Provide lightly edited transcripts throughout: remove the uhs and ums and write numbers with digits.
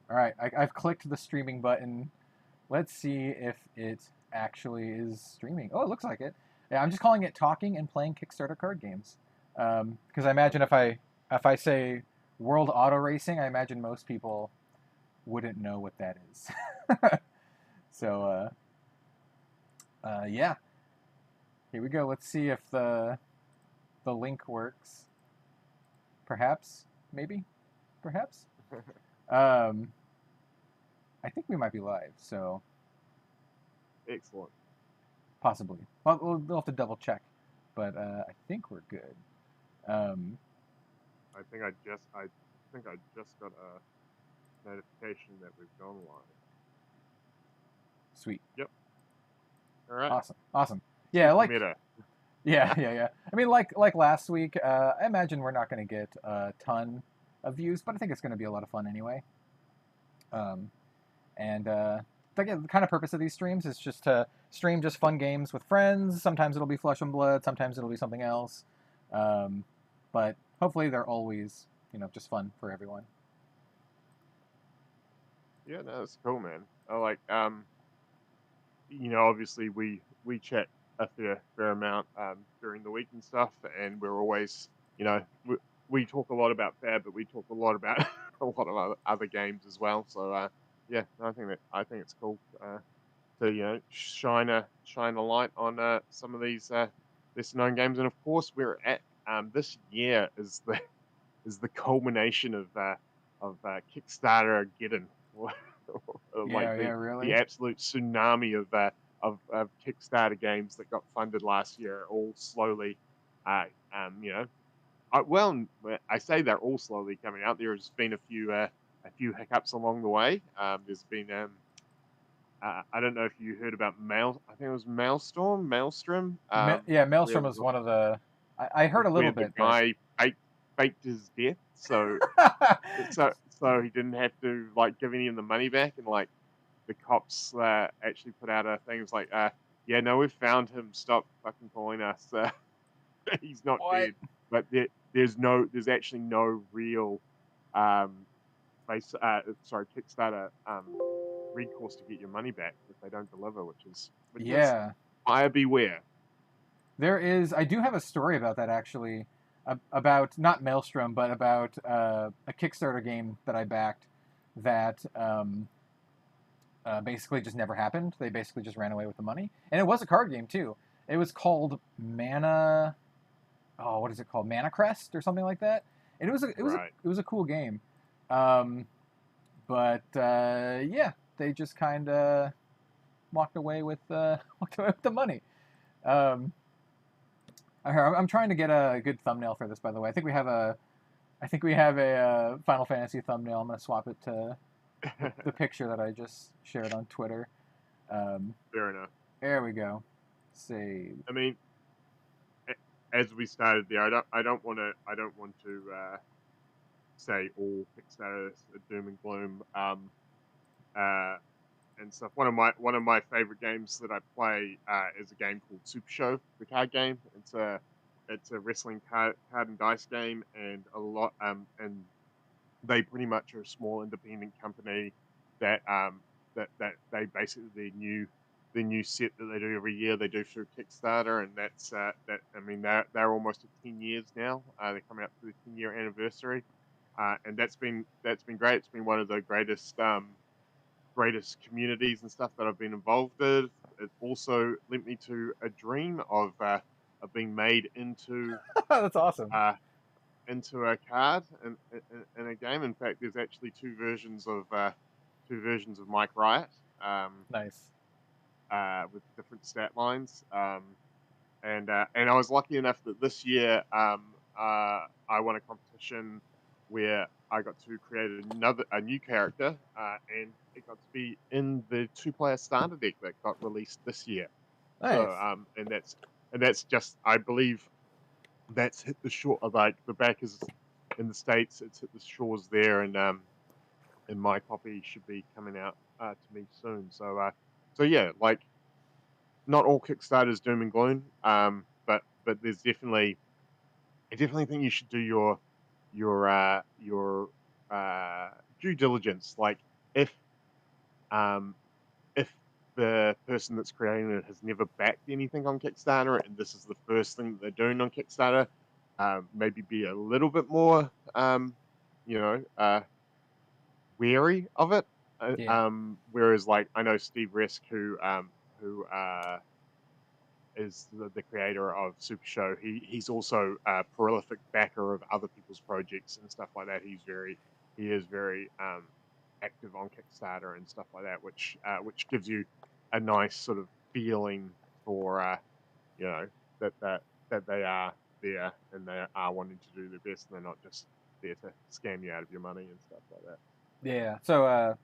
All right, I've clicked the streaming button. Let's see if it actually is streaming. Oh, it looks like it. Yeah, I'm just calling it talking and playing Kickstarter card games. Because I imagine if I say World Auto Racing, I imagine most people wouldn't know what that is. So yeah, here we go. Let's see if the link works. Perhaps, maybe, perhaps. Um, I think we might be live, so Excellent. possibly. Well, we'll have to double check, but I think we're good. Um, I think I just got a notification that we've gone live. Sweet. Yep. All right. Awesome. Yeah, like meta. yeah. I mean, like last week, I imagine we're not going to get a ton of views, but I think it's going to be a lot of fun anyway. And the kind of purpose of these streams is just to stream just fun games with friends. Sometimes it'll be Flesh and Blood, sometimes it'll be something else. But hopefully they're always, just fun for everyone. Yeah, no, that's cool, man. I like, obviously we chat a fair amount during the week and stuff, and we're always, we talk a lot about FAB, but we talk a lot about a lot of other games as well. So yeah, I think it's cool to shine a light on some of these lesser known games, and of course we're at this year is the culmination of Kickstarter getting like Yeah, the really. absolute tsunami of Kickstarter games that got funded last year, all slowly, uh, um, you know, well, I say they're all slowly coming out. There's been a few hiccups along the way. There's been I don't know if you heard about I think it was Maelstrom. Yeah, Where Maelstrom was one of the. I heard a little where the bit, but guy faked his death, so he didn't have to like give any of the money back, and like the cops actually put out a thing. It was like, yeah, no, we've found him. Stop fucking calling us. He's not what? dead. But there's actually no real um, Kickstarter recourse to get your money back if they don't deliver, which is Yeah, buyer beware. there is. I do have a story about that actually, about not Maelstrom, but about a Kickstarter game that I backed that basically just never happened. They basically just ran away with the money, and it was a card game too. It was called Mana. Oh, what is it called? Mana Crest or something like that. And Right. it was a cool game, um, but yeah, they just kind of walked away with walked away with the money. Um, I'm trying to get a good thumbnail for this, by the way. I think we have a Final Fantasy thumbnail. I'm gonna swap it to the picture that I just shared on Twitter. Um, Fair enough. there we go. Save. I mean, as we started there, I don't want to say all Kickstarter is doom and gloom uh, and stuff. One of my favorite games that I play is a game called Super Show, the card game. It's a wrestling card and dice game, and and they pretty much are a small independent company that that they basically the new set that they do every year they do through Kickstarter, and that I mean they're almost at 10 years now. They're coming up to the 10-year anniversary, and that's been great. It's been one of the greatest communities and stuff that I've been involved with. It also linked me to a dream of being made That's awesome. uh, into a card in a game. In fact, there's actually two versions of Mike Riot Nice. with different stat lines. And I was lucky enough that this year I won a competition where I got to create a new character, and it got to be in the 2-player starter deck that got released this year. So Nice. and that's just, I believe that's hit the shore of like the backers in the States. It's hit the shores there, and my copy should be coming out to me soon. So yeah, like not all Kickstarters doom and gloom, but there's definitely, I definitely think you should do your due diligence. Like if um, if the person that's creating it has never backed anything on Kickstarter and this is the first thing that they're doing on Kickstarter, maybe be a little bit more, wary of it. Yeah. Whereas, like, I know Steve Risk, who is the creator of Super Show. He's also a prolific backer of other people's projects and stuff like that. He is very active on Kickstarter and stuff like that, which gives you a nice sort of feeling for that they are there and they are wanting to do their best and they're not just there to scam you out of your money and stuff like that. Yeah. So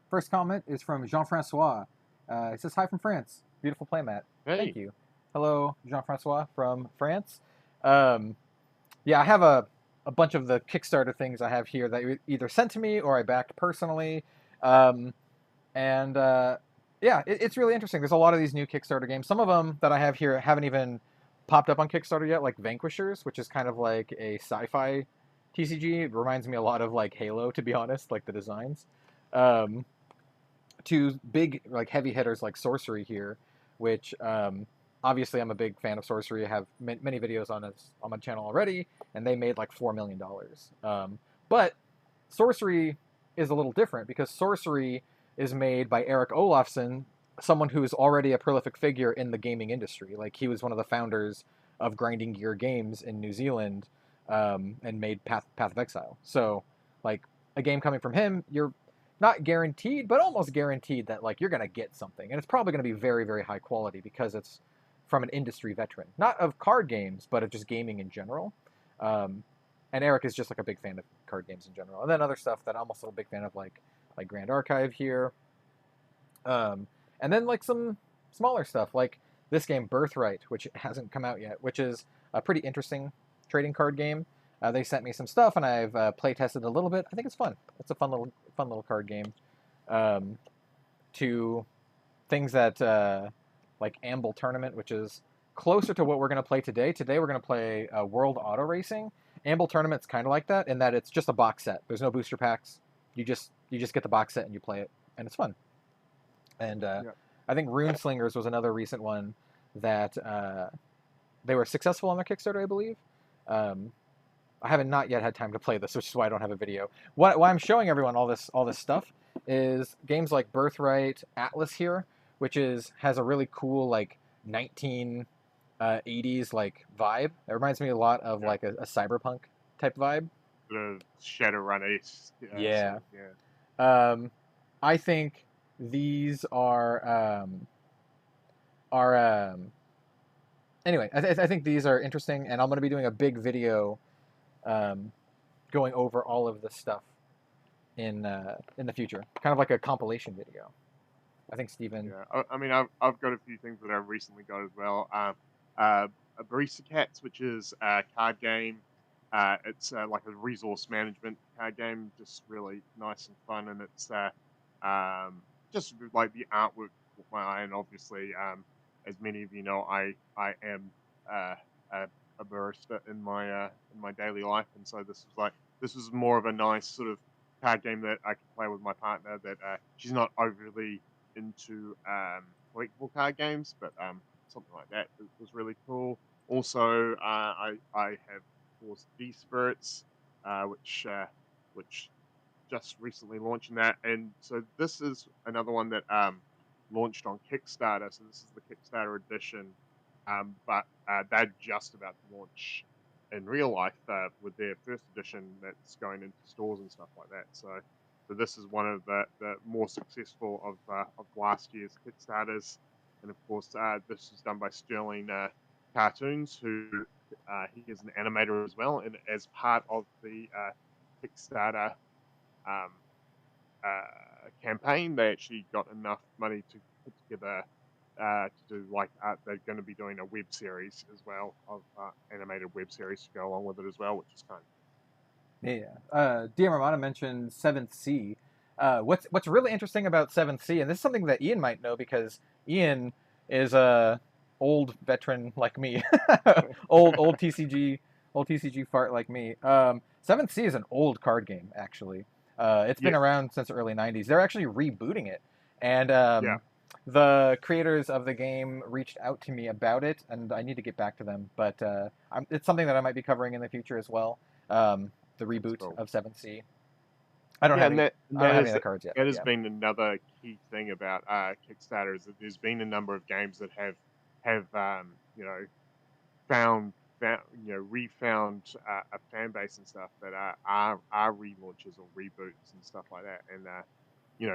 first comment is from Jean-Francois. He says, hi from France. Beautiful playmat. Hey. Thank you. Hello, Jean-Francois from France. Yeah, I have a bunch of the Kickstarter things I have here that you either sent to me or I backed personally. Yeah, it's really interesting. There's a lot of these new Kickstarter games. Some of them that I have here haven't even popped up on Kickstarter yet, like Vanquishers, which is kind of like a sci-fi TCG. It reminds me a lot of like Halo, to be honest, like the designs. To big like heavy hitters like Sorcery here, which obviously I'm a big fan of Sorcery. I have many videos on my channel already, and they made like $4 million. But Sorcery is a little different because Sorcery is made by Eric Olafsson, someone who is already a prolific figure in the gaming industry. Like he was one of the founders of Grinding Gear Games in New Zealand, and made Path of Exile. So like a game coming from him, you're not guaranteed, but almost guaranteed that like you're gonna get something, and it's probably gonna be very, very high quality because it's from an industry veteran, not of card games, but of just gaming in general. And Eric is just like a big fan of card games in general, and then other stuff that I'm also a big fan of, like Grand Archive here, and then like some smaller stuff like this game Birthright, which hasn't come out yet, which is a pretty interesting trading card game. They sent me some stuff, and I've play tested a little bit. I think it's fun. It's a fun little card game. To things that like Amble Tournament, which is closer to what we're going to play today. Today we're going to play World Auto Racing. Amble Tournament's kind of like that in that it's just a box set. There's no booster packs. You just get the box set and you play it, and it's fun. And I think Runeslingers was another recent one that they were successful on their Kickstarter, I believe. I haven't not yet had time to play this, which is why I don't have a video. Why I'm showing everyone all this stuff is games like Birthright, Atlas here, which has a really cool like 1980s like vibe. It reminds me a lot of like a cyberpunk type vibe. The Shadowrun East. Yeah. So, yeah. I think these are anyway. I think these are interesting, and I'm going to be doing a big video going over all of this stuff in the future, kind of like a compilation video. I think Steven. Yeah, I mean, I've got a few things that I've recently got as well. Barista Cats, which is a card game. It's like a resource management card game, just really nice and fun, and it's just like the artwork caught my eye, and obviously, as many of you know, I am a barista in my daily life, and so this was more of a nice sort of card game that I could play with my partner. That she's not overly into collectible card games, but something like that was really cool. Also, I have of course D-Spirits, which just recently launched in that, and so this is another one that launched on Kickstarter. So this is the Kickstarter edition. But they're just about to launch in real life with their first edition that's going into stores and stuff like that. So this is one of the more successful of last year's Kickstarters, and of course this is done by Sterling Cartoons, who he is an animator as well, and as part of the Kickstarter campaign, they actually got enough money to put together to do like they're going to be doing a web series as well of animated web series to go along with it as well, which is kind of DM Ramada mentioned 7th Sea. What's really interesting about 7th Sea, and this is something that Ian might know because Ian is a old veteran like me, old TCG fart like me. 7th Sea is an old card game actually. It's been Yeah. around since the early 90s. They're actually rebooting it. And Yeah. the creators of the game reached out to me about it, and I need to get back to them. But it's something that I might be covering in the future as well. The That's reboot cool. of 7th Sea. I don't Yeah, have and any. that I don't have any of is the cards yet. that But has yeah. been another key thing about Kickstarter is that there's been a number of games that have you know found refound a fan base and stuff that are relaunches or reboots and stuff like that, and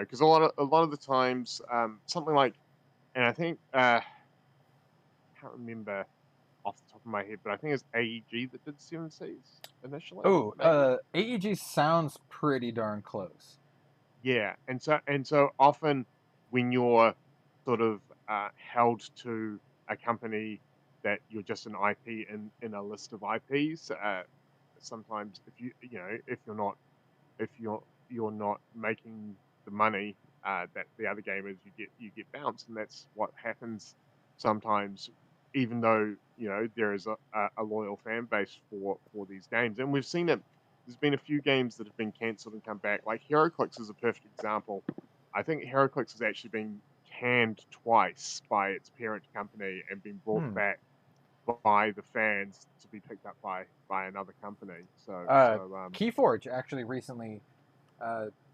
because a lot of the times something like, and I think can't remember off the top of my head, but I think it's AEG that did Seven Seas initially. Oh, Maybe. AEG sounds pretty darn close. Yeah, and so often when you're sort of held to a company that you're just an IP in a list of IPs, sometimes if you're not making the money that the other game is, you get bounced, and that's what happens sometimes. Even though there is a loyal fan base for these games, and we've seen it. There's been a few games that have been cancelled and come back. Like HeroClix is a perfect example. I think HeroClix has actually been canned twice by its parent company and been brought back by the fans to be picked up by another company. So Keyforge actually recently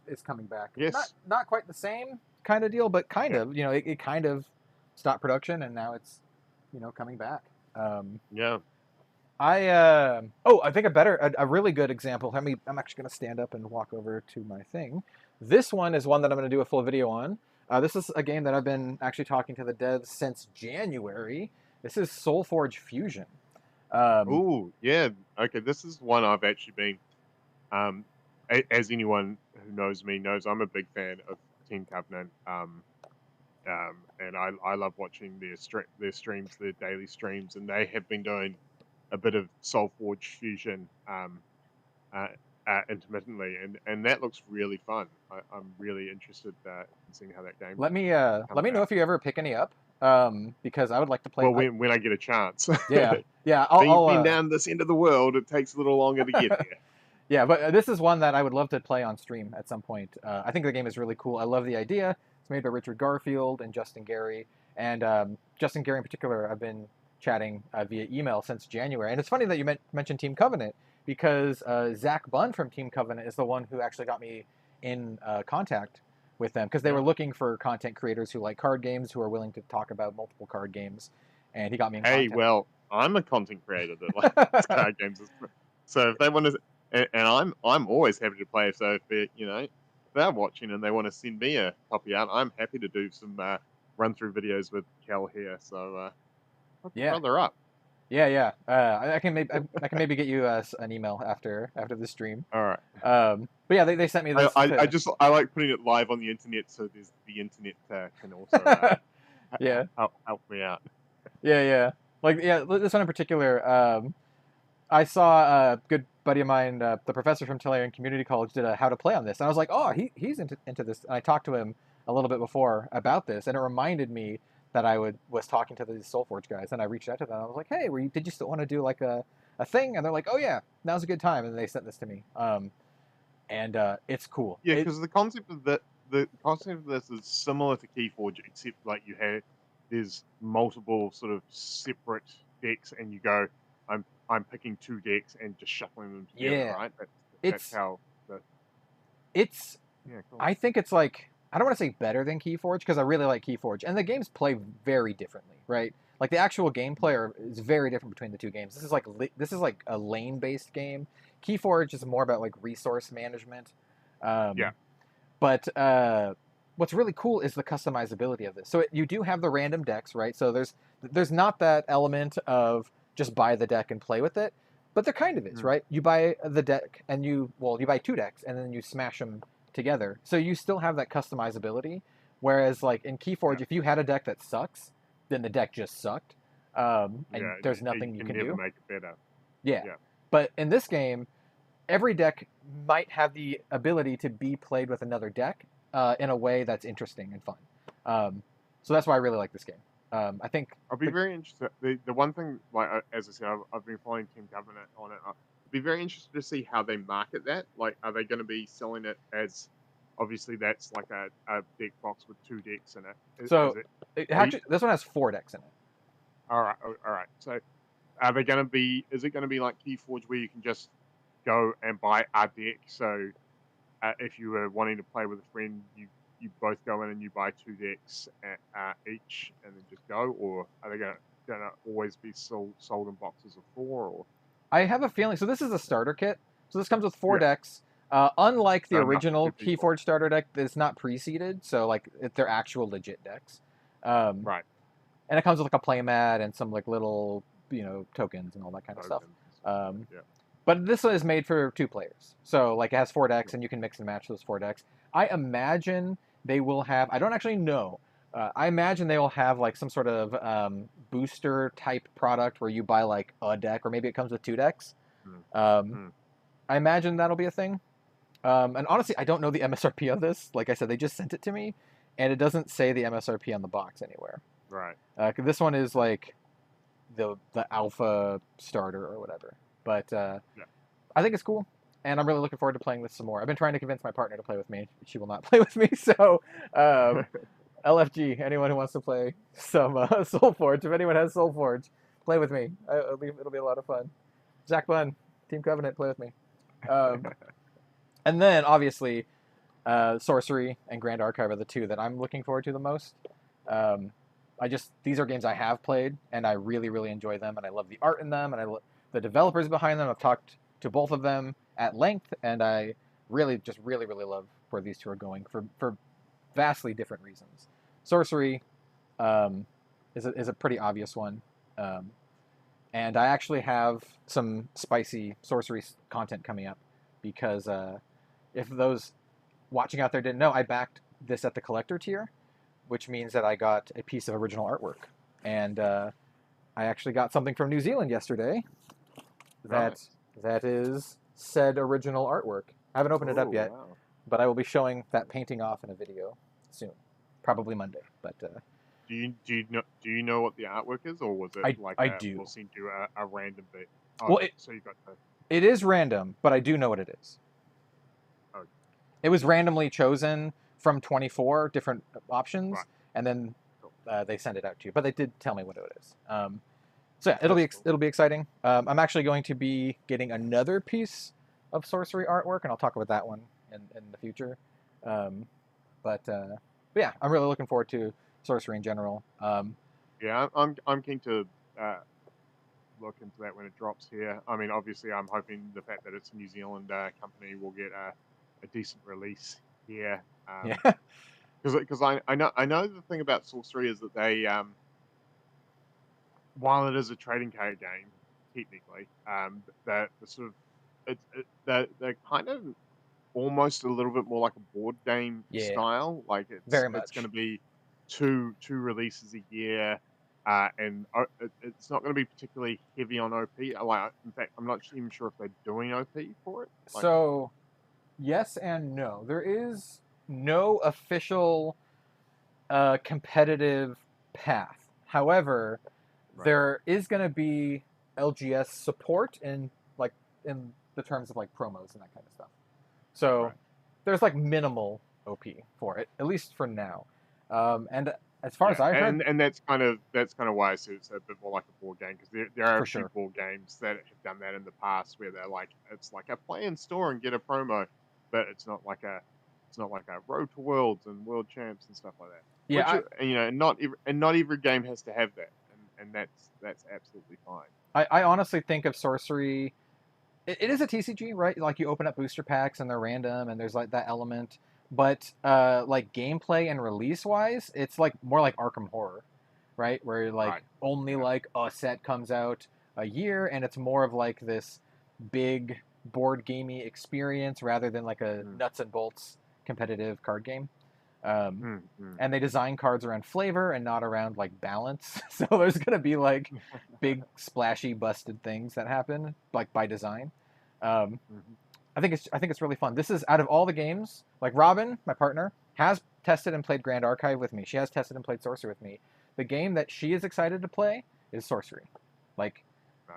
is coming back. yes, Not quite the same kind of deal, but kind yeah, of. It kind of stopped production, and now it's coming back. yeah. I think a really good example. I'm actually going to stand up and walk over to my thing. This one is one that I'm going to do a full video on. This is a game that I've been actually talking to the devs since January. This is Soulforge Fusion. Oh, yeah. Okay, this is one I've actually been. As anyone who knows me knows, I'm a big fan of Team Covenant. And I love watching their streams, their daily streams, and they have been doing a bit of Soulforge Fusion uh, intermittently, and that looks really fun. I'm really interested in seeing how that game Let me comes know out. if you ever pick any up, because I would like to play. Well, when I get a chance. Yeah, yeah. Being down this end of the world, it takes a little longer to get there. Yeah, but this is one that I would love to play on stream at some point. I think the game is really cool. I love the idea. It's made by Richard Garfield and Justin Gary. And Justin Gary in particular, I've been chatting via email since January. And it's funny that you mentioned Team Covenant, because Zach Bunn from Team Covenant is the one who actually got me in contact with them, because they were looking for content creators who like card games, who are willing to talk about multiple card games. And he got me in Hey, contact. well, I'm a content creator that likes card games. So if they want to, and I'm always happy to play. So if they're watching and they want to send me a copy out, I'm happy to do some run through videos with Kel here. So hook the brother up. Yeah. I can maybe get you an email after the stream. All right. But yeah, they sent me this. I like putting it live on the internet, so the internet can also yeah help me out. Yeah. This one in particular. I saw a good buddy of mine, the professor from Tellurian Community College, did a how to play on this, and I was like, oh, he's into this. And I talked to him a little bit before about this, and it reminded me that I was talking to these Soulforge guys, and I reached out to them. I was like, hey, did you still want to do like a thing? And they're like, oh yeah, now's a good time, and they sent this to me. And it's cool. Yeah, because the concept of this is similar to Keyforge, except like there's multiple sort of separate decks, and you go, I'm picking two decks and just shuffling them together, right? That's how it's. Yeah, cool. I think it's like, I don't want to say better than Keyforge, because I really like Keyforge, and the games play very differently, right? Like the actual gameplay is very different between the two games. This is like a lane-based game. Keyforge is more about like resource management. Yeah. But what's really cool is the customizability of this. So you do have the random decks, right? So there's not that element of just buy the deck and play with it, but there kind of is, right? You buy the deck and you buy two decks and then you smash them together. So you still have that customizability. Whereas like in Keyforge, if you had a deck that sucks, then the deck just sucked, and there's nothing you can never do. Make it better. Yeah. But in this game, every deck might have the ability to be played with another deck in a way that's interesting and fun. So that's why I really like this game. I think I'll be very interested. The one thing, like as I said, I've been following Team Covenant on it. be very interested to see how they market that. Like, are they going to be selling it as, obviously that's like a deck box with 2 decks in it. So Are you, this one has 4 decks in it. all right. So are they going to be? Is it going to be like Keyforge where you can just go and buy a deck? So if you were wanting to play with a friend, you both go in and you buy 2 decks each, and then just go, or are they going to always be sold in boxes of 4? Or I have a feeling. So this is a starter kit. So this comes with 4 Yeah. decks. Unlike the So enough original for 2 people. Keyforge starter deck, it's not pre-seeded. So like they're actual legit decks. Right. And it comes with like a playmat and some like little tokens and all that kind of stuff. Yeah. But this one is made for 2 players. So like it has 4 decks and you can mix and match those 4 decks. I imagine they will have. I don't actually know. I imagine they will have like some sort of booster type product where you buy like a deck, or maybe it comes with 2 decks. I imagine that'll be a thing. And honestly, I don't know the MSRP of this. Like I said, they just sent it to me, and it doesn't say the MSRP on the box anywhere. Right. This one is like the alpha starter or whatever. But I think it's cool, and I'm really looking forward to playing this some more. I've been trying to convince my partner to play with me. She will not play with me, so LFG, anyone who wants to play some Soulforge, if anyone has Soulforge, play with me. It'll be a lot of fun. Zach Bunn, Team Covenant, play with me. And then, obviously, Sorcery and Grand Archive are the 2 that I'm looking forward to the most. These are games I have played, and I really, really enjoy them, and I love the art in them, and the developers behind them. I've talked to both of them at length, and I really love where these 2 are going for vastly different reasons. Sorcery is a pretty obvious one, and I actually have some spicy Sorcery content coming up, because if those watching out there didn't know, I backed this at the collector tier, which means that I got a piece of original artwork, and I actually got something from New Zealand yesterday that is said original artwork. I haven't opened it up yet, but I will be showing that painting off in a video soon, probably Monday. But do you know what the artwork is, or was it we'll send you a random bit? Oh, well, so you got it is random, but I do know what it is. Okay. It was randomly chosen from 24 different options, and then they send it out to you. But they did tell me what it is. So yeah, it'll be exciting. I'm actually going to be getting another piece of Sorcery artwork, and I'll talk about that one in the future. But yeah, I'm really looking forward to Sorcery in general. Yeah, I'm keen to look into that when it drops here. I mean, obviously, I'm hoping the fact that it's a New Zealand company will get a decent release here. Yeah. Because I know the thing about Sorcery is that they while it is a trading card game technically, the sort of they're kind of almost a little bit more like a board game style. Like it's going to be two releases a year, and it's not going to be particularly heavy on OP. Like, in fact, I'm not even sure if they're doing OP for it. So, yes and no. There is no official competitive path. However, there is going to be LGS support in the terms of like promos and that kind of stuff. So there's like minimal OP for it, at least for now. And as far as I've heard, and that's kind of why it's a bit more like a board game, because there are a few board games that have done that in the past, where they're like, it's like a play in store and get a promo, but it's not like a Road to Worlds and World Champs and stuff like that. Yeah, not every game has to have that, and that's absolutely fine. I honestly think of Sorcery. It is a TCG, right? Like you open up booster packs and they're random, and there's like that element. But like gameplay and release wise, it's like more like Arkham Horror, right? Where like only like a set comes out a year, and it's more of like this big board gamey experience rather than like a nuts and bolts competitive card game. And they design cards around flavor and not around like balance. So there's gonna be like big splashy busted things that happen like by design. I think it's really fun. This is, out of all the games, like Robin, my partner, has tested and played Grand Archive with me. She has tested and played Sorcery with me. The game that she is excited to play is Sorcery. Like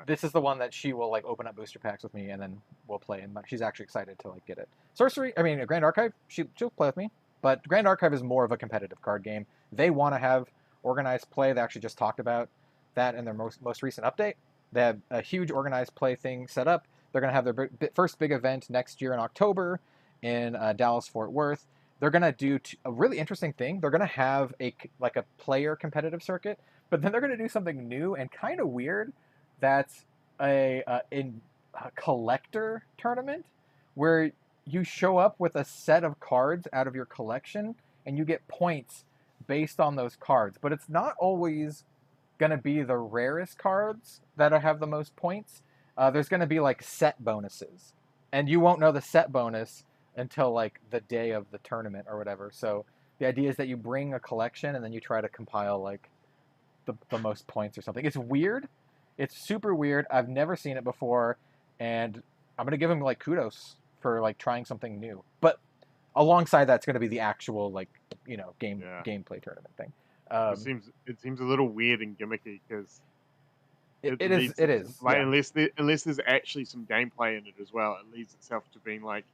this is the one that she will like open up booster packs with me, and then we'll play. And she's actually excited to like get it. Sorcery, I mean, Grand Archive, she'll play with me, but Grand Archive is more of a competitive card game. They want to have organized play. They actually just talked about that in their most recent update. They have a huge organized play thing set up. They're going to have their first big event next year in October in Dallas, Fort Worth. They're going to do a really interesting thing. They're going to have a player competitive circuit, but then they're going to do something new and kind of weird. That's a collector tournament where you show up with a set of cards out of your collection and you get points based on those cards. But it's not always going to be the rarest cards that have the most points. There's going to be like set bonuses, and you won't know the set bonus until like the day of the tournament or whatever. So the idea is that you bring a collection and then you try to compile like the most points or something. It's weird. It's super weird. I've never seen it before, and I'm gonna give him like kudos for like trying something new. But alongside that's gonna be the actual like gameplay tournament thing. It seems a little weird and gimmicky because it is like yeah. unless there's actually some gameplay in it as well, it leads itself to being like,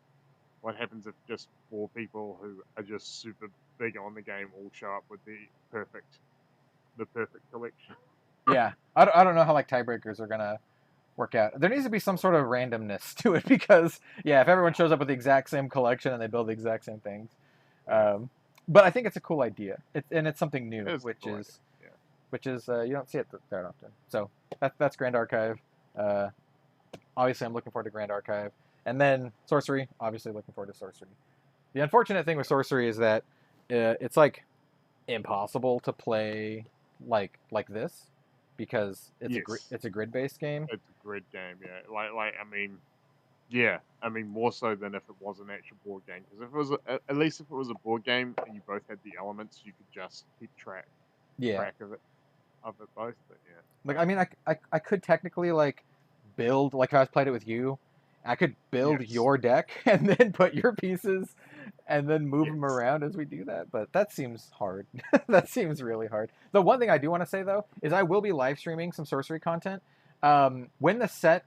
what happens if just 4 people who are just super big on the game all show up with the perfect collection? Yeah, I don't know how like tiebreakers are gonna work out. There needs to be some sort of randomness to it because yeah, if everyone shows up with the exact same collection and they build the exact same things, but I think it's a cool idea. It's something new, which is you don't see it that often. So that's Grand Archive. Obviously, I'm looking forward to Grand Archive, and then Sorcery. Obviously, looking forward to Sorcery. The unfortunate thing with Sorcery is that it's like impossible to play like this because it's a grid-based game. It's a grid game, yeah. Like I mean, yeah. I mean, more so than if it was an actual board game. Because if it was at least if it was a board game and you both had the elements, you could just keep track of it both. But yeah, like I mean, I could technically like build like if I was played it with you, I could build your deck and then put your pieces and then move them around as we do that. But that seems hard. That seems really hard. The one thing I do want to say though is I will be live streaming some Sorcery content when the set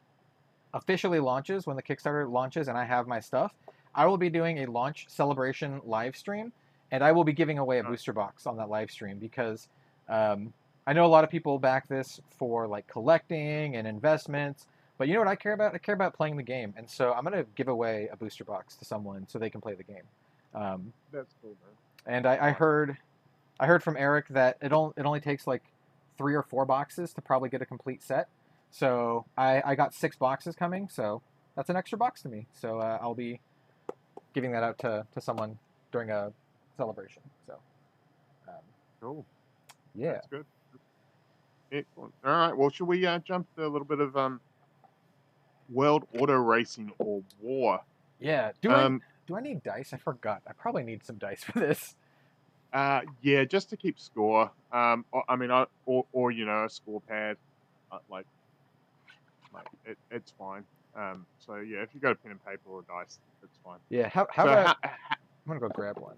officially launches, when the Kickstarter launches, and I have my stuff. I will be doing a launch celebration live stream, and I will be giving away a booster box on that live stream because I know a lot of people back this for like collecting and investments. But you know what I care about? I care about playing the game, and so I'm gonna give away a booster box to someone so they can play the game. That's cool, man. And I heard from Eric that it only takes like 3 or 4 boxes to probably get a complete set. So I got 6 boxes coming, so that's an extra box to me. So I'll be giving that out to someone during a celebration. So cool. Yeah, that's good. Excellent. All right. Well, should we jump to a little bit of World Auto Racing or War? Yeah. Do I need dice? I forgot. I probably need some dice for this. Yeah, just to keep score. I mean, or you know, a score pad. Like it's fine. So yeah, if you got a pen and paper or dice, it's fine. Yeah. How about I'm gonna go grab one.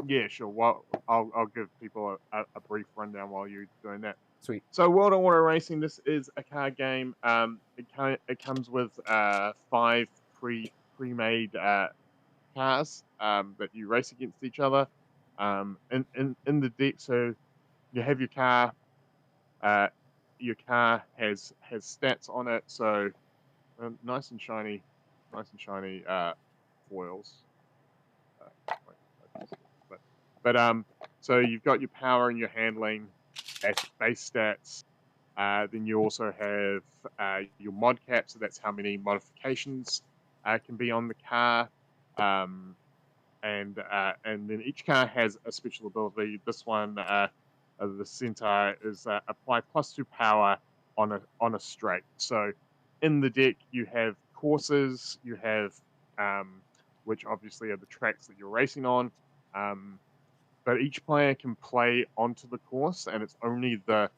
Yeah, sure. Well, I'll give people a brief rundown while you're doing that. Sweet. So World Auto Racing, this is a card game. It comes with 5 pre-made cars that you race against each other. In the deck, so you have your car. Your car has stats on it. So nice and shiny foils. So you've got your power and your handling as base stats. Then you also have your mod cap, so that's how many modifications can be on the car. And then each car has a special ability. This one, the Centaur, is apply +2 power on a straight. So in the deck you have courses, you have which obviously are the tracks that you're racing on. But each player can play onto the course, and it's only the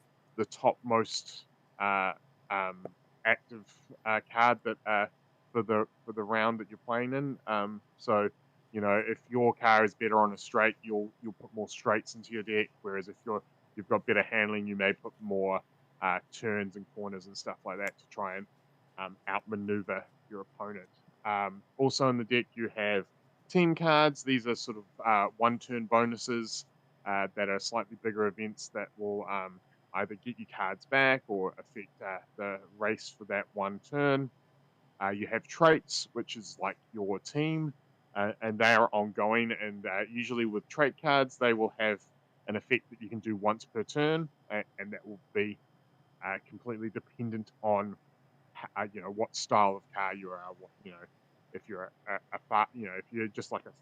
topmost active card that for the round that you're playing in. So you know, if your car is better on a straight, you'll put more straights into your deck. Whereas if you've got better handling, you may put more turns and corners and stuff like that to try and outmaneuver your opponent. Also in the deck you have team cards. These are sort of one-turn bonuses that are slightly bigger events that will either get you cards back or affect the race for that one turn. You have traits, which is like your team, and they are ongoing. And usually with trait cards, they will have an effect that you can do once per turn, and that will be completely dependent on what style of car you are. If you're if you're just like a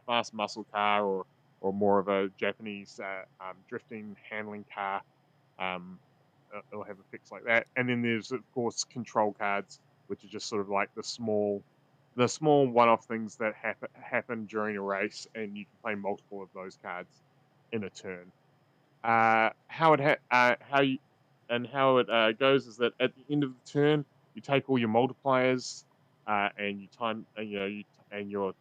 fast muscle car or more of a Japanese drifting handling car, it'll have effects like that. And then there's of course control cards, which are just sort of like the small one-off things that happen during a race, and you can play multiple of those cards in a turn. How it goes is that at the end of the turn, you take all your multipliers and you time and your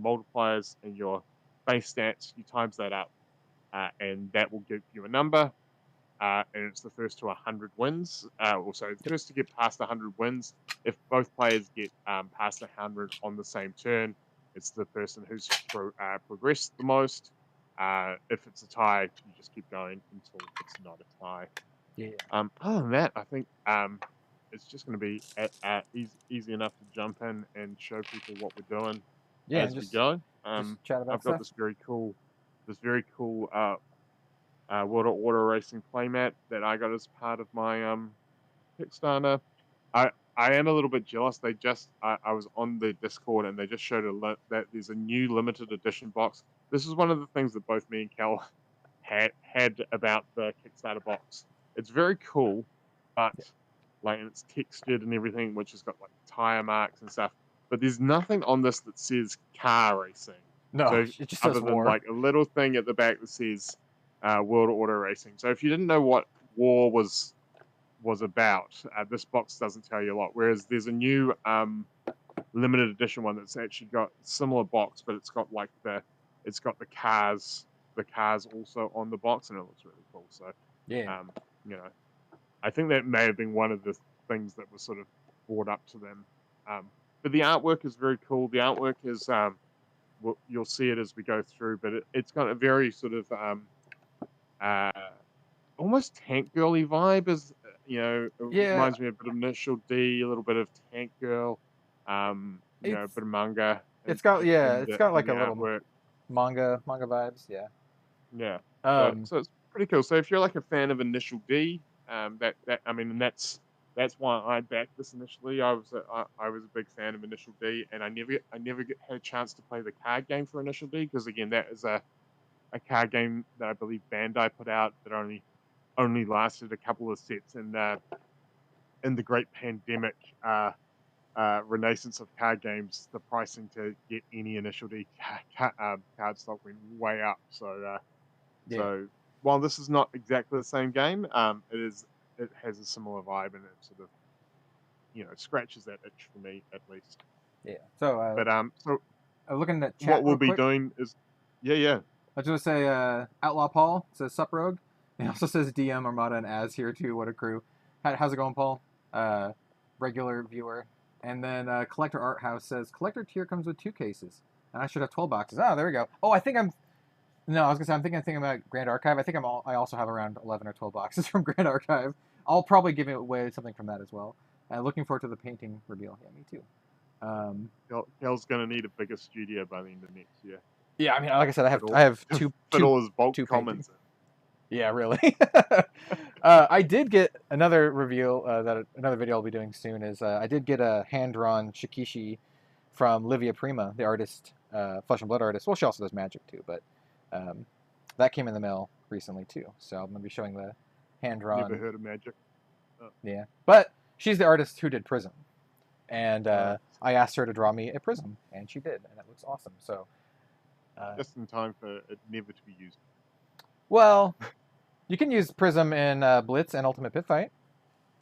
multipliers and your base stats. You times that up, and that will give you a number. And it's the first to 100 wins. Also, the first to get past 100 wins. If both players get past 100 on the same turn, it's the person who's progressed the most. If it's a tie, you just keep going until it's not a tie. Yeah. Other than that, I think it's just going to be easy enough to jump in and show people what we're doing as we go. Just chat about I've got stuff. this very cool World of Order Racing playmat that I got as part of my Kickstarter. I am a little bit jealous. I was on the Discord and they just showed that there's a new limited edition box. This is one of the things that both me and Kel had about the Kickstarter box. It's very cool, but like it's textured and everything, which has got like tire marks and stuff. But there's nothing on this that says car racing. No, So it just other says than war. like a little thing at the back that says World Order Racing. So if you didn't know what war was about, this box doesn't tell you a lot. Whereas there's a new limited edition one that's actually got a similar box, but it's got like the cars also on the box, and it looks really cool. So I think that may have been one of the things that was sort of brought up to them. But the artwork is very cool. The artwork is you'll see it as we go through, but it's got a very sort of almost Tank Girly vibe. It reminds me a bit of Initial D, a little bit of Tank Girl, a bit of manga. It's got like a little artwork. manga vibes. Yeah. So it's pretty cool. So if you're like a fan of Initial D, that's why I backed this initially. I was a big fan of Initial D, and I never had a chance to play the card game for Initial D, because again, that is a card game that I believe Bandai put out that only lasted a couple of sets, and in the great pandemic renaissance of card games, the pricing to get any Initial D card stock went way up. So while this is not exactly the same game, it has a similar vibe, and it sort of scratches that itch for me at least. Yeah. So so I'm looking at chat. What we'll be doing is I was going to say, Outlaw Paul says, Sup Rogue. He also says DM, Armada, and Az here too. What a crew. How's it going, Paul? Regular viewer. And then Collector Art House says, Collector tier comes with 2 cases. And I should have 12 boxes. Oh, there we go. Oh, I was going to say, I'm thinking about Grand Archive. I also have around 11 or 12 boxes from Grand Archive. I'll probably give away something from that as well. Looking forward to the painting reveal. Yeah, me too. Kel's going to need a bigger studio by the end of next year. Yeah, I mean, like I said, I have two all his bulk comments. in. Yeah, really. I did get another reveal another video I'll be doing soon is I did get a hand-drawn Shikishi from Livia Prima, the artist, Flesh and Blood artist. Well, she also does magic too, but that came in the mail recently too. So I'm gonna be showing the hand-drawn. Never heard of magic. Oh. Yeah, but she's the artist who did Prism, and I asked her to draw me a Prism, and she did, and it looks awesome. So. Just in time for it never to be used. Well, you can use Prism in Blitz and Ultimate Pit Fight.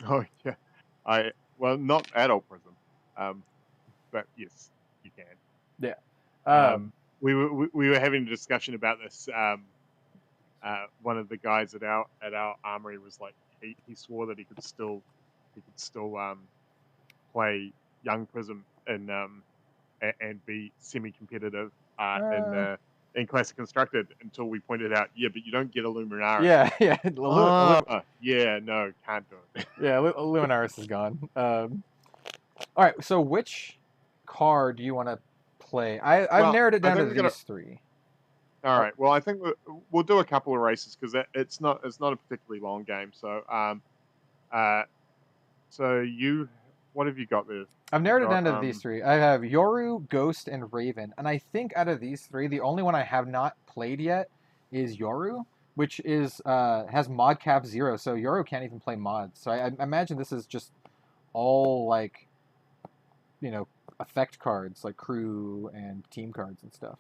Oh yeah, not adult Prism, but yes, you can. Yeah. We were having a discussion about this. One of the guys at our armory was like, he swore that he could still play Young Prism and be semi-competitive in Classic Constructed until we pointed out, yeah, but you don't get a Luminaris. Yeah. Yeah, no, can't do it. Yeah, Luminaris is gone. All right, so which card do you want to play? I've narrowed it down to these three. All right. Well, I think we'll do a couple of races because it's not a particularly long game. So what have you got there? I've narrowed it down to these three. I have Yoru, Ghost, and Raven. And I think out of these three, the only one I have not played yet is Yoru, which has mod cap 0. So Yoru can't even play mods. So I imagine this is just all like, effect cards like crew and team cards and stuff.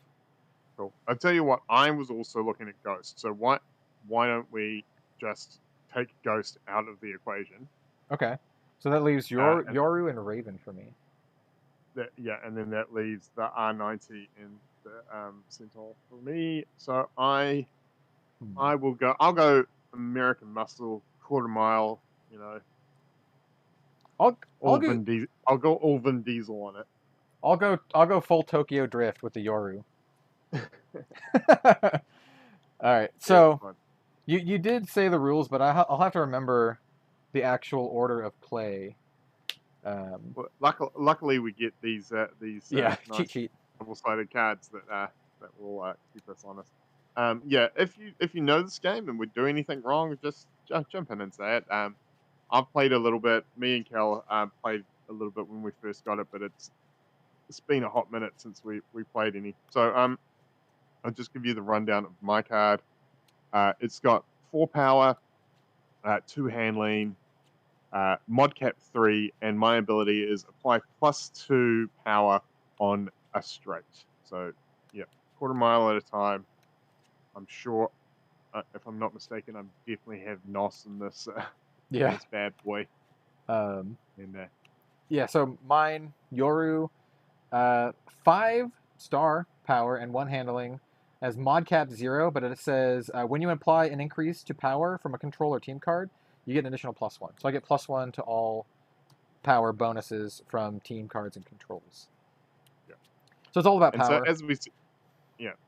Cool. I'll tell you what, I was also looking at Ghost. So why don't we just take Ghost out of the equation? Okay. So that leaves Yoru and Raven for me. And then that leaves the R90 and the Centaur for me. So I'll go American Muscle, quarter mile, I'll go all Vin Diesel on it. I'll go full Tokyo Drift with the Yoru. All right. So you did say the rules, but I'll have to remember the actual order of play. Well, luckily we get these nice cheat sheet double-sided cards that will keep us honest. If you know this game and we do anything wrong, just jump in and say it. I've played a little bit. Me and Kel played a little bit when we first got it, but it's been a hot minute since we played any. So I'll just give you the rundown of my card. It's got 4 power, 2 handling, mod cap 3, and my ability is apply +2 power on a straight. So yeah, quarter mile at a time. I'm sure, if I'm not mistaken, I definitely have NOS in this. This bad boy. So mine, Yoru, 5-star power and 1 handling, has mod cap 0, but it says when you apply an increase to power from a control or team card, you get an additional +1. So I get +1 to all power bonuses from team cards and controls. Yeah. So it's all about power. So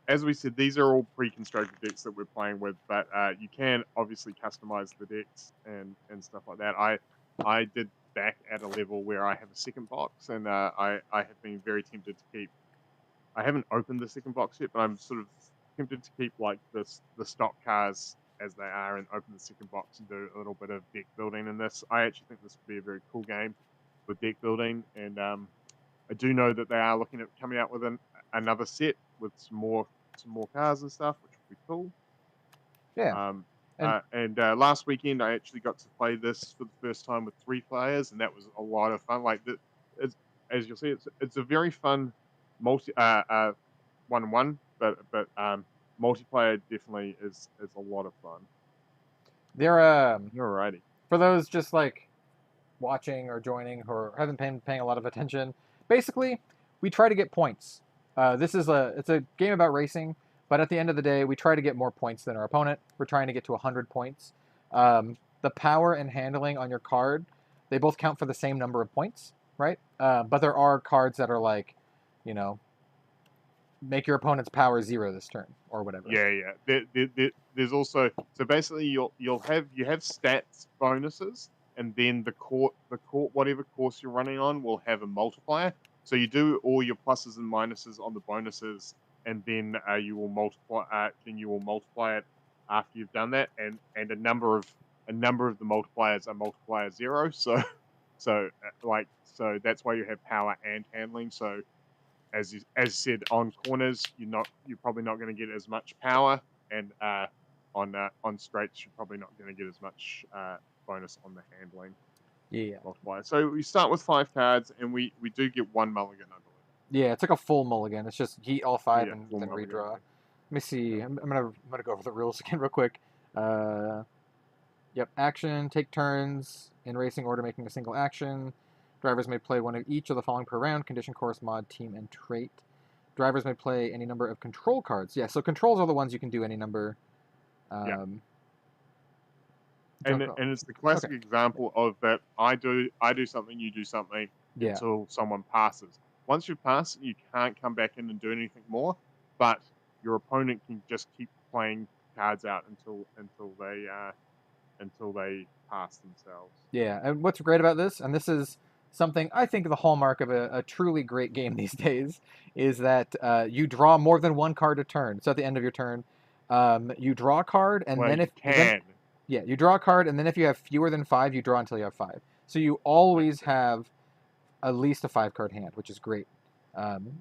as we said, these are all pre-constructed decks that we're playing with, but you can obviously customize the decks and stuff like that. I did back at a level where I have a second box, and I have been very tempted to keep. I haven't opened the second box yet, but I'm sort of tempted to keep like the stock cars as they are and open the second box and do a little bit of deck building in this. I actually think this would be a very cool game with deck building, and I do know that they are looking at coming out with another set with some more cars and stuff, which would be cool. Yeah. And last weekend I actually got to play this for the first time with 3 players, and that was a lot of fun. Like as you'll see, it's a very fun multi 1-on-1, but multiplayer definitely is a lot of fun. They're alrighty. For those just like watching or joining or haven't paying a lot of attention, basically we try to get points. It's a game about racing, but at the end of the day, we try to get more points than our opponent. We're trying to get to 100 points. The power and handling on your card, they both count for the same number of points, right? But there are cards that are like, make your opponent's power 0 this turn or whatever. Yeah. There's also, so basically you have stats bonuses, and then the court whatever course you're running on will have a multiplier. So you do all your pluses and minuses on the bonuses, and then you will multiply. Then you will multiply it after you've done that, and a number of the multipliers are multiplier 0. So that's why you have power and handling. So as said, on corners you're probably not going to get as much power, and on straights you're probably not going to get as much bonus on the handling. Yeah. Multiplier. So we start with 5 cards, and we do get 1 mulligan, I believe. Yeah, it's like a full mulligan. It's just heat all 5 and then redraw. Let me see. I'm gonna go over the rules again real quick. Yep. Action. Take turns in racing order, making a single action. Drivers may play one of each of the following per round: condition, course, mod, team, and trait. Drivers may play any number of control cards. Yeah, so controls are the ones you can do any number. and Draw card. and it's the classic Okay. example of that. I do something, you do something Yeah. until someone passes. Once you pass, you can't come back in and do anything more. But your opponent can just keep playing cards out until they pass themselves. Yeah, and what's great about this, and this is something I think the hallmark of a truly great game these days, is that you draw more than one card a turn. So at the end of your turn, you draw a card, and Well, then you can. you draw a card, and then if you have fewer than 5, you draw until you have 5. So you always have at least a 5-card hand, which is great.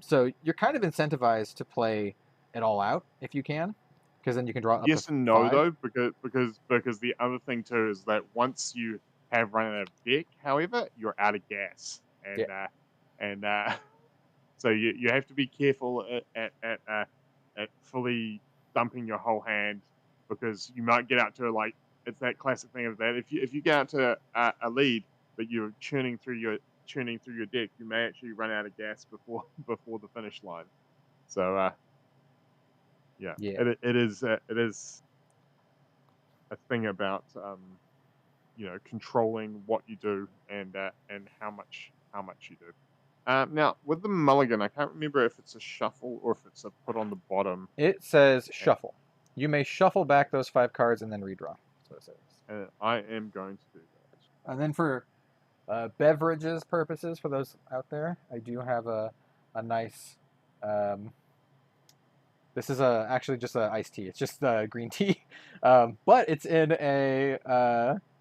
So you're kind of incentivized to play it all out if you can, because then you can draw up Yes to and no 5. though, because the other thing too is that once you have run out of deck, however, you're out of gas, and so you have to be careful at fully dumping your whole hand, because you might get out to like, it's that classic thing of that if you get out to a lead but you're churning through your deck, you may actually run out of gas before the finish line. So yeah, it is a thing about controlling what you do and how much you do. Now with the mulligan, I can't remember if it's a shuffle or if it's a put on the bottom. It says shuffle. You may shuffle back those 5 cards and then redraw. That's what it says. I am going to do that. And then for beverages purposes, for those out there, I do have a nice. This is actually just an iced tea. It's just green tea, but it's in a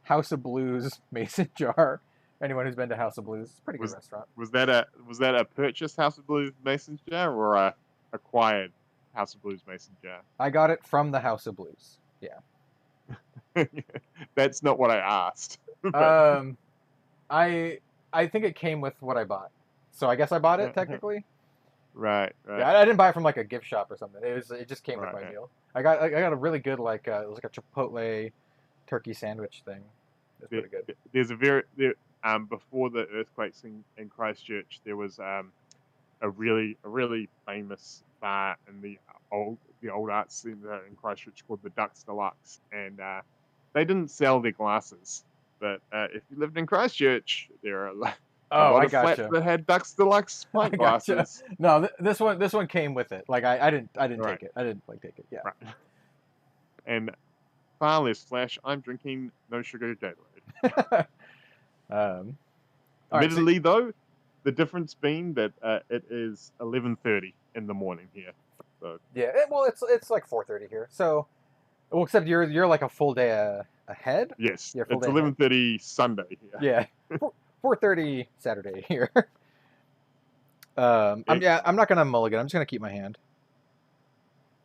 House of Blues mason jar. Anyone who's been to House of Blues, it's a pretty good restaurant. Was that a purchased House of Blues mason jar or a acquired House of Blues mason jar? I got it from the House of Blues. Yeah. That's not what I asked. I think it came with what I bought, so I guess I bought it technically. Right. Yeah, I didn't buy it from like a gift shop or something. It just came with my Right. meal. I got a really good it was like a Chipotle turkey sandwich thing. It's pretty good. There's before the earthquakes in Christchurch, there was a really famous bar in the old arts centre in Christchurch called the Ducks Deluxe, and they didn't sell their glasses. But if you lived in Christchurch, there are a lot of flats that had Ducks Deluxe pint glasses. No, this one came with it. Like I didn't Right. take it. I didn't take it. Yeah. Right. And far less flash. I'm drinking no sugar Gatorade. Admittedly, though, the difference being that it is 11:30 in the morning here. So yeah, well, it's like 4:30 here. So, well, except you're like a full day ahead. Yes, Yeah, it's 11:30 Sunday here. Yeah, 4:30 Saturday here. I'm not gonna mulligan. I'm just gonna keep my hand.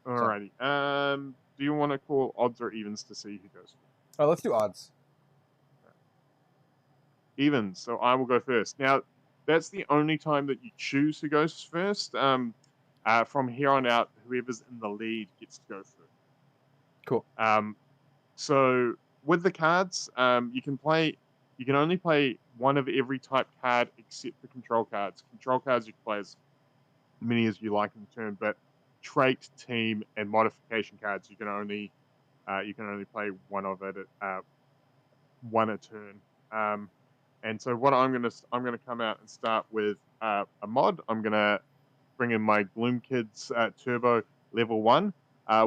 Alrighty. Do you want to call odds or evens to see who goes first? Oh, let's do odds. Evens. So I will go first. Now, that's the only time that you choose who goes first. From here on out, whoever's in the lead gets to go first. Cool. So with the cards, you can only play one of every type card except for control cards. Control cards you can play as many as you like in turn, but trait, team, and modification cards you can only play one of it at one a turn. And so what I'm gonna come out and start with a mod. I'm gonna bring in my Gloom Kids Turbo level 1.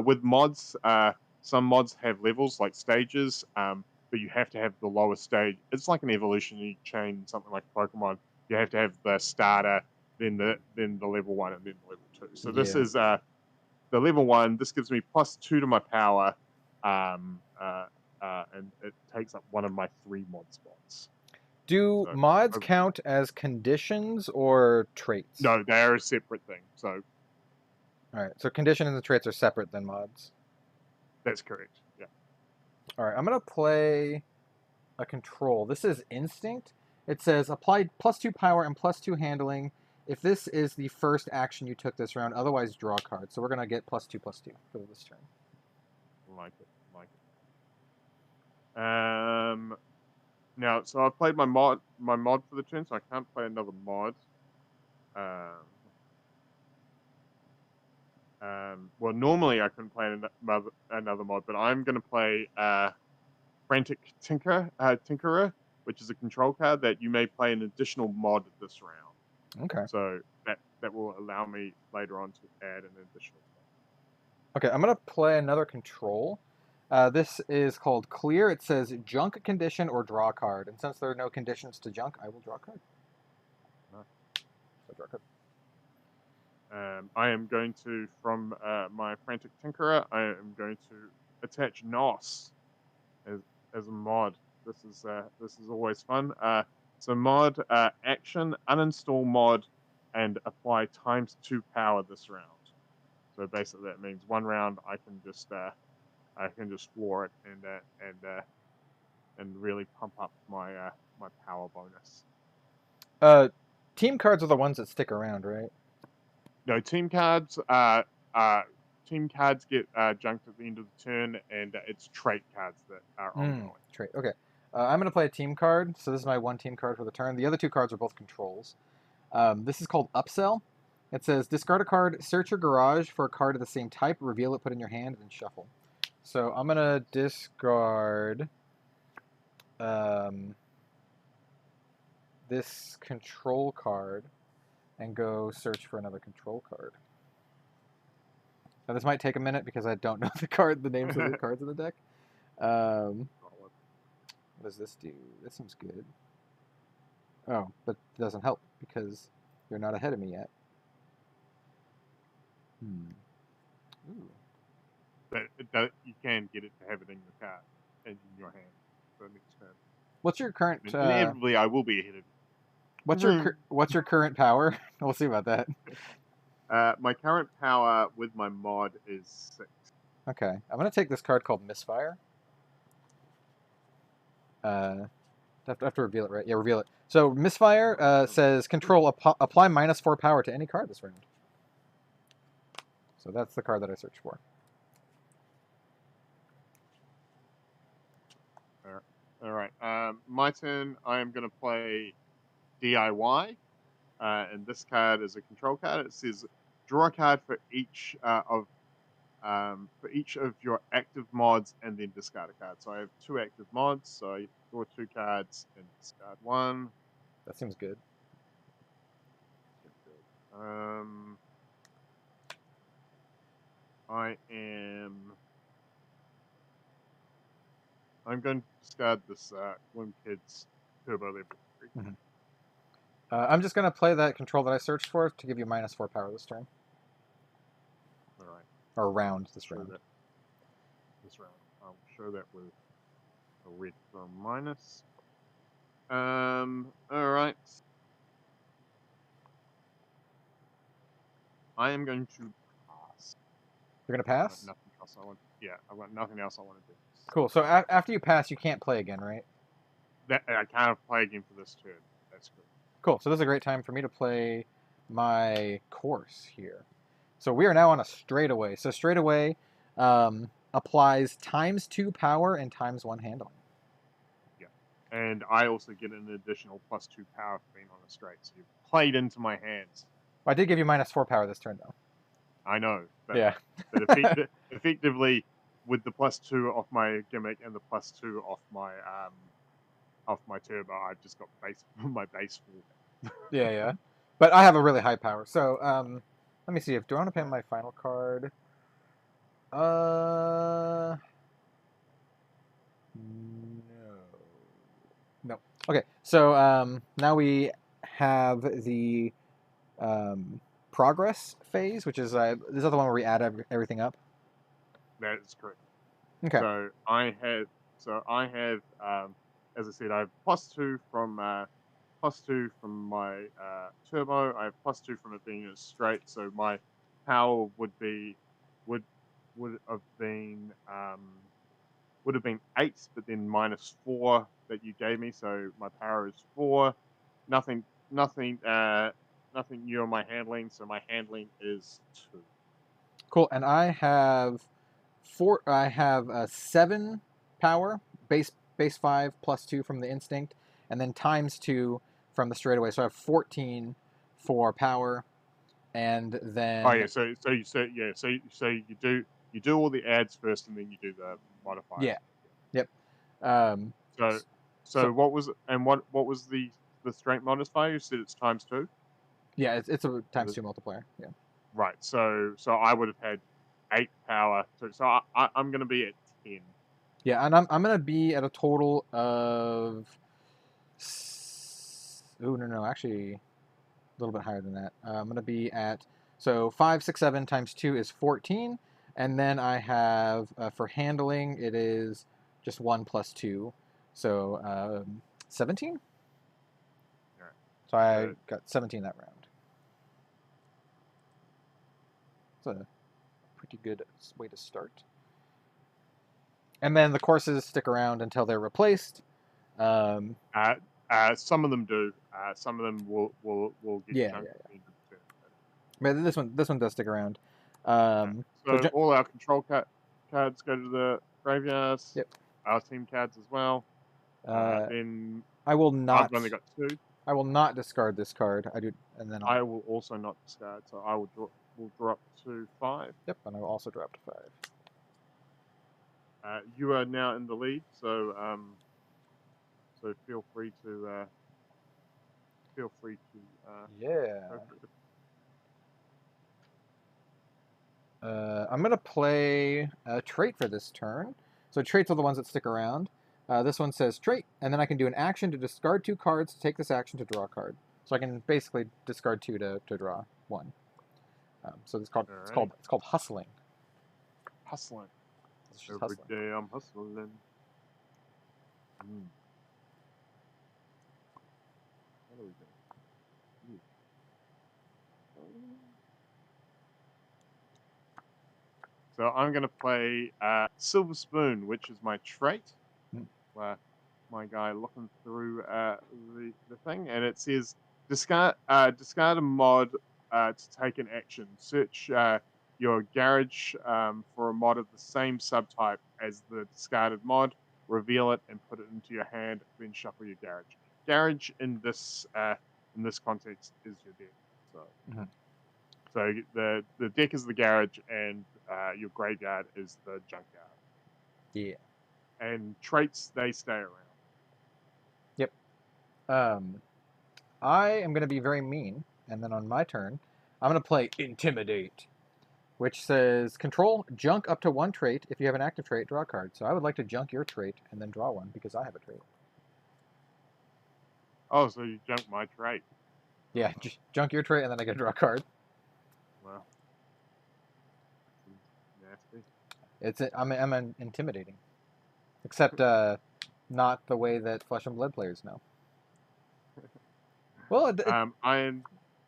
With mods, some mods have levels like stages, but you have to have the lowest stage. It's like an evolutionary chain, something like Pokemon. You have to have the starter, then the level 1, and then the level 2. So this is the level 1. This gives me +2 to my power, and it takes up one of my 3 mod spots. Do mods count as conditions or traits? No, they are a separate thing. So, all right. So conditions and traits are separate than mods. That's correct. Yeah. All right. I'm gonna play a control. This is instinct. It says apply +2 power and +2 handling if this is the first action you took this round. Otherwise, draw a card. So we're gonna get +2/+2 for this turn. Like it. Now, so I've played my mod for the turn, so I can't play another mod. Well, normally I couldn't play another mod, but I'm going to play Frantic Tinkerer, which is a control card that you may play an additional mod this round. Okay. So that will allow me later on to add an additional mod. Okay, I'm going to play another control. This is called Clear. It says junk condition or draw a card. And since there are no conditions to junk, I will draw a card. Nice. So draw a card. I am going to, from my Frantic Tinkerer, I am going to attach NOS as a mod. This is always fun. So mod action, uninstall mod, and apply ×2 power this round. So basically that means one round I can just floor it and really pump up my my power bonus. Team cards are the ones that stick around, right? No, team cards get junked at the end of the turn, and it's trait cards that are ongoing. Trait. Okay. I'm going to play a team card. So this is my one team card for the turn. The other two cards are both controls. This is called Upsell. It says discard a card, search your garage for a card of the same type, reveal it, put it in your hand, and shuffle. So I'm going to discard this control card and go search for another control card. Now this might take a minute because I don't know the names of the cards in the deck. What does this do? This seems good. Oh, but it doesn't help because you're not ahead of me yet. Ooh. But you can get it to have it in your card and in your hand for the next turn. What's your current? Inevitably, I will be ahead of you. What's your current power? We'll see about that. My current power with my mod is 6. Okay, I'm gonna take this card called Misfire. I have to reveal it, right? Yeah, reveal it. So Misfire says control apply -4 power to any card this round. So that's the card that I searched for. All right. My turn. I am going to play DIY, and this card is a control card. It says draw a card for each of your active mods, and then discard a card. So I have 2 active mods. So I draw 2 cards and discard 1. That seems good. I'm going to discard this Gloom Kids Turbo Level 3. Mm-hmm. I'm just going to play that control that I searched for to give you -4 power this turn. All right. Or round this round. This round. I'll show that with a red for minus. All right. I am going to pass. You're going to pass? Nothing else I want. Yeah, I've got nothing else I want to do. Cool. So after you pass, you can't play again, right? I can't play again for this turn. That's good. Cool. So this is a great time for me to play my course here. So we are now on a straightaway. So straightaway applies ×2 power and ×1 handling. Yeah. And I also get an additional +2 power for being on a straight. So you've played into my hands. Well, I did give you -4 power this turn, though. I know. But, yeah. But effectively, with the +2 off my gimmick and the +2 off my turbo, I've just got my base full. yeah. But I have a really high power. So let me see. Do I want to pay my final card? No. Okay. So now we have the progress phase, which is this is the one where we add everything up. That is correct. Okay. So I have, as I said, I have +2 from my turbo. I have +2 from it being a straight. So my power would have been 8, but then -4 that you gave me. So my power is 4. Nothing new on my handling. So my handling is 2. Cool. And I have 4. I have 7 power, base 5 +2 from the instinct, and then ×2 from the straightaway. So I have 14 for power, and then. Oh yeah. So you do all the adds first, and then you do the modifiers. Yeah. Yep. Um, So, so what was the strength modifier? You said it's ×2. yeah, it's a ×2 multiplier. Yeah. Right. So I would have had 8 power. So I'm going to be at 10. Yeah, and I'm gonna be at a total of. Oh no, actually, a little bit higher than that. I'm gonna be at 5, 6, 7 times 2 is 14, and then I have for handling it is just 1 plus 2, so 17. All right. So I got 17 that round. It's a pretty good way to start. And then the courses stick around until they're replaced. Some of them do. Some of them will get junked at the end of the turn. But this one does stick around. So all our control cards go to the graveyards. Yep. Our team cards as well. Then I will not. I've only got 2. I will not discard this card. I do, and then I will also not discard. So I will drop to 5. Yep, and I will also drop to 5. You are now in the lead, so feel free to yeah. I'm gonna play a trait for this turn. So traits are the ones that stick around. This one says trait, and then I can do an action to discard 2 cards to take this action to draw a card. So I can basically discard 2 to draw 1. So it's called hustling. Hustling. Every hustling. day I'm hustling. What are we doing? So I'm going to play Silver Spoon, which is my trait. Where my guy looking through the thing, and it says discard a mod to take an action. Search your garage for a mod of the same subtype as the discarded mod. Reveal it and put it into your hand. Then shuffle your garage. Garage in this context is your deck. So, so the deck is the garage, and your graveyard is the junkyard. Yeah. And traits, they stay around. Yep. I am going to be very mean, and then on my turn, I'm going to play Intimidate, which says control junk up to 1 trait. If you have an active trait, draw a card. So I would like to junk your trait and then draw 1 because I have a trait. Oh, so you junk my trait? Yeah, just junk your trait and then I get to draw a card. Well, nasty. I'm intimidating. Except not the way that Flesh and Blood players know. Well, I am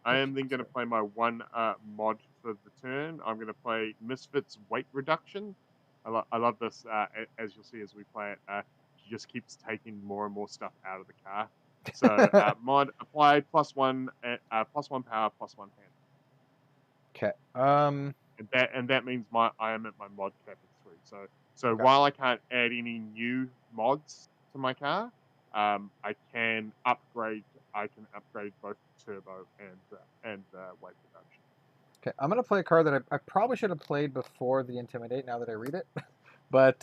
then going to play my 1 mod for the turn. I'm going to play Misfits Weight Reduction. I love this. As you'll see as we play it, she just keeps taking more and more stuff out of the car. So mod apply +1 power +1 hand. Okay. And that means I am at my mod cap of 3. So okay. While I can't add any new mods to my car, I can upgrade both turbo and weight reduction. Okay, I'm gonna play a card that I probably should have played before the Intimidate. Now that I read it, but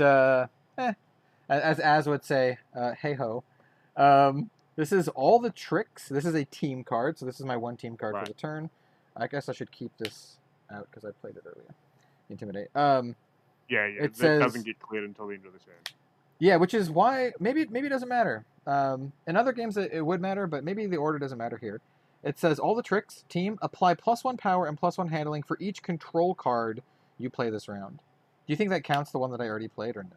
as would say, hey ho. This is all the tricks. This is a team card, so this is my 1 team card for the turn. I guess I should keep this out because I played it earlier. Intimidate. Yeah. It doesn't get cleared until the end of the turn. Yeah, which is why maybe it doesn't matter. In other games it would matter, but maybe the order doesn't matter here. It says all the tricks, team, apply +1 power and +1 handling for each control card you play this round. Do you think that counts the one that I already played or no?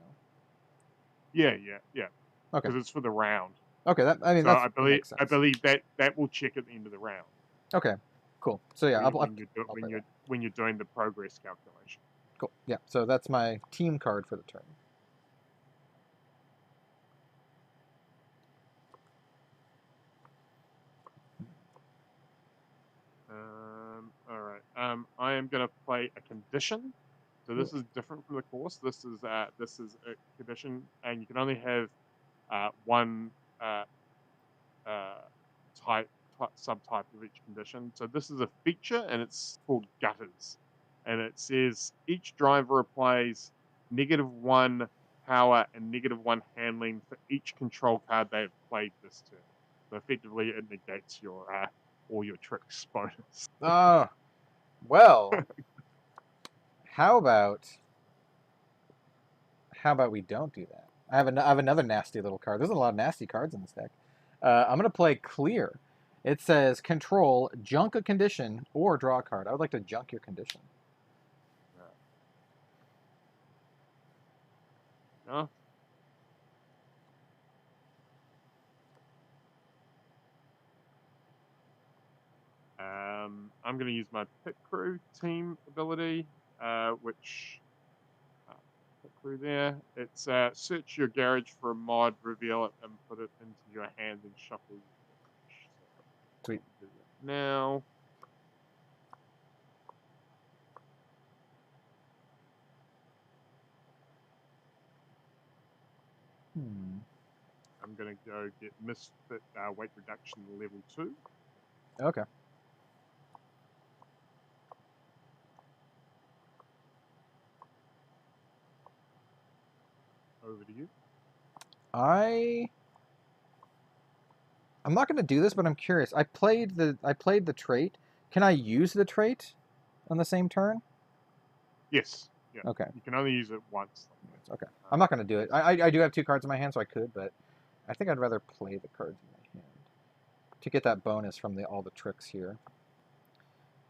Yeah. Okay. Because it's for the round. Okay, I believe that will check at the end of the round. Okay, cool. So yeah, when you're doing the progress calculation. Cool. Yeah. So that's my team card for the turn. All right. I am going to play a condition. So this is different from the course. This is a condition, and you can only have 1 subtype of each condition. So this is a feature, and it's called gutters. And it says each driver applies -1 power and -1 handling for each control card they have played this turn. So effectively, it negates your all your tricks bonus. Oh, well. How about we don't do that? I have another nasty little card. There's a lot of nasty cards in this deck. I'm gonna play Clear. It says control, junk a condition, or draw a card. I would like to junk your condition. No. I'm going to use my Pit Crew team ability, which Pit Crew there. It's search your garage for a mod, reveal it, and put it into your hand and shuffle your garage. So Sweet. do that now. I'm going to go get Misfit weight reduction level 2. Okay. Over to you. I'm not going to do this, but I'm curious. I played the trait. Can I use the trait on the same turn? Yes. Yeah. Okay. You can only use it once. Okay. I'm not going to do it. I do have 2 cards in my hand, so I could, but I think I'd rather play the cards in my hand to get that bonus from all the tricks here.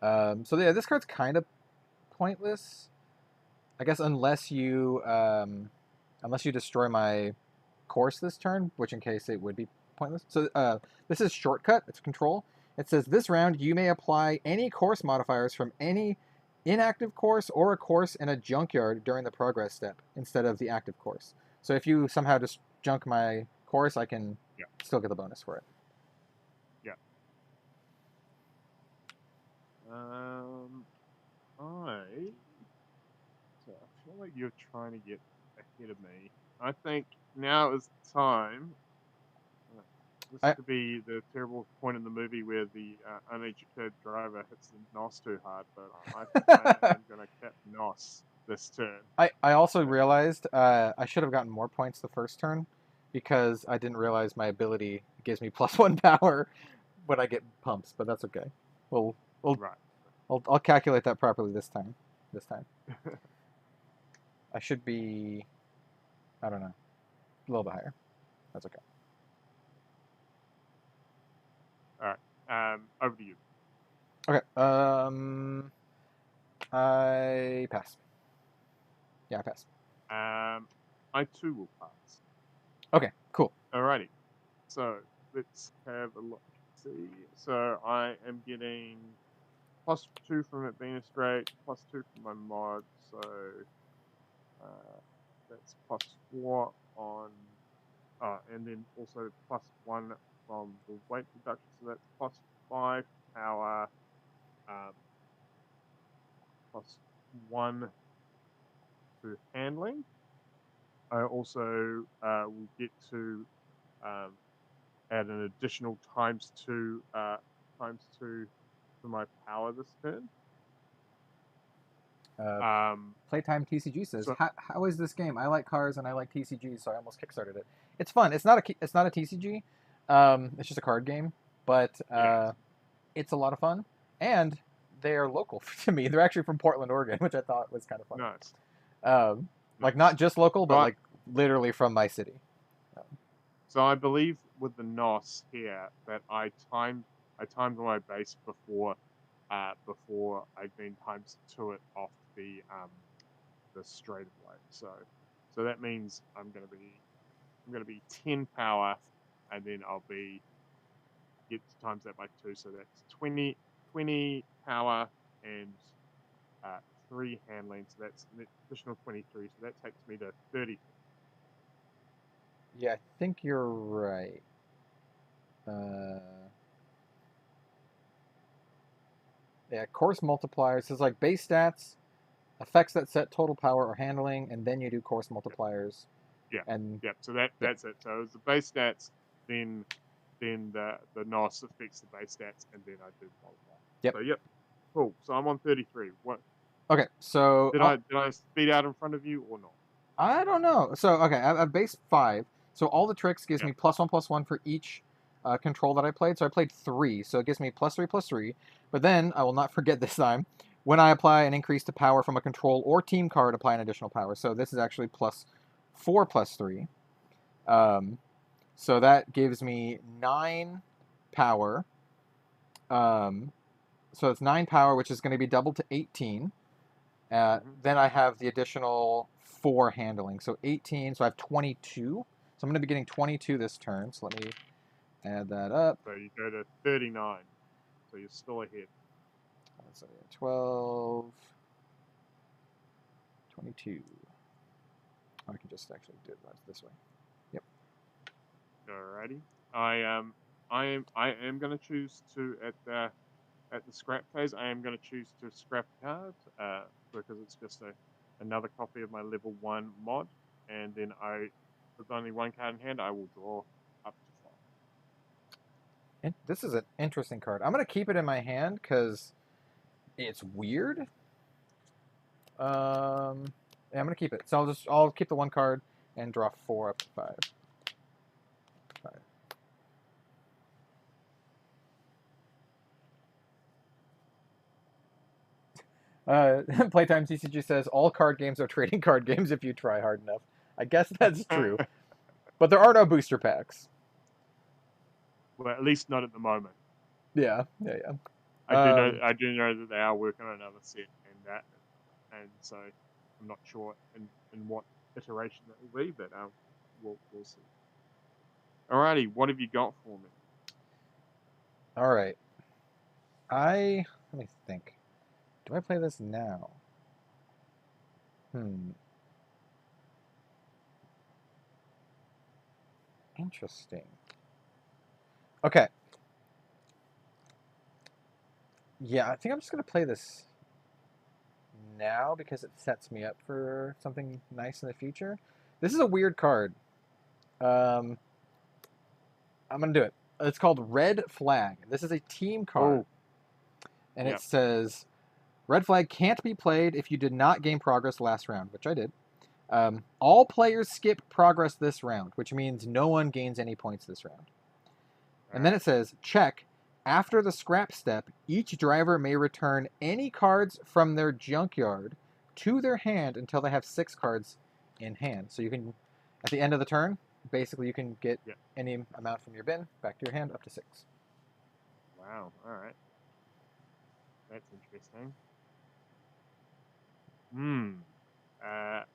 So yeah, this card's kind of pointless, I guess, unless you destroy my course this turn, which in case it would be pointless. So this is shortcut. It's control. It says this round you may apply any course modifiers from any inactive course or a course in a junkyard during the progress step instead of the active course. So if you somehow just junk my course, I can still get the bonus for it. Yeah. I feel like you're trying to get ahead of me. I think now is the time. This could be the terrible point in the movie where the uneducated driver hits the NOS too hard, but I think I am going to cap NOS this turn. I also realized I should have gotten more points the first turn because I didn't realize my ability gives me +1 power when I get pumps, but that's okay. Right. I'll calculate that properly this time. I should be, I don't know, a little bit higher. That's okay. All right. Over to you. Okay. I pass. Yeah, I pass. I too will pass. Okay, cool. Alrighty. So let's have a look. See. So I am getting +2 from it being straight, +2 from my mod. So that's +4 on, and then also +1 from the weight reduction. So that's +5 power, +1 to handling. I also will get to add an additional ×2 to my power this turn. Playtime TCG says, how is this game? I like cars and I like TCG, so I almost kickstarted it. It's fun. It's not a TCG. It's just a card game, but it's a lot of fun, and they are local to me. They're actually from Portland, Oregon, which I thought was kind of fun. Nice. Like not just local, but like literally from my city. So I believe with the NOS here that I timed my base before I then ×2 it off the straightaway. So that means I'm gonna be 10 power, and then I'll get to times that by 2. So that's 20 power and 3 handling. So that's an additional 23. So that takes me to 30. Yeah, I think you're right. Yeah, course multipliers is like base stats, effects that set total power or handling, and then you do course multipliers. So that's it. So it's the base stats, then the NOS affects the base stats, and then I do multiply. Yep. So cool. So I'm on 33. What? Okay, so Did I speed out in front of you or not? I don't know. So, okay, I've base 5. So all the tricks gives me +1/+1 for each control that I played. So I played 3, so it gives me +3/+3. But then, I will not forget this time, when I apply an increase to power from a control or team card, apply an additional power. So this is actually +4/+3. So that gives me 9 power. So it's 9 power, which is going to be doubled to 18. Then I have the additional 4 handling, so 18. So I have 22. So I'm going to be getting 22 this turn. So let me add that up. So you go to 39. So you're still ahead. So 12, 22. I can just actually do it this way. Yep. Alrighty. I am going to choose to at the scrap phase. I am going to choose to scrap a card because it's just another copy of my level 1 mod, and then with only 1 card in hand, I will draw up to 5. This is an interesting card. I'm going to keep it in my hand because it's weird. Yeah, I'm going to keep it. So I'll keep the 1 card and draw 4 up to 5. Playtime TCG says all card games are trading card games if you try hard enough. I guess that's true, but there are no booster packs. Well, at least not at the moment. Yeah. I do know that they are working on another set, and so I'm not sure in what iteration that will be, but we'll see. Alrighty, what have you got for me? All right. Let me think. Do I play this now? Interesting. Okay. Yeah, I think I'm just going to play this now because it sets me up for something nice in the future. This is a weird card. I'm going to do it. It's called Red Flag. This is a team card. And it says, Red Flag can't be played if you did not gain progress last round, which I did. All players skip progress this round, which means no one gains any points this round. And then it says, check, after the scrap step, each driver may return any cards from their junkyard to their hand until they have 6 cards in hand. So you can, at the end of the turn, basically you can get any amount from your bin back to your hand up to 6. Wow, alright. That's interesting.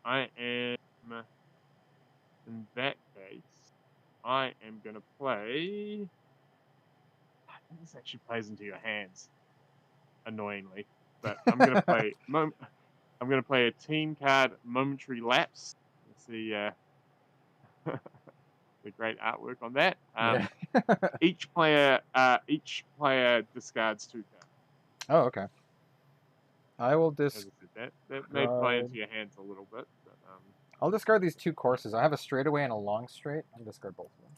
I am, in that case, I am going to play... This actually plays into your hands, annoyingly. But I'm going to play... I'm going to play a team card, Momentary Lapse. Let's see the great artwork on that. Each player discards 2 cards. Oh, okay. I will discard. That may play into your hands a little bit. But, I'll discard these 2 courses. I have a straightaway and a long straight. I'll discard both of them.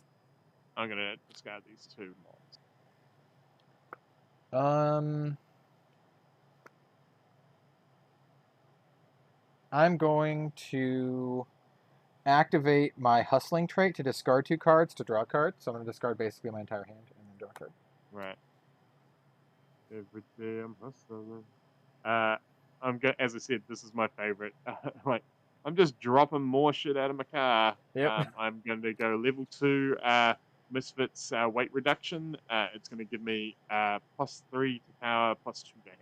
I'm going to discard these 2 mods. I'm going to activate my hustling trait to discard 2 cards to draw a card. So I'm going to discard basically my entire hand and then draw a card. Right. Every day I'm hustling. As I said, this is my favorite. I'm just dropping more shit out of my car. Yep. I'm going to go level 2 Misfits weight reduction. It's going to give me +3 to power, +2 to hand.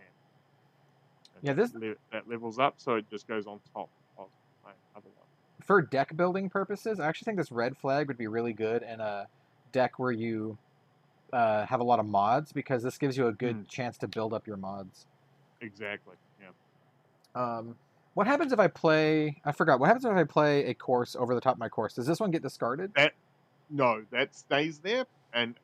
And that levels up, so it just goes on top of my other one. For deck building purposes, I actually think this Red Flag would be really good in a deck where you have a lot of mods, because this gives you a good chance to build up your mods. Exactly. Yeah. What happens if I play? I forgot. What happens if I play a course over the top of my course? Does this one get discarded? No, that stays there, and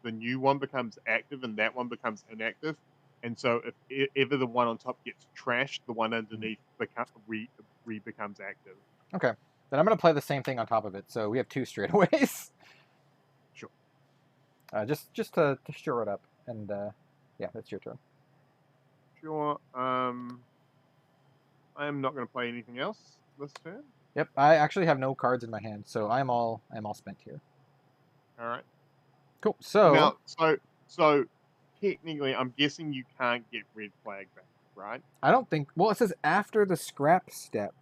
the new one becomes active, and that one becomes inactive. And so if ever the one on top gets trashed, the one underneath becomes active. Okay. Then I'm going to play the same thing on top of it. So we have 2 straightaways. Sure. Just to shore it up. And yeah, that's your turn. Sure. I am not going to play anything else this turn. Yep, I actually have no cards in my hand, so I'm all spent here. All right. Cool. So So technically, I'm guessing you can't get red flag back, right? I don't think. Well, it says after the scrap step.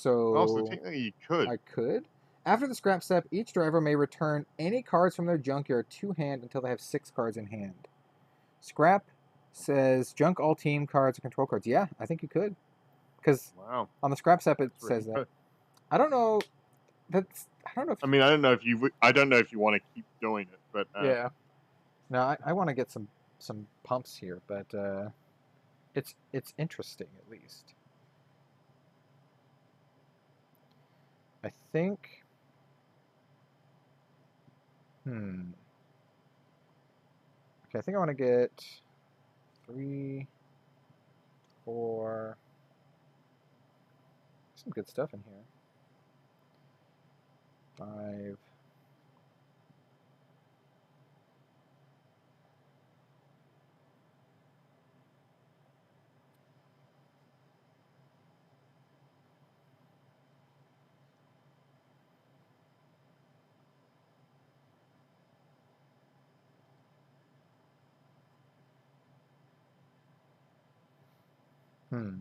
Also, So technically, you could. I could. After the scrap step, each driver may return any cards from their junkyard to hand until they have 6 cards in hand. Scrap says junk all team cards or control cards. Yeah, I think you could. Because Wow. on the scrap step it That's really says that. good. I don't know. I don't know if. I mean, I don't know if you. I don't know if you want to keep doing it, but Yeah. No, I want to get some pumps here, but it's interesting at least. I think. Hmm. Okay, I think I want to get 3, 4. Some good stuff in here. 5. Hmm.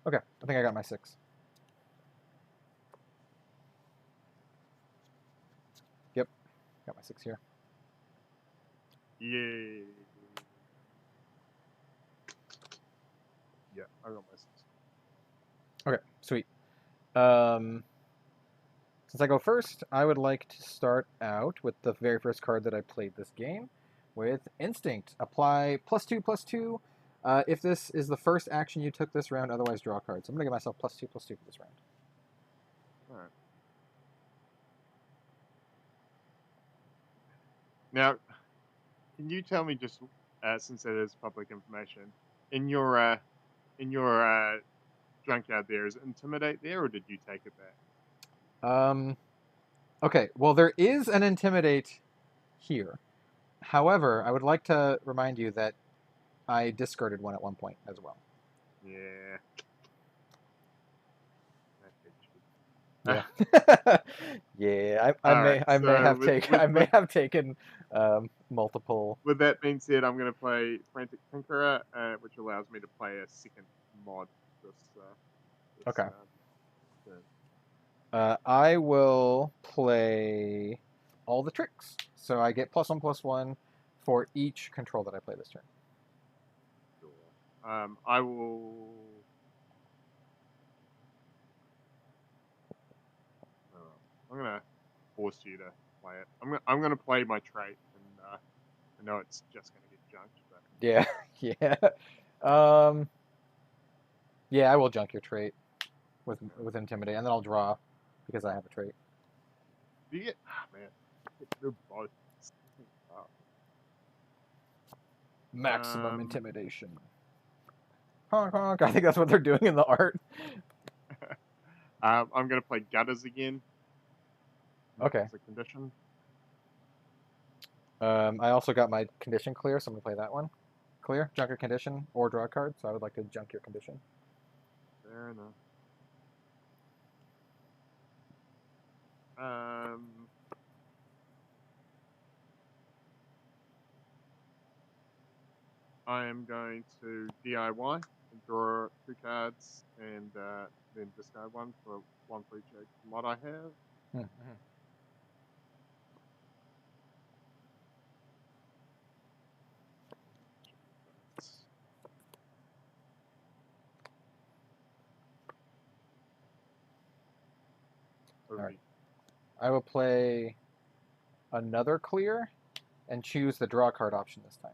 Okay, I think I got my 6. Yep, got my 6 here. yeah, yeah, I got my 6. Okay, sweet. Since I go first, I would like to start out with the very first card that I played this game, with Instinct. Apply +2/+2. If this is the first action you took this round, otherwise draw cards. I'm gonna give myself +2/+2 for this round. All right. Now, can you tell me just since it is public information in your junkyard there is intimidate there, or did you take it back? Okay, well there is an Intimidate here. However, I would like to remind you that I discarded one at one point as well. Yeah. Yeah, yeah. I All right. may I may So have taken multiple. with that being said, I'm going to play Frantic Tinkerer, which allows me to play a second mod this Okay. turn. I will play all the tricks, so I get +1/+1 for each control that I play this turn. Sure. I will. I'm gonna force you to play it. I'm gonna play my trait, and I know it's just gonna get junked, but Yeah, yeah. Um, yeah, I will junk your trait with Intimidate, and then I'll draw because I have a trait. do you get? Ah, man, they're both. Oh. Maximum Um, Intimidation. Honk honk. I think that's what they're doing in the art. I'm gonna play Gutters again. Okay. As a condition. I also got my condition clear, so I'm gonna play that one. Clear, junk your condition, or draw a card. So I would like to junk your condition. Fair enough. Um, I am going to DIY and draw 2 cards, and then discard one for each mod I have. Mm-hmm. All right. I will play another clear and choose the draw card option this time.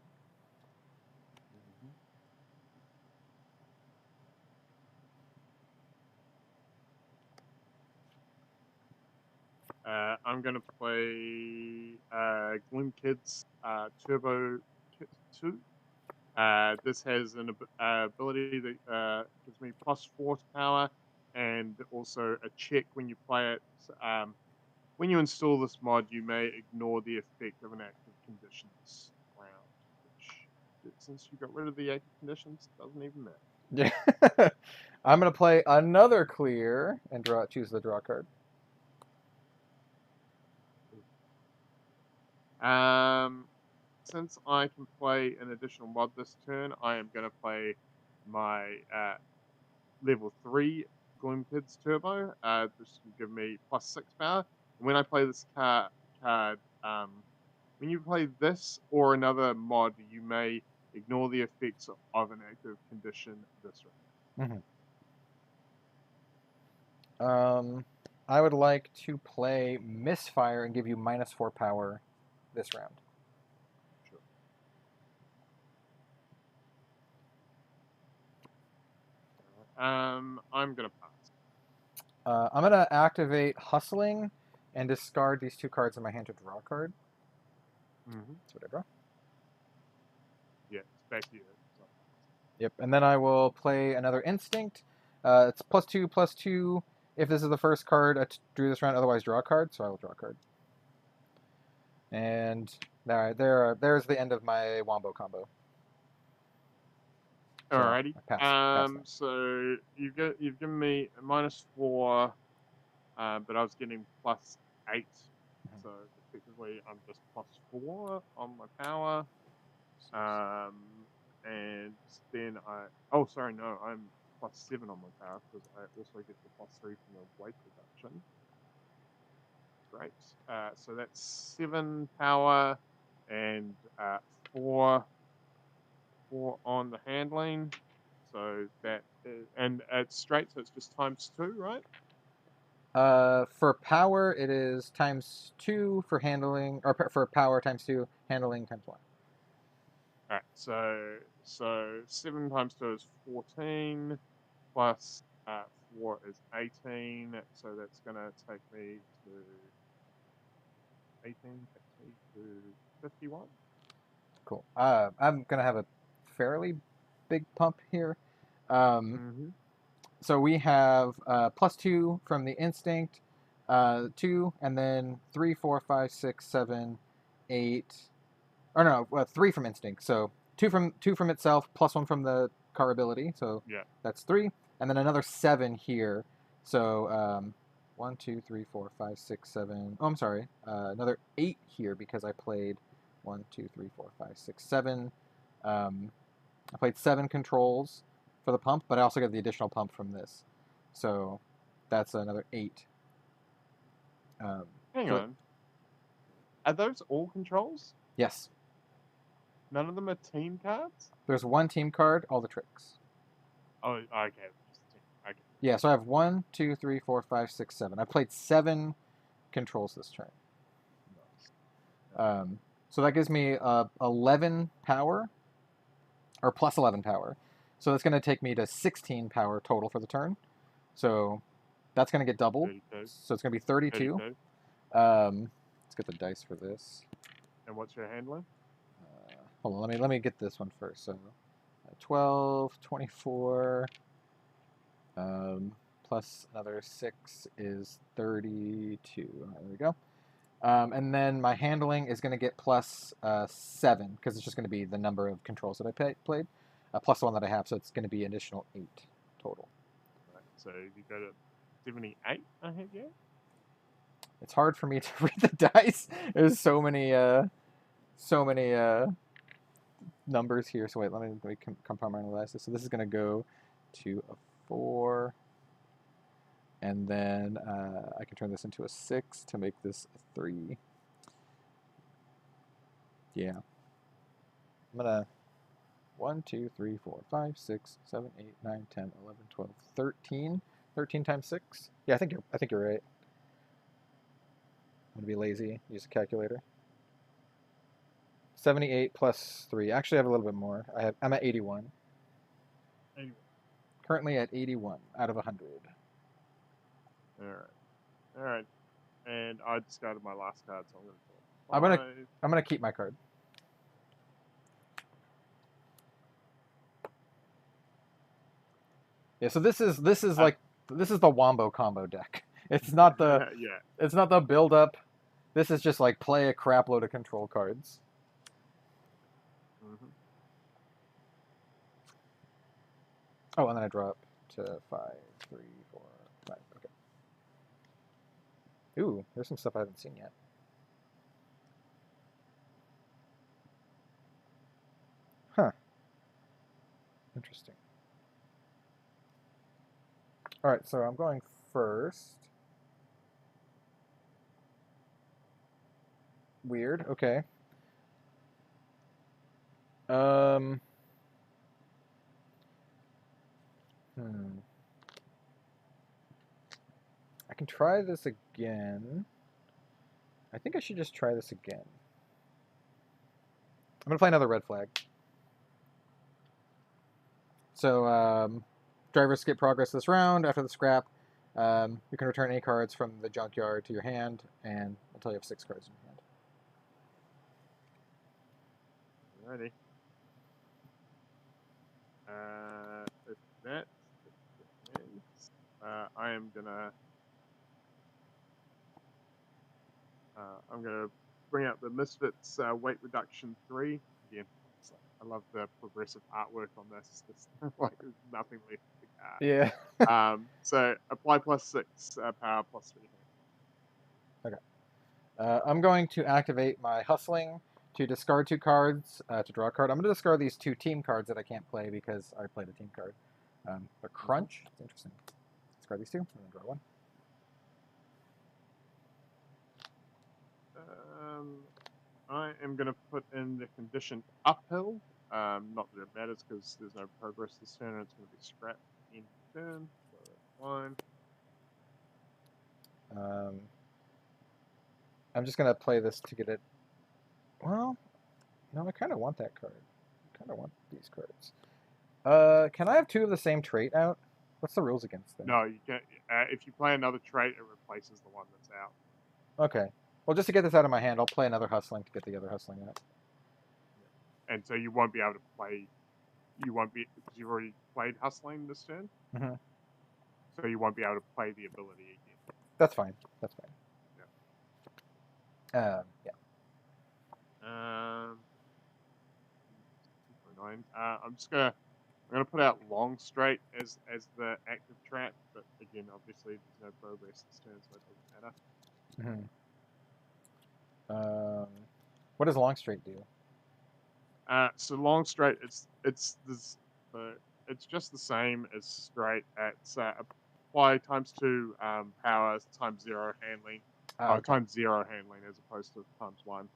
I'm going to play Glim Kids Turbo Kit 2. This has an ability that gives me +4 to power, and also a check when you play it. When you install this mod, you may ignore the effect of an active condition this round. since you got rid of the 80 conditions, it doesn't even matter. Yeah. I'm going to play another clear and choose the draw card. Since I can play an additional mod this turn, I am going to play my level 3 Gloom Kids Turbo. This will give me +6 power. And when I play this card, when you play this or another mod, you may ignore the effects of an active condition this round. Mm-hmm. I would like to play Misfire and give you -4 power this round. Sure. I'm gonna pass. I'm gonna activate Hustling and discard these 2 cards in my hand to draw a card. That's what I draw. Yeah, it's back to you. Yep, and then I will play another Instinct. It's +2/+2. If this is the first card I drew this round, otherwise draw a card, so I will draw a card. And there's the end of my Wombo combo. So Alrighty. pass so you've given me a -4, but I was getting +8. So effectively, I'm just +4 on my power. And then I'm +7 on my power because I also get the +3 from the weight reduction. Great. So that's 7 power and 4 on the handling. So that and it's straight, so it's just ×2, right? For power, it is ×2 for handling, or for power ×2, handling ×1. Alright, so 7 × 2 is 14, plus 4 is 18, so that's going to take me to 18, to 51. Cool. I'm going to have a fairly big pump here. So we have +2 from the Instinct, 2, and then 3, 4, 5, 6, 7, 8. Or no, 3 from Instinct. So 2 from itself, +1 from the car ability. So yeah, that's 3, and then another 7 here. So 1, 2, 3, 4, 5, 6, 7. Oh, I'm sorry. Another 8 here because I played 1, 2, 3, 4, 5, 6, 7. I played 7 controls for the pump, but I also get the additional pump from this. So that's another 8. Hang on. Are those all controls? Yes. None of them are team cards? There's 1 team card, all the tricks. Oh, okay. Okay. Yeah, so I have 1, 2, 3, 4, 5, 6, 7. I played 7 controls this turn. Nice. So that gives me 11 power, or +11 power. So that's going to take me to 16 power total for the turn. So that's going to get doubled. 32. So it's going to be 32. 32. Let's get the dice for this. And what's your handling? Hold on, let me get this one first. So 12, 24, plus another 6 is 32. There we go. And then my handling is going to get +7 because it's just going to be the number of controls that I played, plus the one that I have. So it's going to be an additional 8 total. Right, so you got a 78, I think, yeah? It's hard for me to read the dice. There's so many numbers here. So wait, let me compartmentalize this. So this is going to go to a 4. And then I can turn this into a 6 to make this a 3. Yeah. I'm going to 1, 2, 3, 4, 5, 6, 7, 8, 9, 10, 11, 12, 13. 13 times 6? Yeah, I think you're right. I'm going to be lazy. Use a calculator. 78 plus 3. Actually, I have a little bit more. I'm at 81. 81. Currently at 81 out of 100. All right. And I discarded my last card, so I'm gonna keep my card. Yeah. So this is the Wombo combo deck. It's not the It's not the build up. This is just like play a crap load of control cards. Oh, and then I drop to 5, 3, 4, 5. Okay. Ooh, there's some stuff I haven't seen yet. Huh. Interesting. All right, so I'm going first. Weird. Okay. Hmm. I can try this again. I think I should just try this again. I'm gonna play another red flag. So drivers skip progress this round. After the scrap, you can return any cards from the junkyard to your hand, and until you have 6 cards in your hand. Alrighty. If that's the case, I am gonna I'm gonna bring out the Misfits weight reduction 3 again. So I love the progressive artwork on this. Just like there's nothing left to Yeah. So apply +6 power +3. Okay. I'm going to activate my hustling to discard 2 cards to draw a card. I'm going to discard these 2 team cards that I can't play because I played a team card. But crunch, it's interesting. Discard these 2 and then draw 1. I am going to put in the condition uphill. Not that it matters because there's no progress this turn, and it's going to be scrapped in turn. So that's fine. I'm just going to play this to get it. Well, no, I kind of want that card. I kind of want these cards. Can I have 2 of the same trait out? What's the rules against that? No, you can't. If you play another trait, it replaces the one that's out. Okay. Well, just to get this out of my hand, I'll play another hustling to get the other hustling out. And so you won't be able to play. You won't be because you've already played hustling this turn. Mm-hmm. So you won't be able to play the ability again. That's fine. That's fine. Yeah. Yeah. 2.9. I'm gonna put out long straight as the active trap, but again, obviously there's no progress this turn, so it doesn't matter. Mm-hmm. What does long straight do? So long straight, it's just the same as straight. It's apply ×2 power ×0 handling, Okay. ×0 handling as opposed to ×1,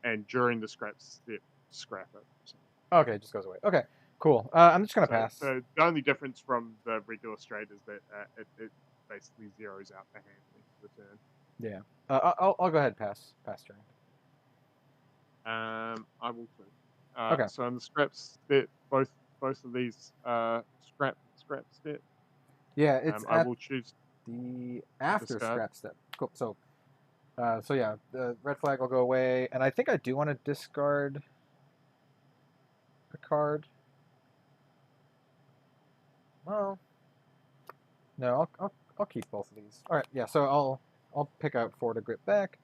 and during the scrap step, scrap it. So. Okay, it just goes away. Okay, cool. I'm just gonna pass. So the only difference from the regular straight is that it basically zeroes out the handling for the turn. Yeah. I'll go ahead pass turn. I will too. Okay. So in the scraps step, both of these scrap step. Yeah, it's I will choose the after discard. scrap step. Cool. So yeah, the red flag will go away, and I think I do want to discard a card. Well, no, I'll keep both of these. All right, yeah. So I'll pick out 4 to grip back.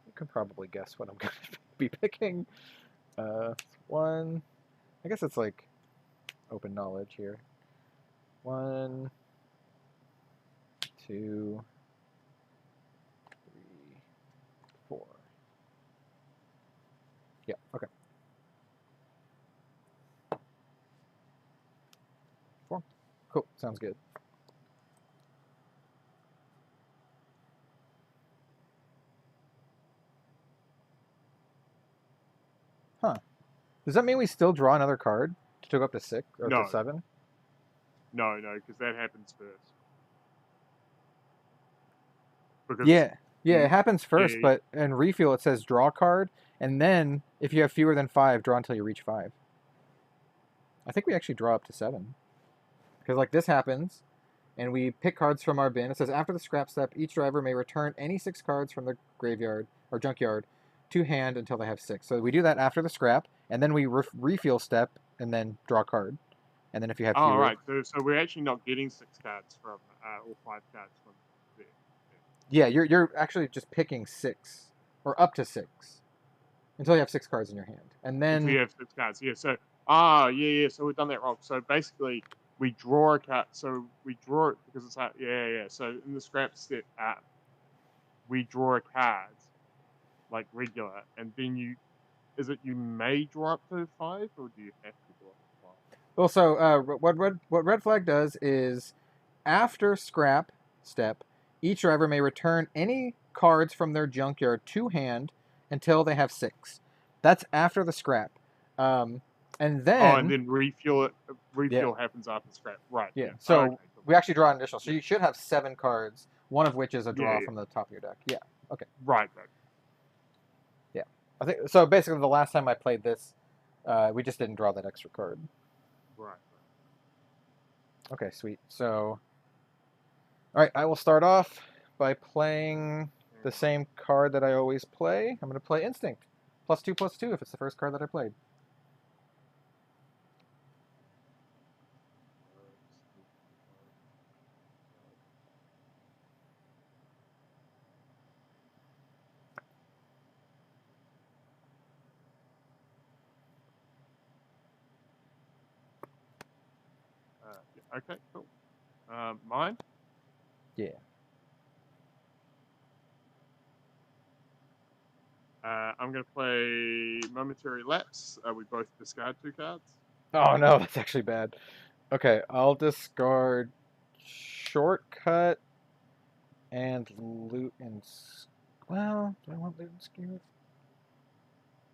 You can probably guess what I'm going to be picking. 1. I guess it's like open knowledge here. 1, 2, 3, 4. Yeah. Okay. 4. Cool. Sounds good. Huh. Does that mean we still draw another card to go up to 6 or No. to 7? No, because that happens first. Because Yeah, it happens first, but in refuel it says draw card, and then if you have fewer than 5, draw until you reach 5. I think we actually draw up to 7. Because like this happens, and we pick cards from our bin. It says after the scrap step, each driver may return any 6 cards from the graveyard or junkyard to hand until they have 6. So we do that after the scrap, and then we refuel step, and then draw a card. And then if you have fewer... Oh, right. So we're actually not getting 6 cards from, or 5 cards from there. Yeah, you're actually just picking 6, or up to 6, until you have 6 cards in your hand. And then... Until you have 6 cards, yeah. So Ah, yeah. So we've done that wrong. So basically, we draw a card. So we draw it because it's like, yeah. So in the scrap set, we draw a card like regular, and then you may draw up to 5, or do you have to draw up to 5? Well, so what red flag does is after scrap step, each driver may return any cards from their junkyard to hand until they have 6. That's after the scrap. And And then then refuel yeah, happens after scrap. Right. yeah. Yeah. So Okay. Cool. we actually draw an additional. So Yeah. you should have 7 cards, one of which is a draw Yeah. from the top of your deck. Yeah. Okay. Right. Yeah. I think so. Basically, the last time I played this, we just didn't draw that extra card. Right. Okay, sweet. So, all right, I will start off by playing the same card that I always play. I'm going to play Instinct. +2/+2 if it's the first card that I played. Yeah, okay, cool. Mine? Yeah. I'm going to play Momentary Lapse. We both discard 2 cards. Oh, no, that's actually bad. Okay, I'll discard Shortcut and Loot and... Well, do I want Loot and Skew?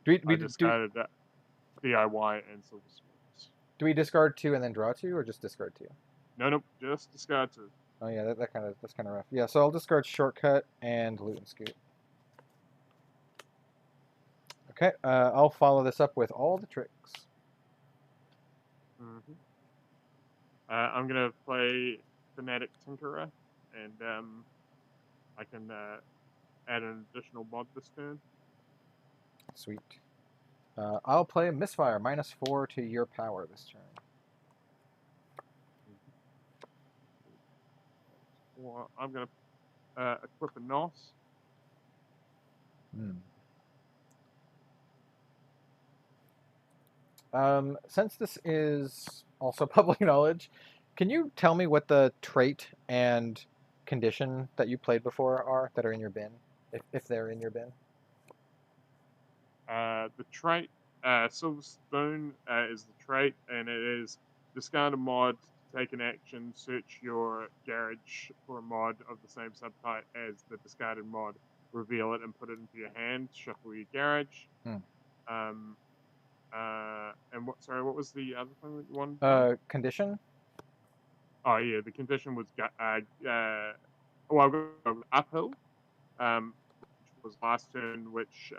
I discarded that DIY and Silver Swords. Do we discard 2 and then draw 2, or just discard 2? Nope, just discard 2. Oh yeah, that's kind of rough. Yeah, so I'll discard Shortcut and Loot and Scoot. Okay, I'll follow this up with all the tricks. Mm-hmm. I'm gonna play Fanatic Tinkerer, and I can add an additional mod this turn. Sweet. I'll play Misfire, -4 to your power this turn. Or I'm going to equip a NOS. Since this is also public knowledge, can you tell me what the trait and condition that you played before are that are in your bin, if they're in your bin? The trait, Silver Spoon is the trait, and it is discard a mod, take an action, search your garage for a mod of the same subtype as the discarded mod, reveal it and put it into your hand, shuffle your garage. And what was the other thing that you wanted? Condition? Oh yeah, the condition was I'll go Uphill, which was last turn, which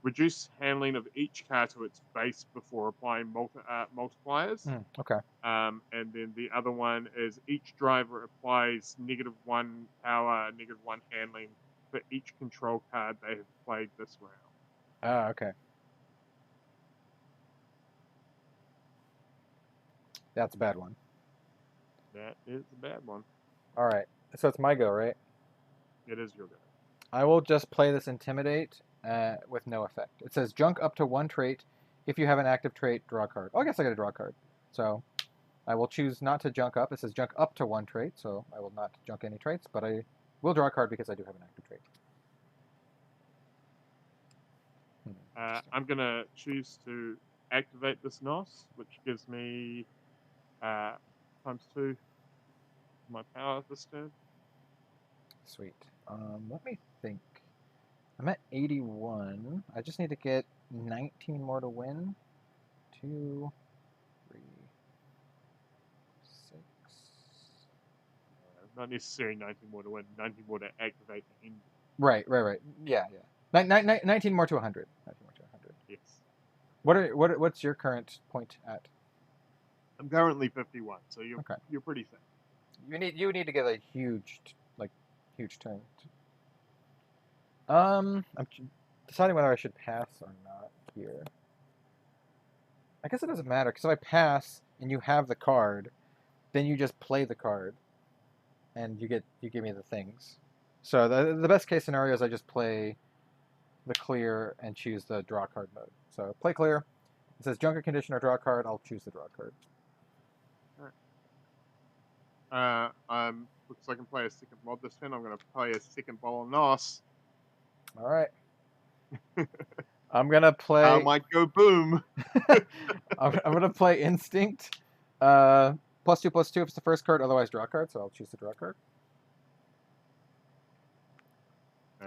reduce handling of each card to its base before applying multipliers. Okay. And then the other one is each driver applies -1 power, -1 handling for each control card they have played this round. Ah, okay. That's a bad one. That is a bad one. All right. So it's my go, right? It is your go. I will just play this Intimidate with no effect. It says junk up to 1 trait. If you have an active trait, draw a card. Oh, I guess I got to draw a card. So I will choose not to junk up. It says junk up to 1 trait, so I will not junk any traits, but I will draw a card because I do have an active trait. I'm going to choose to activate this NOS, which gives me ×2 my power this turn. Sweet. Let me think. I'm at 81. I just need to get 19 more to win. 2, 3, 6. Not necessarily 19 more to win, 19 more to activate the end. Right. Yeah. 19 more to 100. 19 more to 100. Yes. What's your current point at? I'm currently 51, so you're pretty thin. You need to get a huge turn. I'm deciding whether I should pass or not here. I guess it doesn't matter because if I pass and you have the card, then you just play the card, and you give me the things. So the best case scenario is I just play the clear and choose the draw card mode. So play clear, It says junker condition or draw a card. I'll choose the draw card. Looks like I can play a second mod this turn. I'm going to play a second Bolognese. All right. I'm gonna play. I might go boom. I'm gonna play Instinct. +2/+2 if it's the first card. Otherwise, draw a card. So I'll choose the draw card.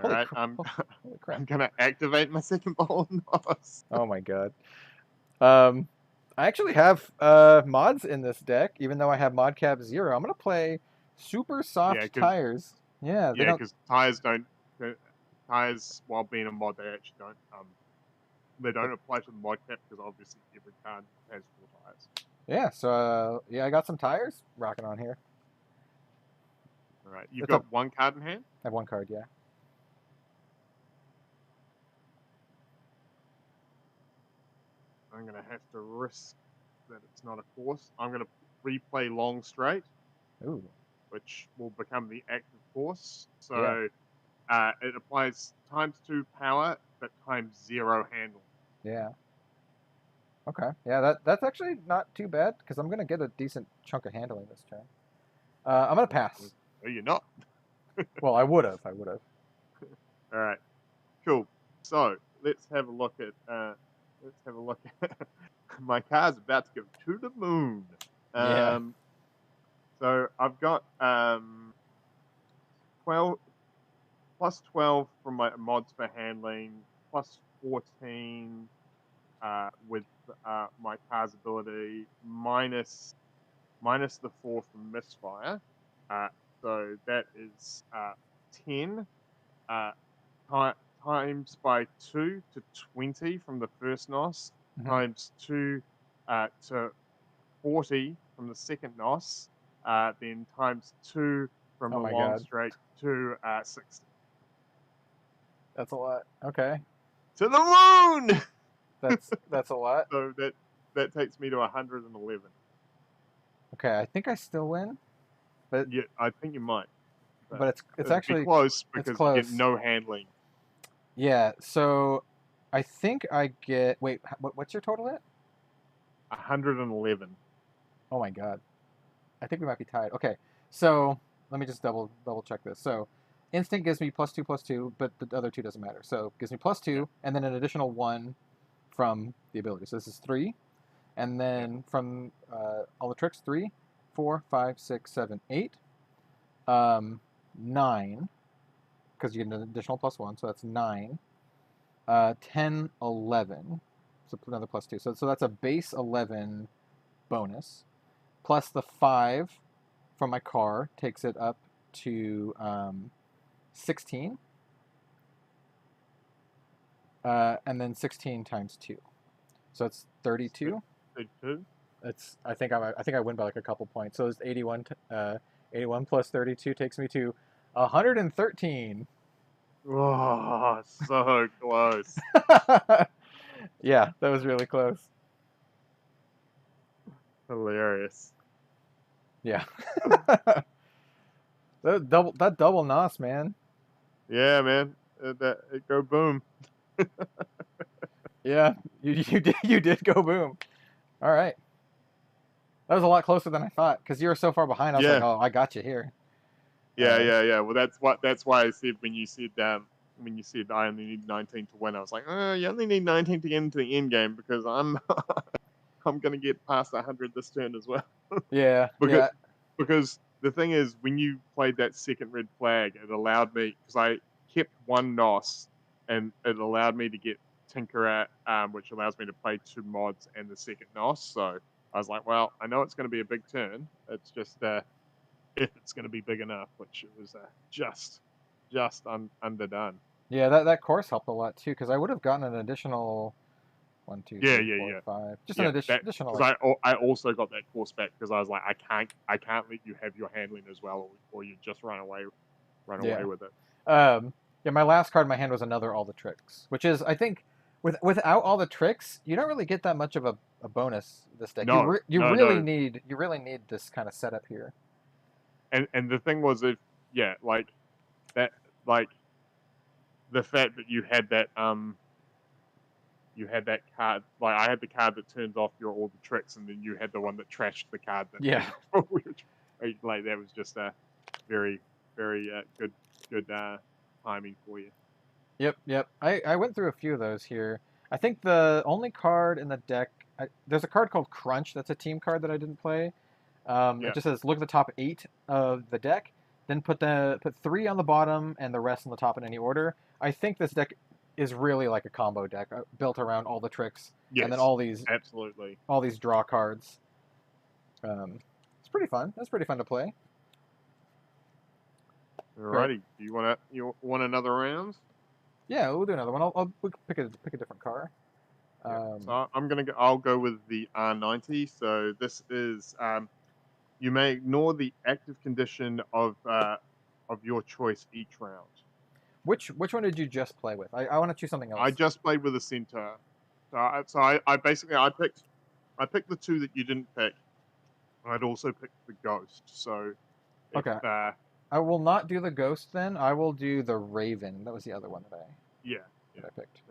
All right. Holy crap. I'm going to activate my second Bolognese. Oh my god. I actually have mods in this deck, even though I have mod cap 0. I'm gonna play super soft tires. Yeah, because tires don't. Tires, while being a mod, they actually don't. They don't apply to the mod cap because obviously every card has 4 tires. Yeah. So I got some tires rocking on here. All right. You've got 1 card in hand. I have 1 card. Yeah. I'm going to have to risk that it's not a force. I'm going to replay long straight, Ooh. which will become the active force. So it applies ×2 power, but ×0 handle. Yeah. Okay. Yeah, that's actually not too bad because I'm going to get a decent chunk of handling this turn. I'm going to pass. No, you're not. Well, I would have. All right. Cool. So let's have a look at. My car's about to go to the moon. Yeah. So I've got 12 +12 from my mods for handling, +14 with my car's ability, minus the 4 from misfire. So that is 10 times by 2 to 20 from the first NOS, times 2 to 40 from the second NOS, then times 2 from the long straight to 60. That's a lot. Okay. To the moon! That's a lot. So that takes me to 111. Okay, I think I still win. But yeah, I think you might. But it's actually close because it's close. you get no handling. Yeah, so I think I get. Wait, what's your total at? 111. Oh my god, I think we might be tied. Okay, so let me just double check this. So instinct gives me +2/+2, but the other 2 doesn't matter. So it gives me +2, and then an additional 1 from the ability. So this is 3, and then from all the tricks 3, 4, 5, 6, 7, 8, 9. Because you get an additional +1, so that's 9, 10, 11, so another +2. So that's a base 11 bonus, plus the 5 from my car takes it up to 16, and then 16 times 2, so it's 32. 32. I think I win by like a couple points. So it's 81. 81 plus 32 takes me to 113. Oh, so close. Yeah, that was really close. Hilarious. Yeah. that double NOS, man. Yeah, man. It go boom. Yeah, you did go boom. All right. That was a lot closer than I thought because you were so far behind. I was like, oh, I got you here. Yeah. Well, that's why I said when you said I only need 19 to win, I was like, you only need 19 to get into the end game because I'm gonna get past 100 this turn as well. Yeah. Because the thing is, when you played that second red flag, it allowed me because I kept 1 NOS, and it allowed me to get Tinkerer, which allows me to play 2 mods and the second NOS. So I was like, well, I know it's going to be a big turn. It's just if it's going to be big enough, which it was just underdone. Yeah, that course helped a lot too because I would have gotten an additional 1, 2, 3, 4, 5. Just an additional. Because I also got that course back because I was like, I can't let you have your handling as well, or you just run away with it. Yeah, my last card in my hand was another all the tricks, which is I think without all the tricks, you don't really get that much of a bonus this deck. No, you really need this kind of setup here. And the thing was, the fact that you had that you had that card. Like I had the card that turns off your all the tricks, and then you had the one that trashed the card that. Yeah. Like that was just a very good timing for you. Yep. I went through a few of those here. I think the only card in the deck, there's a card called Crunch. That's a team card that I didn't play. It just says look at the top 8 of the deck, then put 3 on the bottom and the rest on the top in any order. I think this deck is really like a combo deck built around all the tricks and then all these draw cards. It's pretty fun. That's pretty fun to play. Alrighty, you want another round? Yeah, we'll do another one. We'll pick a different car. So I'll go with the R90. So this is you may ignore the active condition of your choice each round. Which one did you just play with? I want to choose something else. I just played with a Centaur. So I basically picked the 2 that you didn't pick. I'd also picked the Ghost. So okay. I will not do the Ghost then. I will do the Raven. That was the other one that I picked.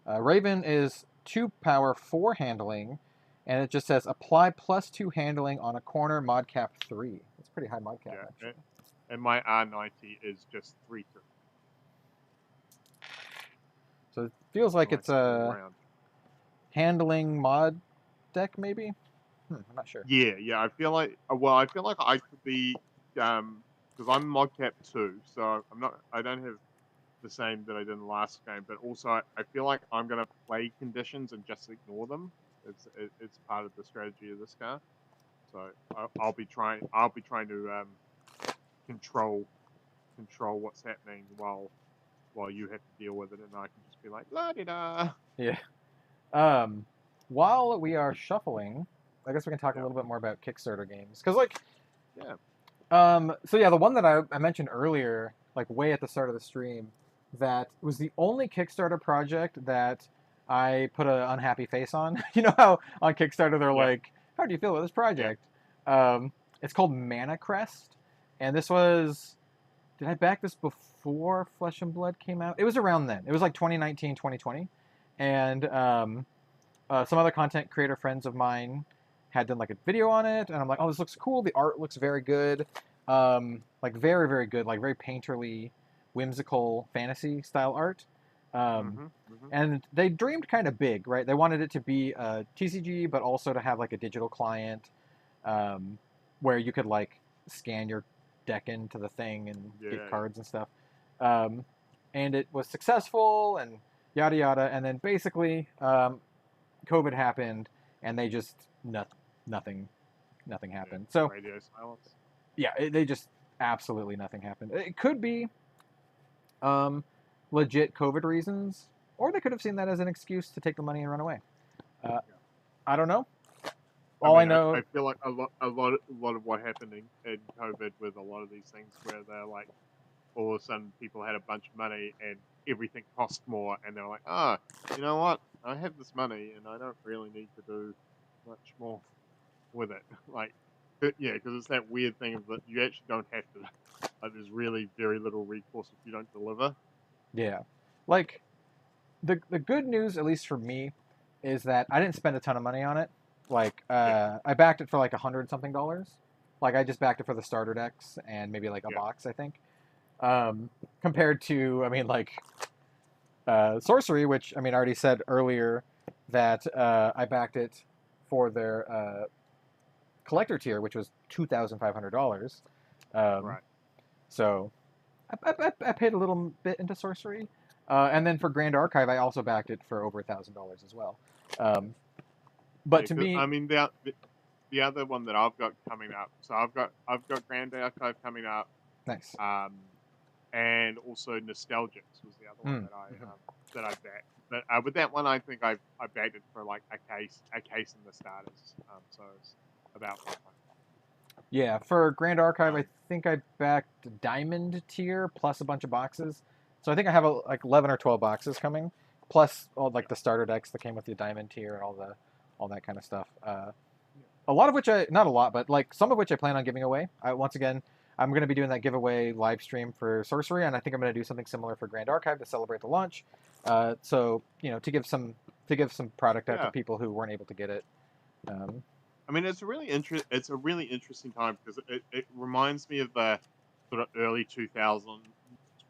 Raven is 2 power, 4 handling, and it just says apply +2 handling on a corner mod cap 3. That's pretty high mod cap, actually. And my R90 is just 3/2. So it feels like it's a handling mod deck, maybe? I'm not sure. Yeah. I feel like I could be because I'm mod cap 2, so I don't have the same that I did in the last game, but also I feel like I'm gonna play conditions and just ignore them. It's part of the strategy of this car. So I'll be trying to control what's happening while you have to deal with it, and I can just be like la-di-da. Yeah. While we are shuffling, I guess we can talk a little bit more about Kickstarter games, because so yeah, the one that I mentioned earlier, like way at the start of the stream, that was the only Kickstarter project that I put an unhappy face on. You know how on Kickstarter they're like, how do you feel about this project? It's called Mana Crest, and this was, did I back this before Flesh and Blood came out? It was around then. It was like 2019, 2020, and some other content creator friends of mine had done like a video on it, and I'm like, oh, this looks cool. The art looks very good, like very, very good, like very painterly, whimsical fantasy style art. And they dreamed kind of big, right? They wanted it to be a TCG, but also to have like a digital client where you could like scan your deck into the thing and get cards and stuff. And it was successful and yada yada. And then basically COVID happened and they just nothing happened. So radio silence. Yeah, they just absolutely nothing happened. It could be legit COVID reasons, or they could have seen that as an excuse to take the money and run away. I don't know. I know. I feel like a lot of what happened in COVID with a lot of these things, where they're like, all of a sudden people had a bunch of money and everything cost more, and they're like, you know what? I have this money and I don't really need to do much more with it. Like, yeah, because it's that weird thing of that you actually don't have to. Like, there's really very little recourse if you don't deliver. Yeah, like the good news, at least for me, is that I didn't spend a ton of money on it. Like, I backed it for like $100-something. Like, I just backed it for the starter decks and maybe like a box, I think. Compared to, I mean, like Sorcery, which I mean, I already said earlier that I backed it for their collector tier, which was $2,500. Right. So I paid a little bit into Sorcery, and then for Grand Archive, I also backed it for over $1,000 as well. But to me, I mean, the other one that I've got coming up. So I've got Grand Archive coming up. Nice. And also Nostalgics was the other one that I backed. But with that one, I think I backed it for like a case in the starters. So it's about 100. Yeah, for Grand Archive, I think I backed Diamond tier plus a bunch of boxes. So I think I have like 11 or 12 boxes coming, plus all like the starter decks that came with the Diamond tier and all that kind of stuff. A lot of which not a lot, but like some of which I plan on giving away. Once again, I'm going to be doing that giveaway live stream for Sorcery, and I think I'm going to do something similar for Grand Archive to celebrate the launch. So, you know, to give some to give some product out to Yeah. people who weren't able to get it. I mean, it's a really interesting time because it reminds me of the sort of early 2000s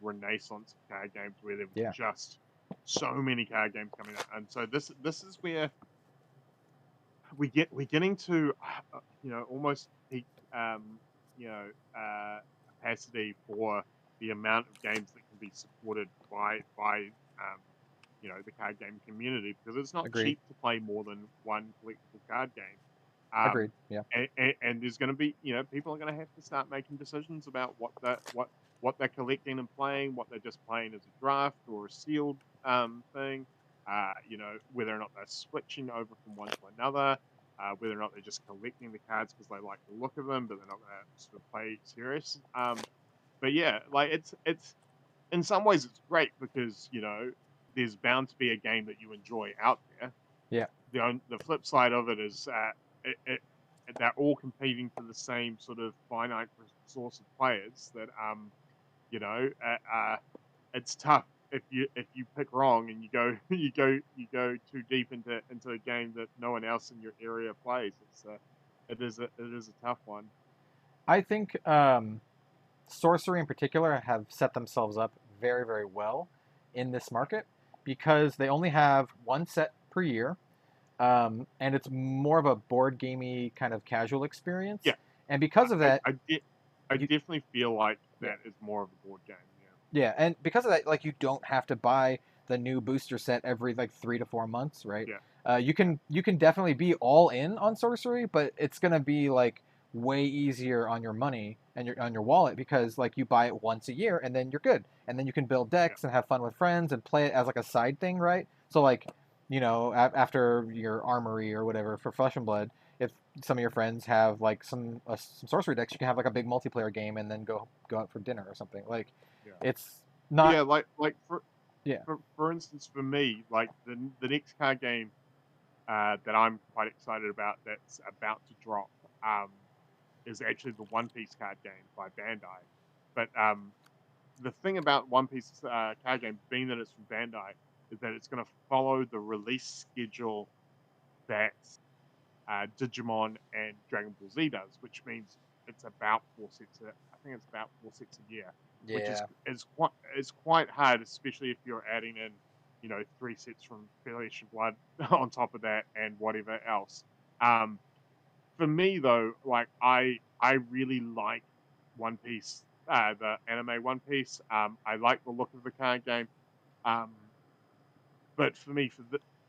renaissance of card games where there was Yeah. just so many card games coming out, and so this is where we're getting to almost peak you know capacity for the amount of games that can be supported by the card game community, because it's not Agreed. cheap to play more than one collectible card game. Agreed. Yeah. And there's going to be, people are going to have to start making decisions about what they're collecting and playing, what they're just playing as a draft or a sealed thing. Whether or not they're switching over from one to another, whether or not they're just collecting the cards because they like the look of them, but they're not going to sort of play serious. But yeah, like it's in some ways it's great because there's bound to be a game that you enjoy out there. Yeah. The flip side of it is they're all competing for the same sort of finite source of players that it's tough if you pick wrong and you go too deep into a game that no one else in your area plays. It is a tough one. I think Sorcery in particular have set themselves up very, very well in this market because they only have one set per year, and it's more of a board gamey kind of casual experience. Yeah. And because of that, I definitely feel like that is more of a board game. Yeah. Yeah, and because of that, like you don't have to buy the new booster set every like 3 to 4 months, right? Yeah. You can definitely be all in on Sorcery, but it's gonna be like way easier on your money and on your wallet because like you buy it once a year and then you're good, and then you can build decks and have fun with friends and play it as like a side thing, right? So like after your armory or whatever for Flesh and Blood, if some of your friends have like some Sorcery decks, you can have like a big multiplayer game and then go out for dinner or something. Like it's not. Yeah, for instance, for me, like the next card game that I'm quite excited about that's about to drop is actually the One Piece card game by Bandai. But the thing about One Piece card game, being that it's from Bandai, is that it's going to follow the release schedule that Digimon and Dragon Ball Z does, which means it's about 4 sets. I think it's about 4 sets a year, which is quite hard, especially if you're adding in 3 sets from Flesh and Blood on top of that and whatever else. For me though, like I really like One Piece, the anime One Piece. I like the look of the card game, but for me,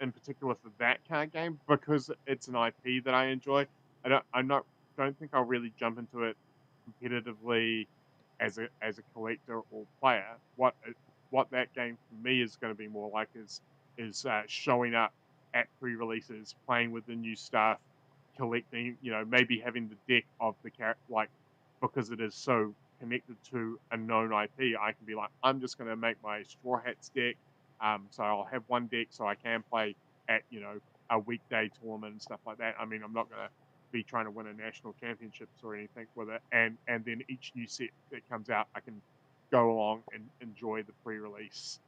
in particular for that card game, because it's an IP that I enjoy, don't think I'll really jump into it competitively as a collector or player. What that game for me is going to be more like is showing up at pre-releases, playing with the new stuff, collecting, maybe having the deck of the character, like, because it is so connected to a known IP, I can be like, I'm just going to make my Straw Hats deck. So I'll have one deck so I can play at, a weekday tournament and stuff like that. I mean, I'm not going to be trying to win a national championships or anything with it. And then each new set that comes out, I can go along and enjoy the pre-release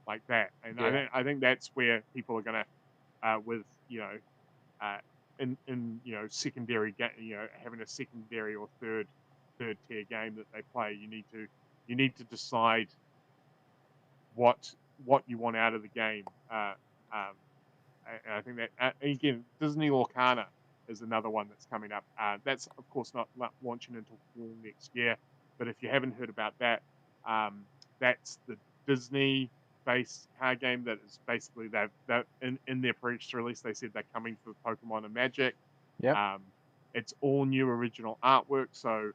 like that. And I think that's where people are going to, with, in secondary having a secondary or third tier game that they play, you need to decide what you want out of the game. And I think that again, Disney Lorcana is another one that's coming up. That's of course not launching until fall next year, but if you haven't heard about that, that's the Disney-based card game that is basically they've in their press release they said they're coming for Pokemon and Magic. Yeah. It's all new original artwork, so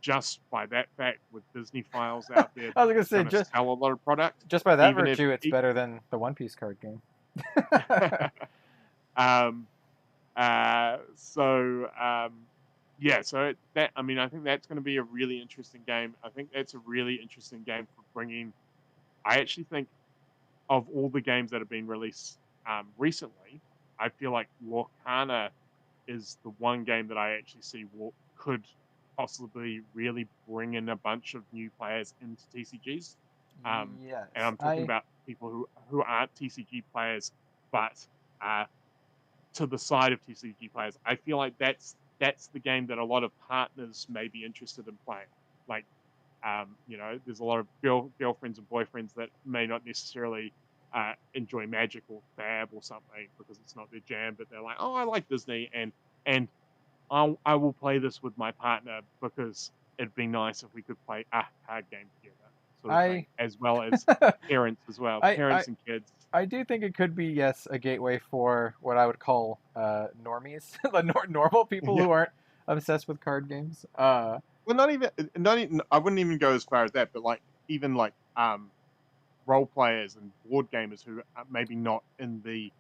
just by that fact, with Disney files out there, I was gonna say just sell a lot of product. Just by that virtue, it's better than the One Piece card game. So that, I mean, I think that's going to be a really interesting game. I think that's a really interesting game for bringing. I actually think of all the games that have been released recently, I feel like Lorcana is the one game that I actually see could possibly really bring in a bunch of new players into TCGs. Yes, and I'm talking about people who aren't TCG players, but to the side of TCG players. I feel like that's the game that a lot of partners may be interested in playing. Like, you know, there's a lot of girlfriends and boyfriends that may not necessarily enjoy Magic or FAB or something because it's not their jam, but they're like, oh, I like Disney, and I will play this with my partner because it'd be nice if we could play a card game together, sort of thing, as well as parents as well, parents and kids. I do think it could be, yes, a gateway for what I would call normies, the normal people who aren't obsessed with card games. Well, not even. I wouldn't even go as far as that, but like even like role players and board gamers who are maybe not in the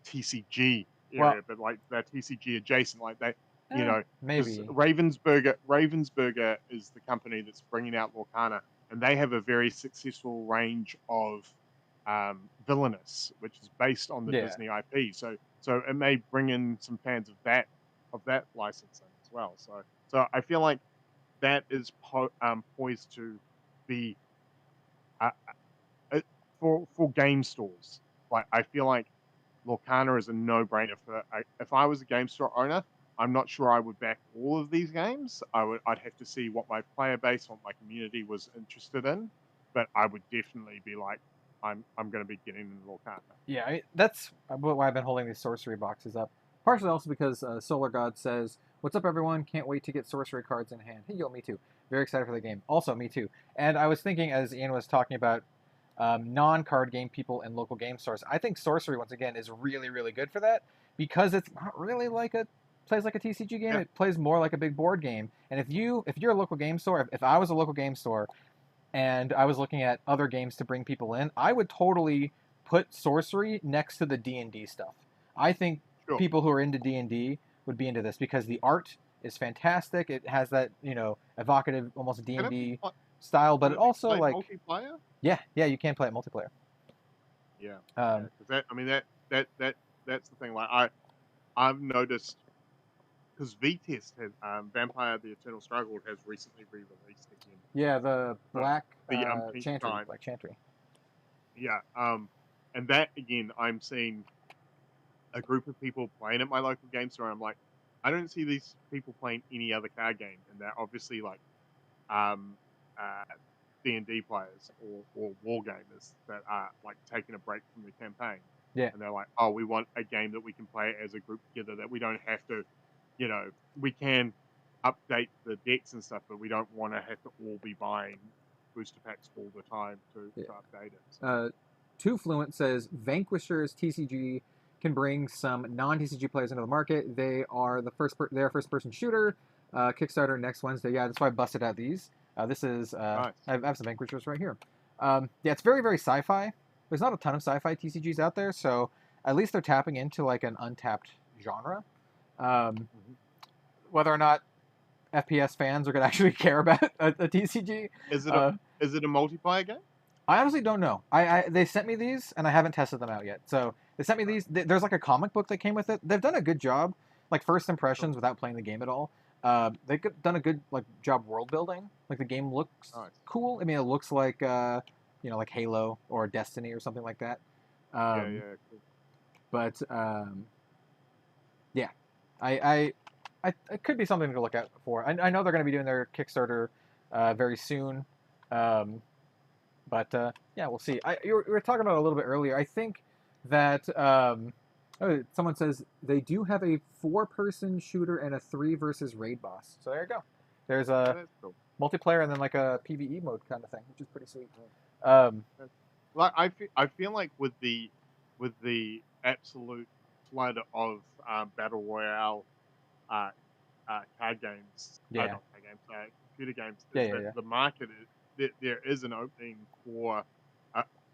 TCG area, but like they're TCG adjacent, like they, you know, maybe Ravensburger is the company that's bringing out Lorcana, and they have a very successful range of Villainous, which is based on the Disney IP. So it may bring in some fans of that licensing as well. So I feel like that is poised to be for game stores. Like I feel like Lorcana is a no-brainer for. If I was a game store owner, I'm not sure I would back all of these games. I'd have to see what my player base, what my community was interested in, but I would definitely be like, I'm going to be getting into Lorcana. Yeah, that's why I've been holding these sorcery boxes up. Partially also because Solar God says, "What's up, everyone? Can't wait to get sorcery cards in hand." Hey, yo, me too. Very excited for the game. Also, me too. And I was thinking, as Ian was talking about non-card game people and local game stores, I think sorcery once again is really, really good for that because it's not really like plays like a TCG game. Yeah. It plays more like a big board game. And if you're a local game store, if I was a local game store and I was looking at other games to bring people in, I would totally put sorcery next to the D&D stuff. I think people who are into D&D would be into this because the art is fantastic. It has that, you know, evocative, almost D&D style, but it also like multiplayer. Yeah, you can play it multiplayer. Yeah, because that's the thing. Like I've noticed because V-Test has Vampire: The Eternal Struggle has recently re-released again. Yeah, the Black Chantry. Black Chantry. Yeah, and that again, I'm seeing a group of people playing at my local game store. I'm like, I don't see these people playing any other card game, and they're obviously like, D&D players or war gamers that are like taking a break from the campaign. Yeah. And they're like, oh, we want a game that we can play as a group together, that we don't have to, you know, we can update the decks and stuff, but we don't want to have to all be buying booster packs all the time to update it. So. Too Fluent says Vanquishers TCG can bring some non-TCG players into the market. They are they're a first-person shooter. Kickstarter next Wednesday. Yeah, that's why I busted out these. This is, nice. I have some Vanquishers right here. Yeah, it's very, very sci-fi. There's not a ton of sci-fi TCGs out there, so at least they're tapping into like an untapped genre. Whether or not FPS fans are going to actually care about a TCG. Is it a multiplayer game? I honestly don't know. They sent me these, and I haven't tested them out yet. So they sent me these. There's like a comic book that came with it. They've done a good job, like first impressions without playing the game at all. They've done a good job world building. Like the game looks cool. I mean, it looks like you know, like Halo or Destiny or something like that. Cool. But yeah, it could be something to look out for. I know they're going to be doing their Kickstarter very soon. But yeah, we'll see. You were talking about it a little bit earlier. I think that someone says they do have a 4-person shooter and a 3 versus raid boss. So there you go. There's a multiplayer and then like a PvE mode kind of thing, which is pretty sweet. Like I feel like with the absolute flood of battle royale card games, not card games, computer games, the market there is an opening for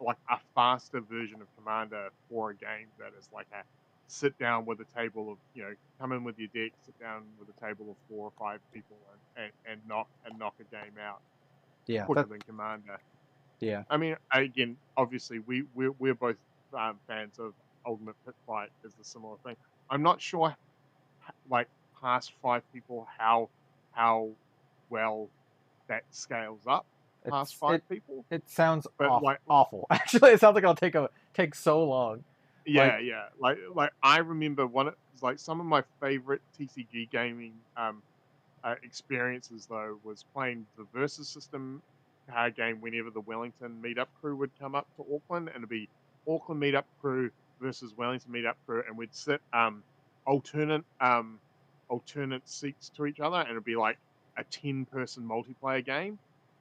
like a faster version of Commander for a game that is like a sit down with a table of, you know, come in with your deck, sit down with a table of 4 or 5 people and knock a game out. Yeah, quicker than Commander. Yeah. I mean, again, obviously we're both fans of Ultimate Pit Fight is the similar thing. I'm not sure, like past 5 people, how well that scales up. Past 5 people. It sounds awful. Actually, it sounds like it'll take so long. Yeah, yeah. Like I remember like some of my favorite TCG gaming experiences though was playing the versus system card game whenever the Wellington meetup crew would come up to Auckland, and it'd be Auckland meetup crew versus Wellington meetup crew, and we'd sit alternate alternate seats to each other, and it'd be like a 10-person multiplayer game.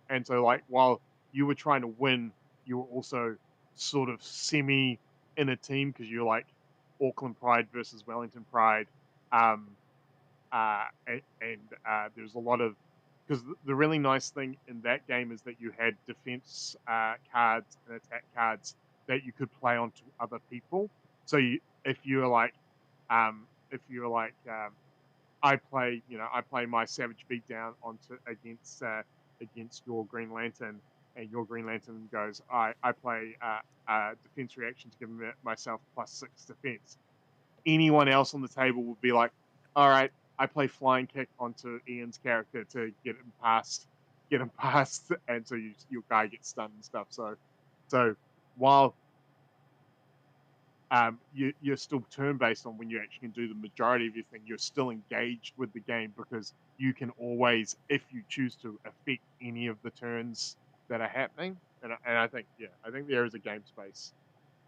And so like while you were trying to win, you were also sort of semi in a team because you're like Auckland Pride versus Wellington Pride. And there's a lot of, because the really nice thing in that game is that you had defense cards and attack cards that you could play onto other people. So if you're like, I play my Savage Beatdown onto against your Green Lantern, and your Green Lantern goes, I play defense reaction to give myself +6 defense. Anyone else on the table would be like, all right, I play Flying Kick onto Ian's character to get him past, and so your guy gets stunned and stuff. So while you're still turn-based on when you actually can do the majority of your thing, you're still engaged with the game because you can always, if you choose to, affect any of the turns that are happening. And I think there is a game space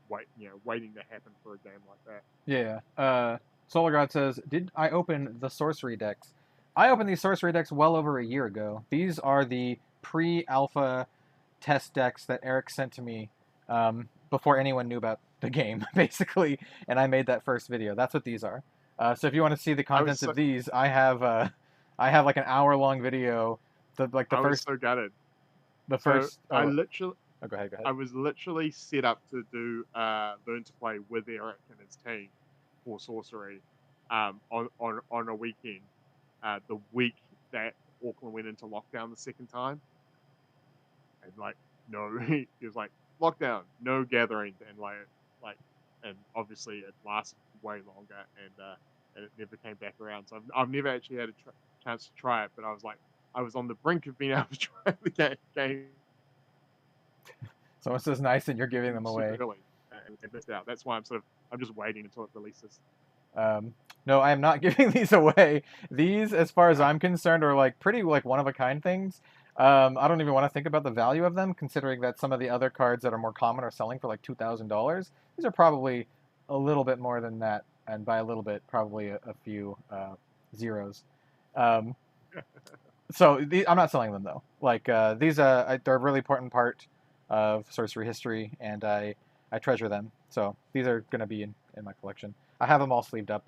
waiting to happen for a game like that. Yeah. Solar God says, did I open the sorcery decks? I opened these sorcery decks well over a year ago. These are the pre-alpha test decks that Eric sent to me before anyone knew about the game, basically, and I made that first video. That's what these are. So if you want to see the contents of these, I have like an hour-long video. I was so gutted. The first. I literally. Oh, go ahead. I was literally set up to do learn to play with Eric and his team for sorcery on a weekend. The week that Auckland went into lockdown the second time, and like no, he was like lockdown, no gatherings, and and obviously it lasted way longer, and it never came back around. So I've never actually had a chance to try it, but I was on the brink of being able to try the game. So it's just nice that you're giving them away. Early, and missed out. That's why I'm just waiting until it releases. No, I am not giving these away. These, as far as I'm concerned, are like pretty like one-of-a-kind things. I don't even want to think about the value of them, considering that some of the other cards that are more common are selling for like $2,000. These are probably a little bit more than that, and by a little bit, probably a few zeros. So I'm not selling them though. Like these, they're a really important part of sorcery history, and I treasure them. So these are going to be in my collection. I have them all sleeved up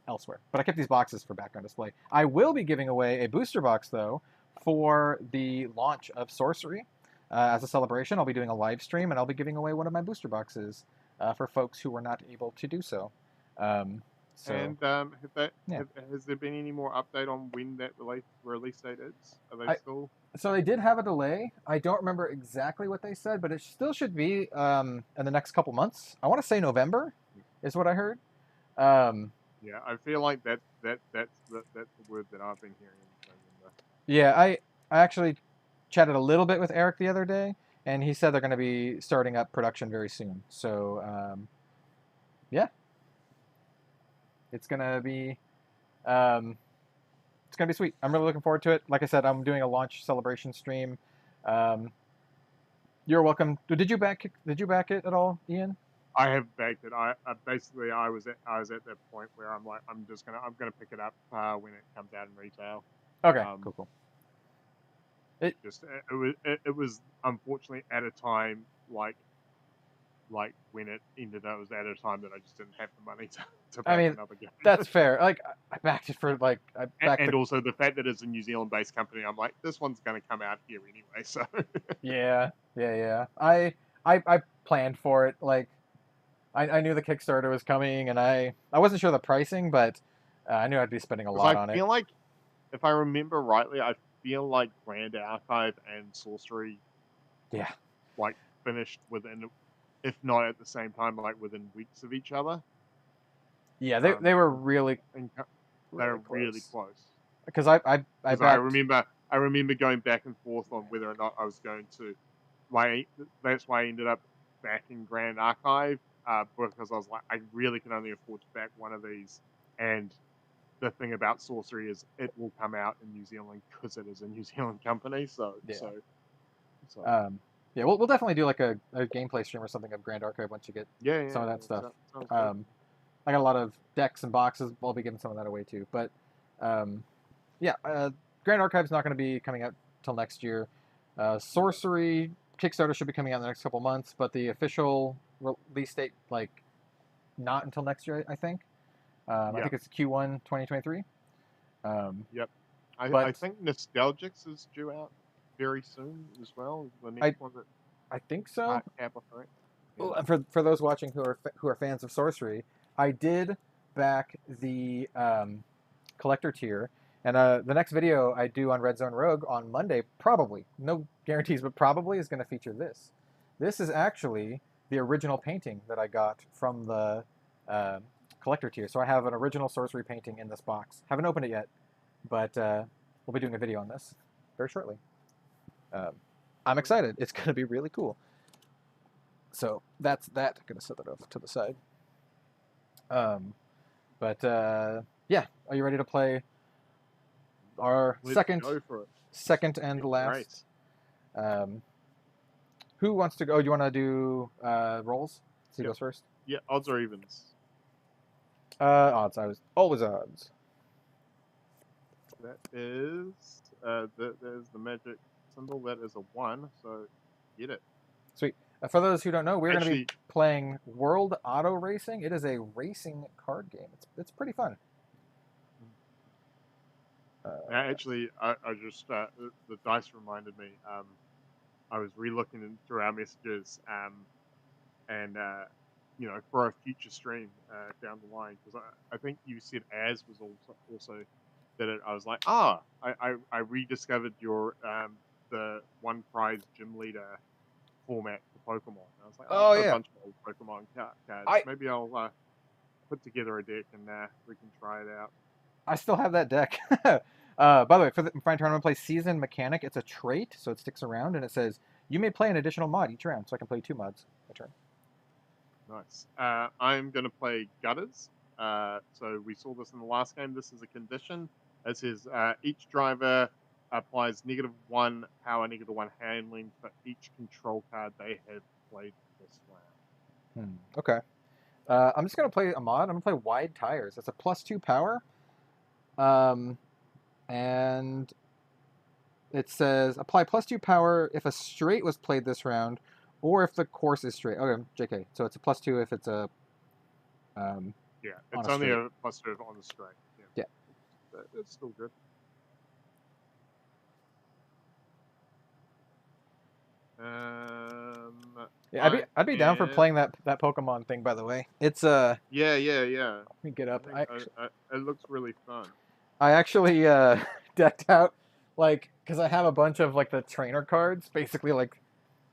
elsewhere, but I kept these boxes for background display. I will be giving away a booster box though for the launch of Sorcery as a celebration. I'll be doing a live stream, and I'll be giving away one of my booster boxes for folks who were not able to do so. Has there been any more update on when that release date is? Are they still? So they did have a delay. I don't remember exactly what they said, but it still should be in the next couple months. I want to say November is what I heard. Yeah, I feel like that's the word that I've been hearing. Yeah, I actually chatted a little bit with Eric the other day, and he said they're going to be starting up production very soon. So yeah, it's gonna be sweet. I'm really looking forward to it. Like I said, I'm doing a launch celebration stream. You're welcome. Did you back it at all, Ian? I have backed it. I was at that point where I'm like, I'm gonna pick it up when it comes out in retail. Okay, cool. It was unfortunately at a time like when it ended up, it was at a time that I just didn't have the money to back another game. That's fair. Like I backed it for also the fact that it's a New Zealand-based company, I'm like, this one's going to come out here anyway. So yeah. I planned for it. Like I knew the Kickstarter was coming, and I wasn't sure the pricing, but I knew I'd be spending a lot on it. I feel like, if I remember rightly, I feel like Grand Archive and Sorcery, like finished within, if not at the same time, like within weeks of each other. Yeah, they were really close. Because I remember going back and forth on whether or not I was going to. That's why I ended up backing Grand Archive, because I was like, I really can only afford to back one of these. And the thing about Sorcery is it will come out in New Zealand because it is a New Zealand company. So, Yeah. so Yeah, we'll definitely do like a gameplay stream or something of Grand Archive once you get some of that stuff. Sounds good. I got a lot of decks and boxes. I'll be giving some of that away too. But yeah, Grand Archive's not going to be coming out till next year. Sorcery Kickstarter should be coming out in the next couple months, but the official release date, like, not until next year, I think. I think it's Q1 2023. Yep. but- I think Nostalgics is due out very soon as well. The next one that I think so. Kappa, right? Well, and for those watching who are fans of Sorcery, I did back the collector tier, and the next video I do on Red Zone Rogue on Monday, probably, no guarantees, but probably is going to feature this. This is actually the original painting that I got from the collector tier. So I have an original Sorcery painting in this box. Haven't opened it yet, but we'll be doing a video on this very shortly. I'm excited. It's going to be really cool. So that's that. I'm going to set that off to the side. Yeah, are you ready to play our second and last? Who wants to go? Do you want to do rolls? Who goes first? Yeah, odds or evens? Odds. I was always odds. That is there's the magic symbol. That is a 1. So get it. Sweet. For those who don't know, we're going to be playing World Auto Racing. It is a racing card game. It's pretty fun. Actually, I just the dice reminded me. I was re-looking through our messages, and you know, for a future stream down the line, because I think you said as was also that it. I was like, I rediscovered your the one prize gym leader format for Pokemon. And I was like, oh yeah, a bunch of old Pokemon cards. Maybe I'll put together a deck and we can try it out. I still have that deck. By the way, for the Fine Tournament play Season Mechanic, it's a trait, so it sticks around, and it says you may play an additional mod each round, so I can play 2 mods a turn. Nice. I'm going to play Gutters. So we saw this in the last game. This is a condition. It says each driver applies -1 power, -1 handling for each control card they have played this round. Okay. I'm just going to play a mod. I'm going to play Wide Tires. It's a +2 power. And it says apply +2 power if a straight was played this round, or if the course is straight. Okay, JK. So it's a +2 if it's a. Yeah, it's only a +2 on the straight. Yeah. It's still good. Yeah, I'd be down for playing that Pokemon thing. By the way, it's Yeah. Let me get up. It looks really fun. I actually decked out, like, because I have a bunch of like the trainer cards, basically like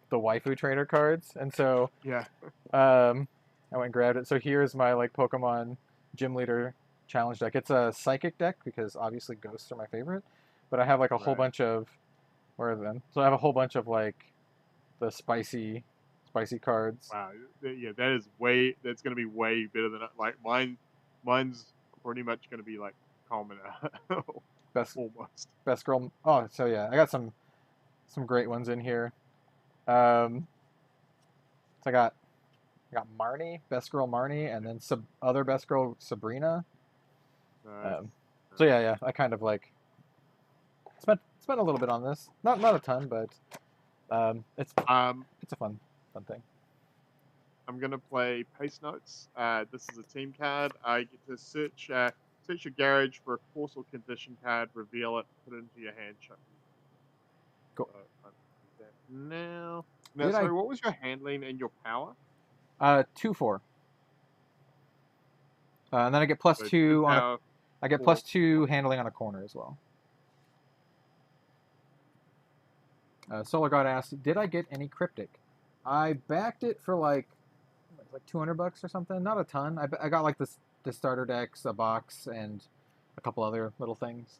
the waifu trainer cards, and so yeah, I went and grabbed it. So here's my like Pokemon Gym Leader Challenge deck. It's a Psychic deck because obviously Ghosts are my favorite, but I have like a whole bunch of where are them? So I have a whole bunch of like the spicy cards. Wow, yeah, that's going to be way better than like mine. Mine's pretty much going to be like common. Almost best girl. Oh, so yeah, I got some great ones in here. So I got Marnie, best girl Marnie, and then some other best girl Sabrina. So yeah, I kind of like spent a little bit on this. Not a ton, but it's a fun thing. I'm gonna play Pace Notes. This is a team card. I get to search your garage for a course or condition card, reveal it, put it into your hand. Cool. Now, sorry, what was your handling and your power? 2/4. And then I get +2 on. I get +2 handling on a corner as well. Solar God asked, "Did I get any cryptic?" I backed it for like $200 or something. Not a ton. I got like the starter decks, a box, and a couple other little things.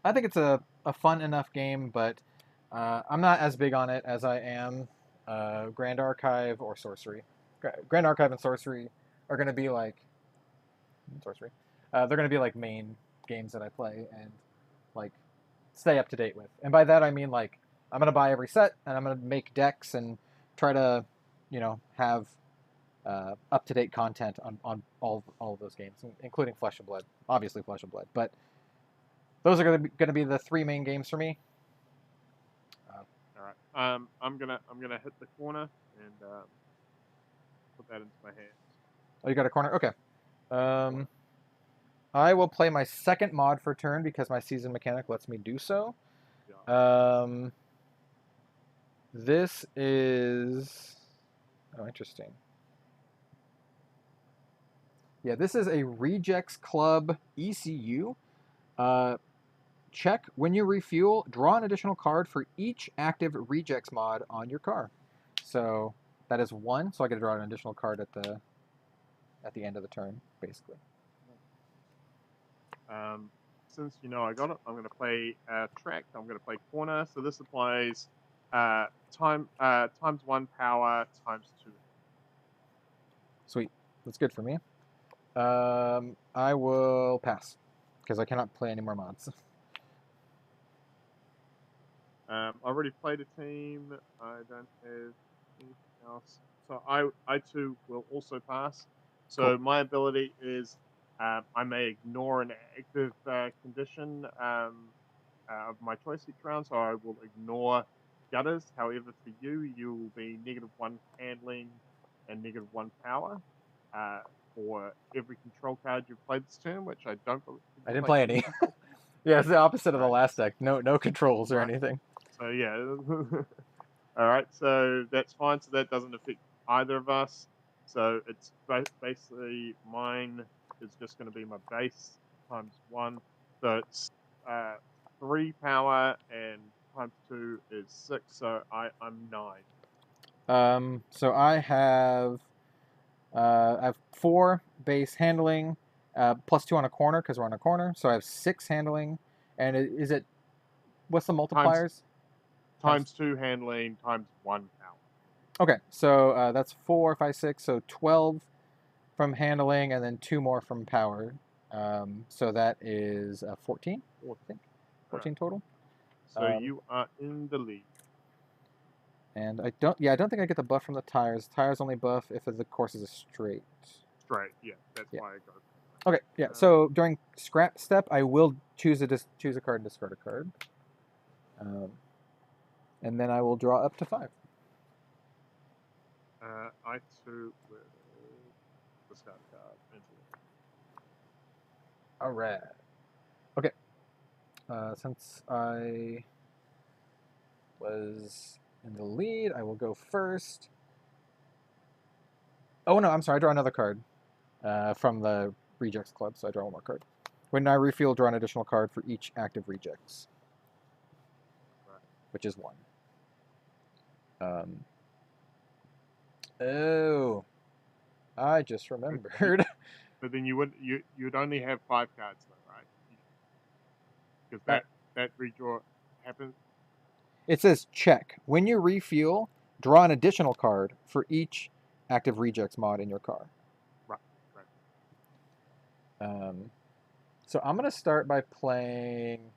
I think it's a fun enough game, but I'm not as big on it as I am Grand Archive or Sorcery. Grand Archive and Sorcery are going to be like they're going to be like main games that I play and like stay up to date with. And by that I mean like I'm going to buy every set and I'm going to make decks and try to, you know, have up to date content on all of those games, including Flesh and Blood, obviously Flesh and Blood. But those are going to be the 3 main games for me. All right. I'm gonna hit the corner and put that into my hands. Oh, you got a corner? Okay. I will play my second mod for turn because my season mechanic lets me do so. Yeah. This is... Oh, interesting. Yeah, this is a Rejects Club ECU. Check, when you refuel, draw an additional card for each active Rejects mod on your car. So that is 1, so I get to draw an additional card at the end of the turn, basically. Since you know I got it, I'm going to play track. I'm going to play corner. So this applies times 1 power times 2. Sweet, that's good for me. I will pass because I cannot play any more mods. I already played a team. I don't have anything else. So I too will also pass. So Cool. my ability is I may ignore an active condition of my choice each round. So I will ignore gutters. However, for you, you will be -1 handling and -1 power for every control card you've played this turn, which I don't believe. I didn't play any. Yeah, it's the opposite of the last deck. No controls or Right. anything. So yeah. All right, so that's fine. So that doesn't affect either of us. So it's basically mine is just going to be my base times 1. So it's 3 power and times 2 is 6. So I'm 9. So I have 4 base handling, +2 on a corner because we're on a corner. So I have 6 handling, and what's the multipliers? Times 2 handling times 1 power. Okay, so that's 4, 5, 6, so 12 from handling, and then 2 more from power. So that is 14, I think. 14 total. So you are in the lead. And I don't think I get the buff from the tires. Tires only buff if the course is a straight. Straight, yeah. That's why I go. Okay, yeah. So during scrap step, I will choose a card and discard a card. And then I will draw up to 5. I too will discard a card. All right. Okay. Since I was in the lead, I will go first. Oh no, I'm sorry. I draw another card from the Rejects Club, so I draw 1 more card. When I refuel, draw an additional card for each active Rejects, which is 1. Oh, I just remembered. But then you'd only have 5 cards though, right? Because that redraw happens. It says check. When you refuel, draw an additional card for each active Rejects mod in your car. Right. So I'm going to start by playing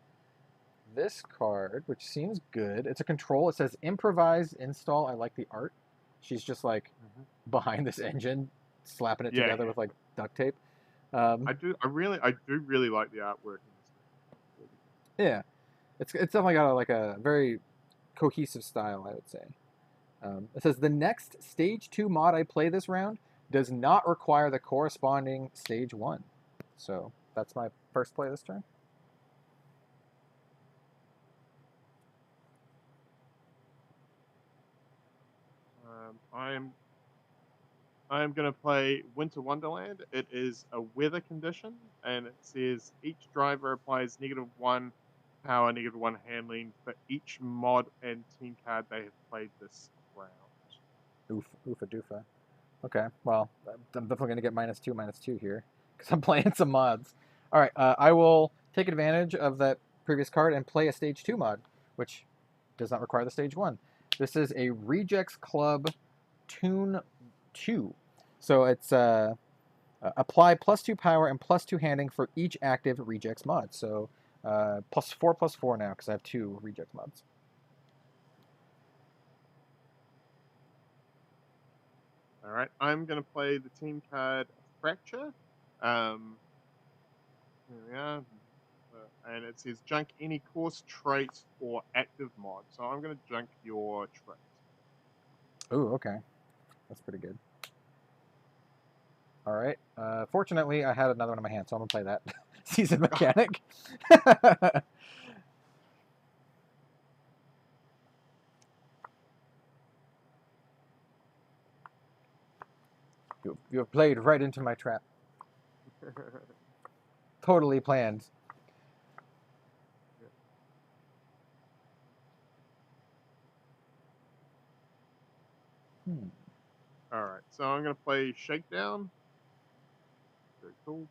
this card, which seems good. It's a control. It says improvise install. I like the art. She's just like behind this engine, slapping it together with like duct tape. I do really like the artwork in this. Yeah, it's definitely got a very cohesive style, I would say. It says the next stage 2 mod I play this round does not require the corresponding stage 1. So that's my first play this turn. I am going to play Winter Wonderland. It is a weather condition, and it says each driver applies -1 power, -1 handling for each mod and team card they have played this round. Oofa doofa. Okay, well, I'm definitely going to get -2 here because I'm playing some mods. All right, I will take advantage of that previous card and play a stage 2 mod, which does not require the stage 1. This is a Rejects Club 2. So it's apply +2 power and +2 handling for each active rejects mod. So +4/+4 now because I have 2 reject mods. All right, I'm going to play the team card Fracture. Here we are. And it says junk any course trait or active mod. So I'm going to junk your trait. Ooh, okay. That's pretty good. All right. Fortunately, I had another one in my hand, so I'm going to play that. Seasoned Mechanic. You have played right into my trap. Totally planned. All right, so I'm going to play Shakedown. Very cool.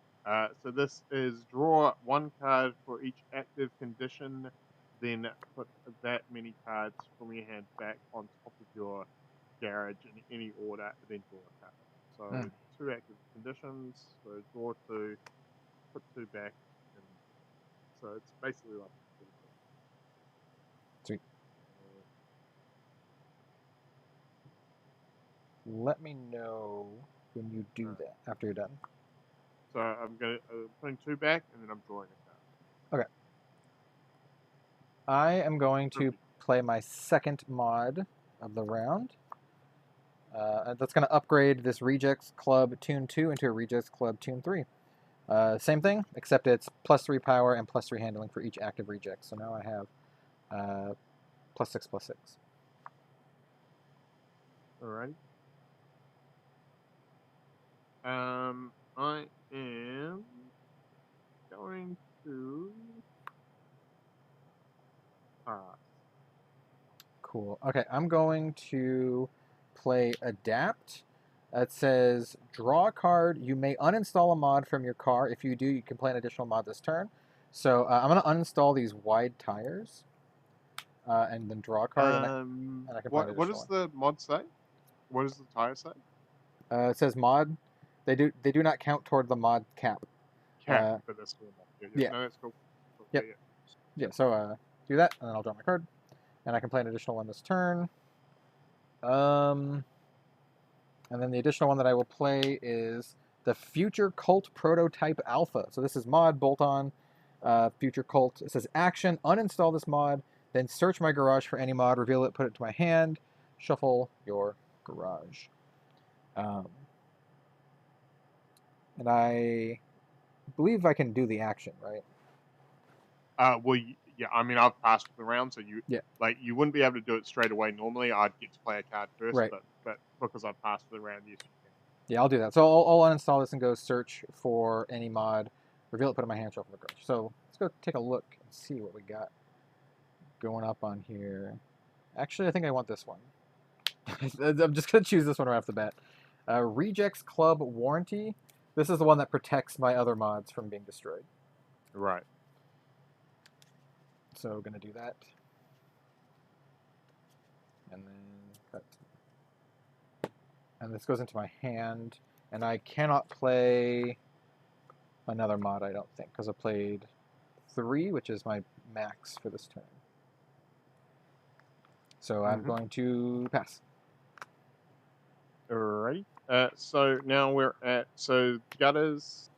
So this is draw 1 card for each active condition, then put that many cards from your hand back on top of your garage in any order, then draw a card. So 2 active conditions, so draw 2, put 2 back, and so it's basically like Sweet. Let me know when you do that after you're done. So I'm going to putting 2 back, and then I'm drawing a card. Okay. I am going to play my second mod of the round. That's going to upgrade this Rejects Club Tune 2 into a Rejects Club Tune 3. Same thing, except it's +3 power and +3 handling for each active reject. So now I have +6/+6. Alrighty. I am going to pass. Cool. Okay, I'm going to play Adapt. It says, draw a card. You may uninstall a mod from your car. If you do, you can play an additional mod this turn. So I'm going to uninstall these wide tires and then draw a card. And I can play an what does the mod say? What does the tire say? It says mod. They do not count toward the mod cap. Cap, but that's cool. Yeah. No, that's cool. Yep. Yeah, so do that, and then I'll draw my card. And I can play an additional one this turn. And then the additional one that I will play is the Future Cult Prototype Alpha. So this is mod, bolt-on, Future Cult. It says action, uninstall this mod, then search my garage for any mod, reveal it, put it to my hand, shuffle your garage. And I believe I can do the action, right? Well, yeah. I mean, I've passed the round, so you you wouldn't be able to do it straight away. Normally, I'd get to play a card first, right. but because I've passed the round, yes, you can. Yeah, I'll do that. So I'll uninstall this and go search for any mod, reveal it, put it in my hand, shuffle the garage. So let's go take a look and see what we got going up on here. Actually, I think I want this one. I'm just going to choose this one right off the bat. Rejects Club Warranty. This is the one that protects my other mods from being destroyed. Right. So going to do that. And then cut. And this goes into my hand. And I cannot play another mod, I don't think, because I played 3, which is my max for this turn. So I'm going to pass. Alright. So now we're at, so Gutters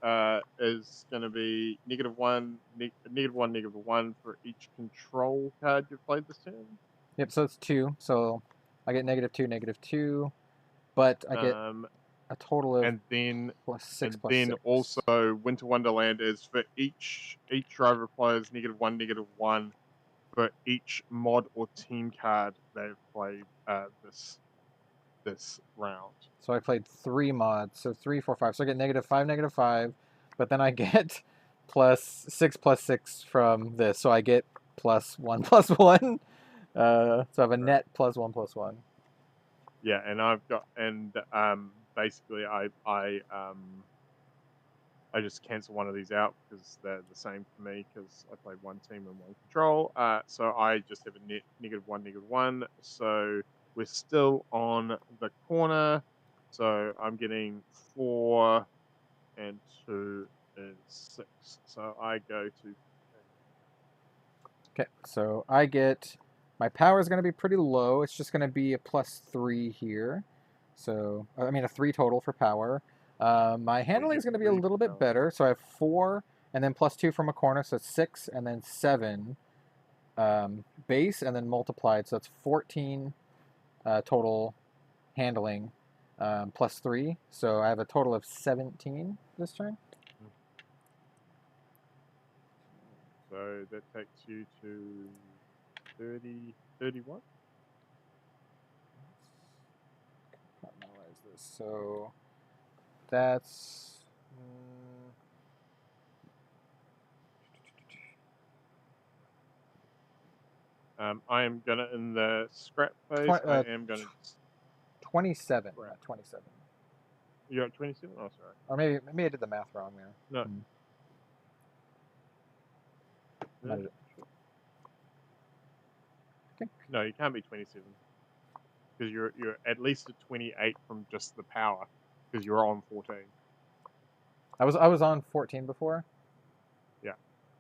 is going to be -1, -1 for each control card you've played this turn. Yep, so it's 2. So I get -2, -2, but I get a total of and then +6, and then +6. Also Winter Wonderland is for each driver player's -1, -1 for each mod or team card they've played this round. So I played 3 mods, so 3, 4, 5. So I get -5, -5, but then I get +6, +6 from this. So I get +1, +1. So I have a net +1, +1. Yeah, and I've got, and basically I just cancel one of these out because they're the same for me because I played 1 team and 1 control. So I just have a net -1, -1. So we're still on the corner. So I'm getting 4 and 2 is 6. So I go to. Okay, so I get, my power is going to be pretty low. It's just going to be a +3 here. So, I mean a 3 total for power. My handling is going to be a little bit better. So I have 4 and then +2 from a corner. So it's 6 and then 7 base and then multiplied. So it's 14 total handling +3. So I have a total of 17 this turn. So that takes you to 31. Compartmentalize this. So that's I am gonna in the scrap phase. I am gonna 27. Right. 27. You're at 27. Oh, sorry. Or maybe I did the math wrong there. No. Okay. No, you can't be 27 because you're at least at 28 from just the power because you're on 14. I was on 14 before. Yeah.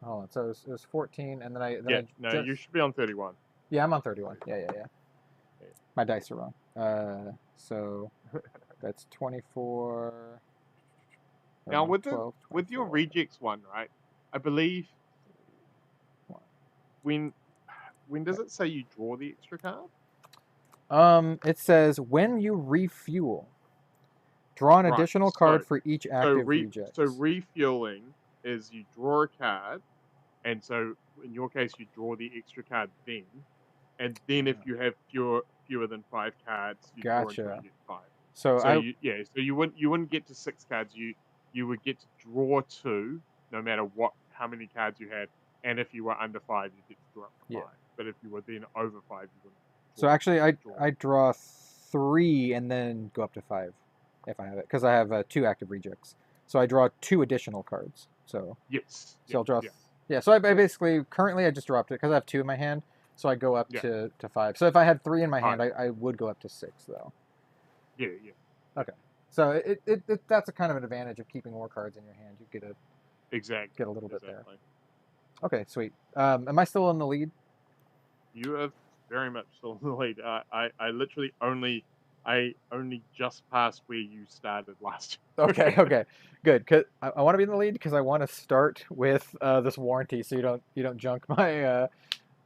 Hold on. So it was 14, and then you should be on 31. Yeah, I'm on 31. Yeah. My dice are wrong. So that's 24. Now with 12, with your rejects one, right? I believe. When does it say you draw the extra card? It says when you refuel, draw an additional card for each active reject. So refueling is you draw a card, and so in your case you draw the extra card then, and then if you have fewer than 5 cards, you draw until you get 5. So you wouldn't get to 6 cards. You would get to draw 2, no matter how many cards you had. And if you were under 5, you get to draw up to 5. But if you were then over 5, you wouldn't. So actually, I draw 3 and then go up to 5 if I have it, because I have 2 active rejects. So I draw 2 additional cards. So yes. So I'll draw. Yeah. So I basically currently I just dropped it because I have 2 in my hand. So I go up to 5. So if I had 3 in my hand, I would go up to 6 though. Yeah. Okay. So it that's a kind of an advantage of keeping more cards in your hand. You get a little bit there. Okay, sweet. Am I still in the lead? You are very much still in the lead. I literally only just passed where you started last year. Okay, good. Cause I want to be in the lead because I want to start with this warranty, so you don't junk my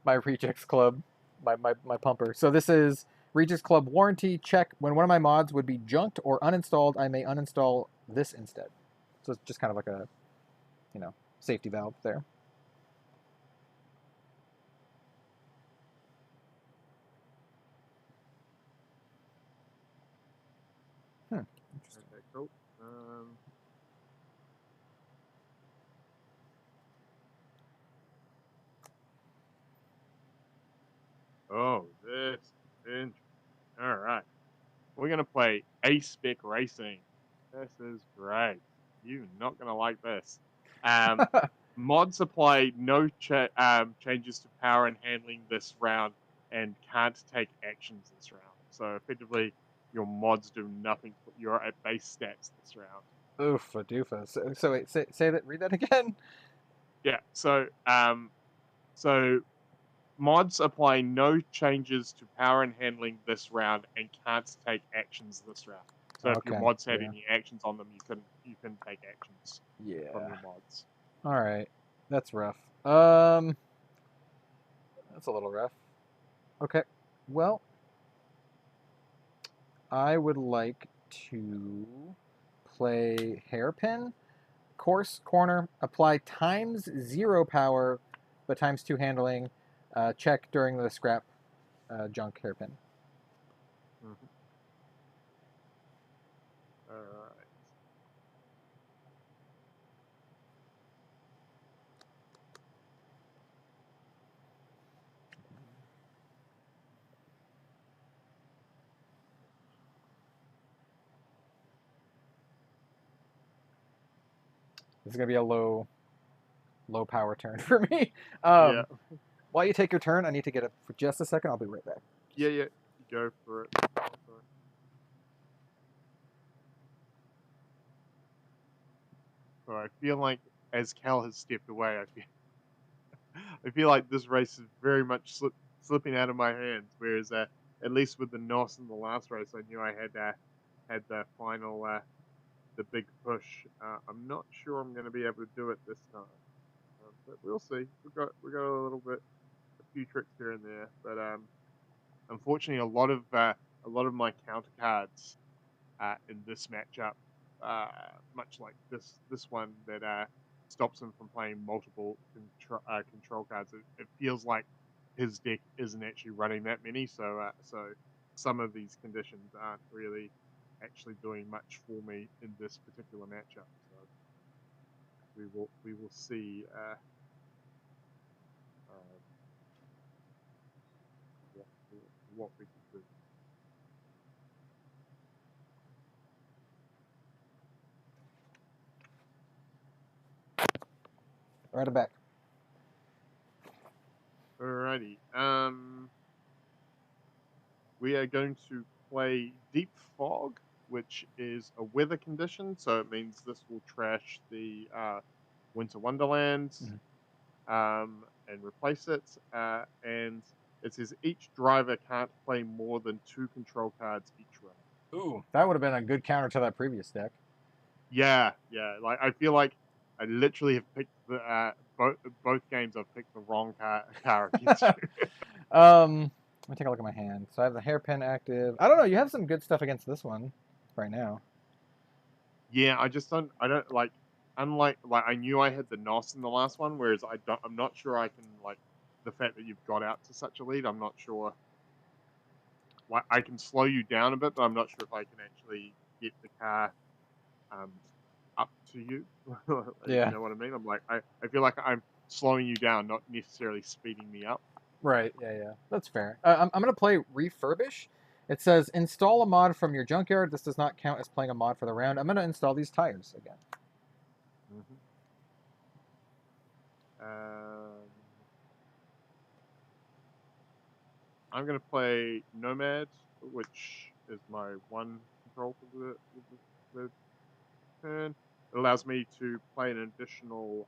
my Rejects Club, my pumper. So this is Rejects Club warranty check. When one of my mods would be junked or uninstalled, I may uninstall this instead. So it's just kind of like a safety valve there. Interesting. Okay, cool. Oh, this is interesting. All right. We're going to play A-Spec Racing. This is great. You're not going to like this. Mods apply no changes to power and handling this round and can't take actions this round. So effectively, your mods do nothing. You're at base stats this round. Oof, a doofus. So wait, say that. Read that again. Yeah. So mods apply no changes to power and handling this round and can't take actions this round. So if your mods had any actions on them, you can take actions from your mods. All right, that's rough. That's a little rough. Okay, well, I would like to play Hairpin. Course corner, apply ×0 power, but ×2 handling. Check during the scrap junk Hairpin. Mm-hmm. All right. This is gonna be a low power turn for me. While you take your turn, I need to get up for just a second. I'll be right back. Yeah. Go for it. So I feel like as Cal has stepped away, I feel like this race is very much slipping out of my hands. Whereas at least with the NOS in the last race, I knew I had the final the big push. I'm not sure I'm going to be able to do it this time, but we'll see. We got a little bit, a few tricks here and there, but unfortunately, a lot of my counter cards in this matchup, much like this one that stops him from playing multiple control cards. It feels like his deck isn't actually running that many, so some of these conditions aren't really actually doing much for me in this particular matchup. So we will see what we can do. Right back. Alrighty. We are going to play Deep Fog, which is a weather condition, so it means this will trash the Winter Wonderlands and replace it. And it says each driver can't play more than 2 control cards each round. Ooh, that would have been a good counter to that previous deck. Yeah. Like I feel like I literally have picked the both games. I've picked the wrong car against you. Let me take a look at my hand. So I have the hairpin active. I don't know. You have some good stuff against this one right now. Yeah, I don't like. Unlike, like, I knew I had the NOS in the last one, whereas I'm not sure I can, like, the fact that you've got out to such a lead, I'm not sure. Like, I can slow you down a bit, but I'm not sure if I can actually get the car up to you. Yeah. You know what I mean? I'm like, I feel like I'm slowing you down, not necessarily speeding me up. Right, yeah. That's fair. I'm going to play Refurbish. It says, install a mod from your junkyard. This does not count as playing a mod for the round. I'm going to install these tires again. I'm going to play Nomad, which is my one control for the turn. It allows me to play an additional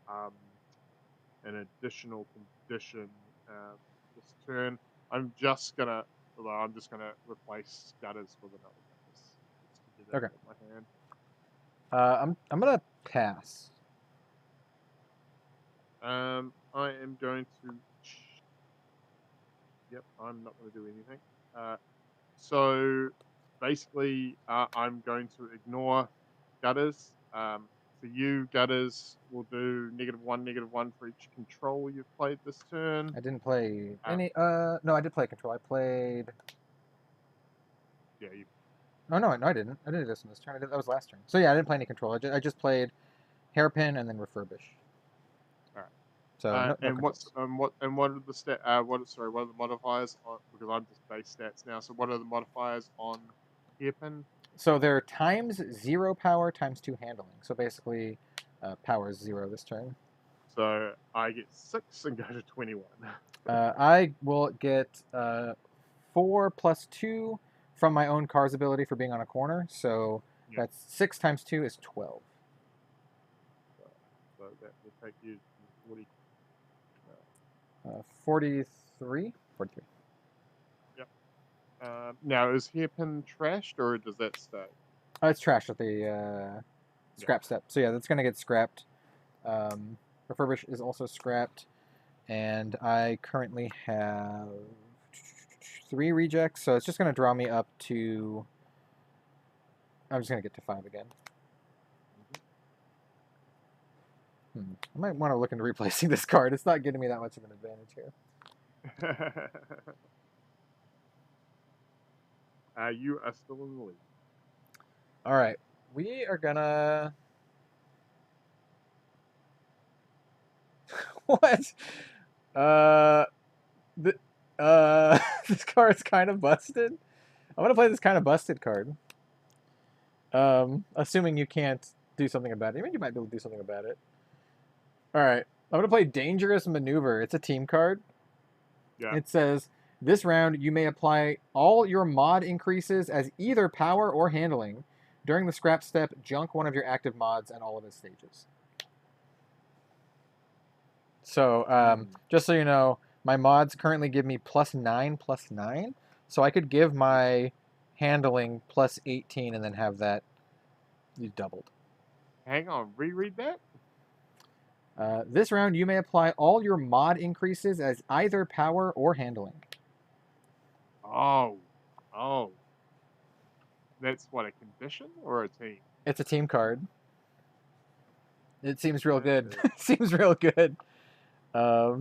condition this turn. I'm just gonna replace Gutters with another Gutters. Just to get it in my hand. I'm gonna pass. I am going to. Yep, I'm not going to do anything. So basically, I'm going to ignore Gutters. For you, Gutters will do -1/-1 for each control you've played this turn. I didn't play any. No, I did play control. I played. Yeah, you. Oh no, I didn't. I didn't do this in this turn. That was last turn. So yeah, I didn't play any control. I just played hairpin and then refurbish. All right. So and what are the what are the modifiers on, because I'm just base stats now. So what are the modifiers on hairpin? So they're ×0 power ×2 handling. So basically, power is 0 this turn. So I get 6 and go to 21. I will get 4 + 2 from my own car's ability for being on a corner. So that's 6 × 2 is 12. So that will take you 40. 43? 43. Yep. Now, is hairpin trashed, or does that stay? It's trashed at the scrap step. So yeah, that's going to get scrapped. Refurbish is also scrapped. And I currently have 3 rejects, so it's just going to draw me up to... I'm just going to get to 5 again. I might want to look into replacing this card. It's not getting me that much of an advantage here. You are still in the lead. All right. We are going to... What? This card's kind of busted. I'm going to play this kind of busted card. Assuming you can't do something about it. I mean, you might be able to do something about it. All right. I'm going to play Dangerous Maneuver. It's a team card. Yeah. It says, this round, you may apply all your mod increases as either power or handling. During the scrap step, junk one of your active mods and all of its stages. So just so you know, my mods currently give me +9/+9, so I could give my handling +18 and then have that doubled. Hang on, reread that. This round, you may apply all your mod increases as either power or handling. Oh, that's what, a condition or a team? It's a team card. It seems real good. Seems real good. Yeah.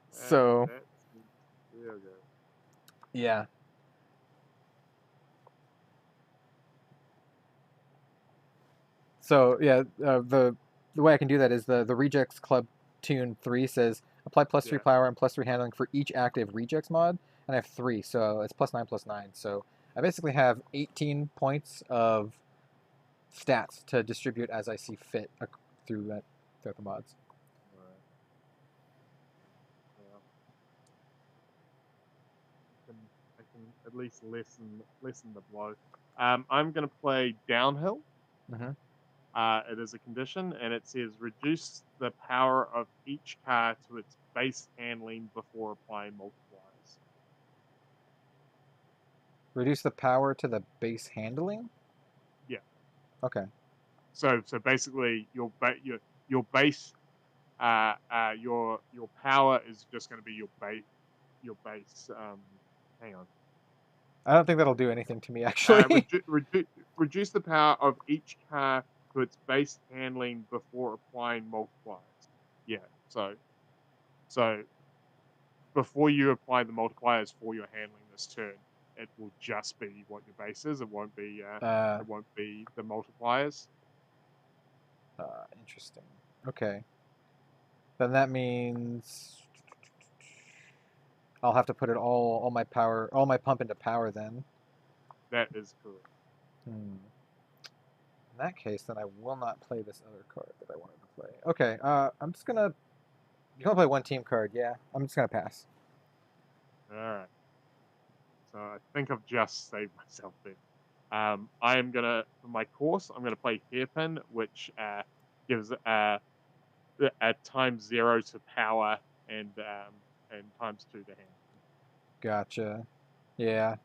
So That seems real good. yeah. So yeah, the way I can do that is the Rejects Club Tune 3 says apply +3 power and +3 handling for each active Rejects mod, and I have 3, so it's +9/+9. So I basically have 18 points of stats to distribute as I see fit throughout the mods. Right. Yeah. I can at least lessen the blow. I'm gonna play Downhill. It is a condition, and it says reduce the power of each card to its base handling before applying multipliers. Reduce the power to the base handling? Yeah. Okay. So basically your base your power is just going to be your base. Hang on. I don't think that'll do anything to me actually. Reduce the power of each card to its base handling before applying multipliers. Yeah. So before you apply the multipliers for your handling this turn, it will just be what your base is. It won't be the multipliers. Interesting. Okay. Then that means I'll have to put all my pump into power then. That is correct. In that case, then I will not play this other card that I wanted to play. Okay, I'm just gonna. You can only play one team card, yeah. I'm just gonna pass. Alright. So I think I've just saved myself there. I am gonna, for my course, I'm gonna play Hairpin, which gives a ×0 to power and ×2 to hand. Gotcha. Yeah.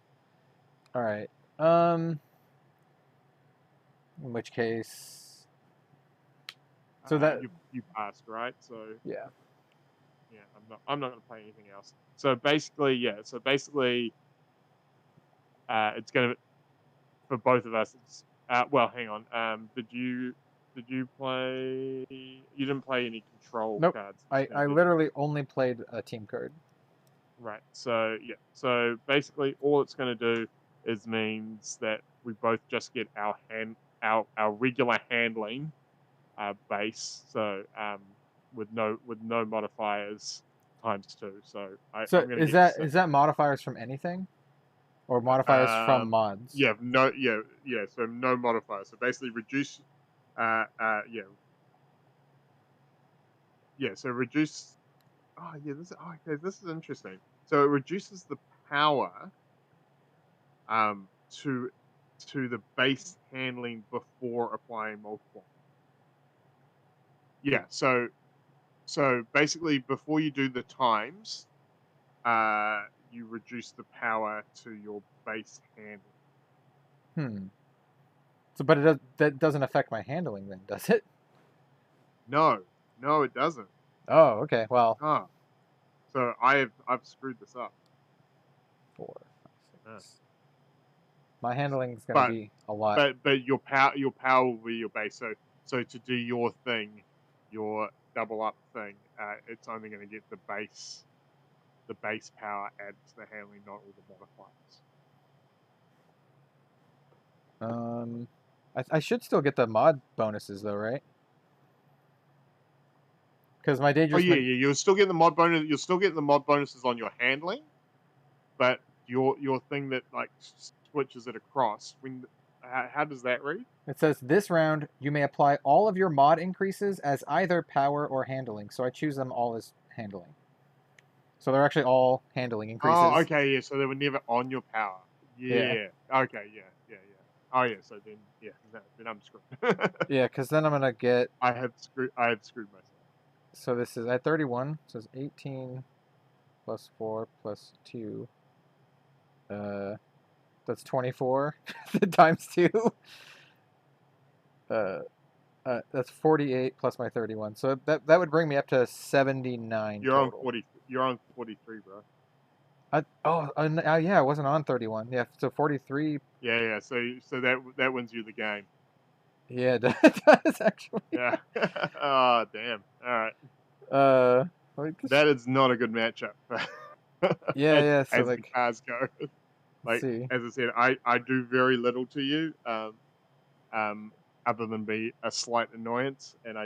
All right. In which case, so that you passed, right? So yeah. Yeah, I'm not gonna play anything else. So basically, it's gonna, for both of us. It's well, hang on. Did you play? You didn't play any control Nope. cards. I literally only played a team card. Right. So yeah. So basically, all it's going to do is means that we both just get our regular handling base. So with no modifiers ×2. So is that modifiers from anything, or modifiers from mods? Yeah. So no modifiers. So basically, reduce. Yeah. So reduce. Oh yeah. This is interesting. So it reduces the power to the base handling before applying multiplier. Yeah, so basically before you do the times, you reduce the power to your base handling. So, but that doesn't affect my handling then, does it? No, it doesn't. Oh, okay. Well. So I've screwed this up. 4, 5, 6. My handling is going to be a lot. But your power will be your base. So to do your thing, your double up thing, it's only going to get the base power added to the handling, not all the modifiers. I should still get the mod bonuses though, right? Because my dangerous. Oh yeah, you'll still get the mod bonus. You'll still get the mod bonuses on your handling, but your thing that like switches it across. How does that read? It says this round you may apply all of your mod increases as either power or handling. So I choose them all as handling. So they're actually all handling increases. Oh, okay, yeah. So they were never on your power. Yeah. Okay, yeah. Oh yeah. So then, then I'm screwed. Yeah, because then I'm gonna get. I have screwed myself. So this is at 31. So it's 18 plus 4 plus 2. That's 24 times 2. That's 48 plus my 31. So that would bring me up to 79 You're total. on 40. You're on 43, bro. Yeah, I wasn't on 31. Yeah, so 43. Yeah. So that wins you the game. Yeah, it does actually. Yeah. Oh, damn. All right. Just, That is not a good matchup. yeah. So as the like, cards go. let's Like, see. as I said, I do very little to you, other than be a slight annoyance, and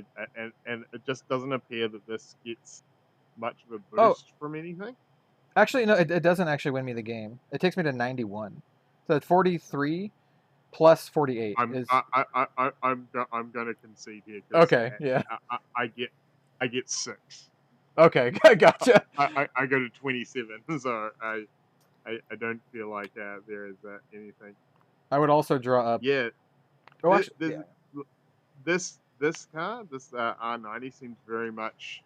and it just doesn't appear that this gets much of a Oh, boost from anything. actually, no, it doesn't actually win me the game. It takes me to 91. So it's 43 plus 48 is I'm gonna concede here because okay. Yeah. I get 6. Okay. Gotcha. I go to 27, so I don't feel like there is anything. I would also draw up. Yeah, Oh, this actually, yeah. this car, this R90 seems very much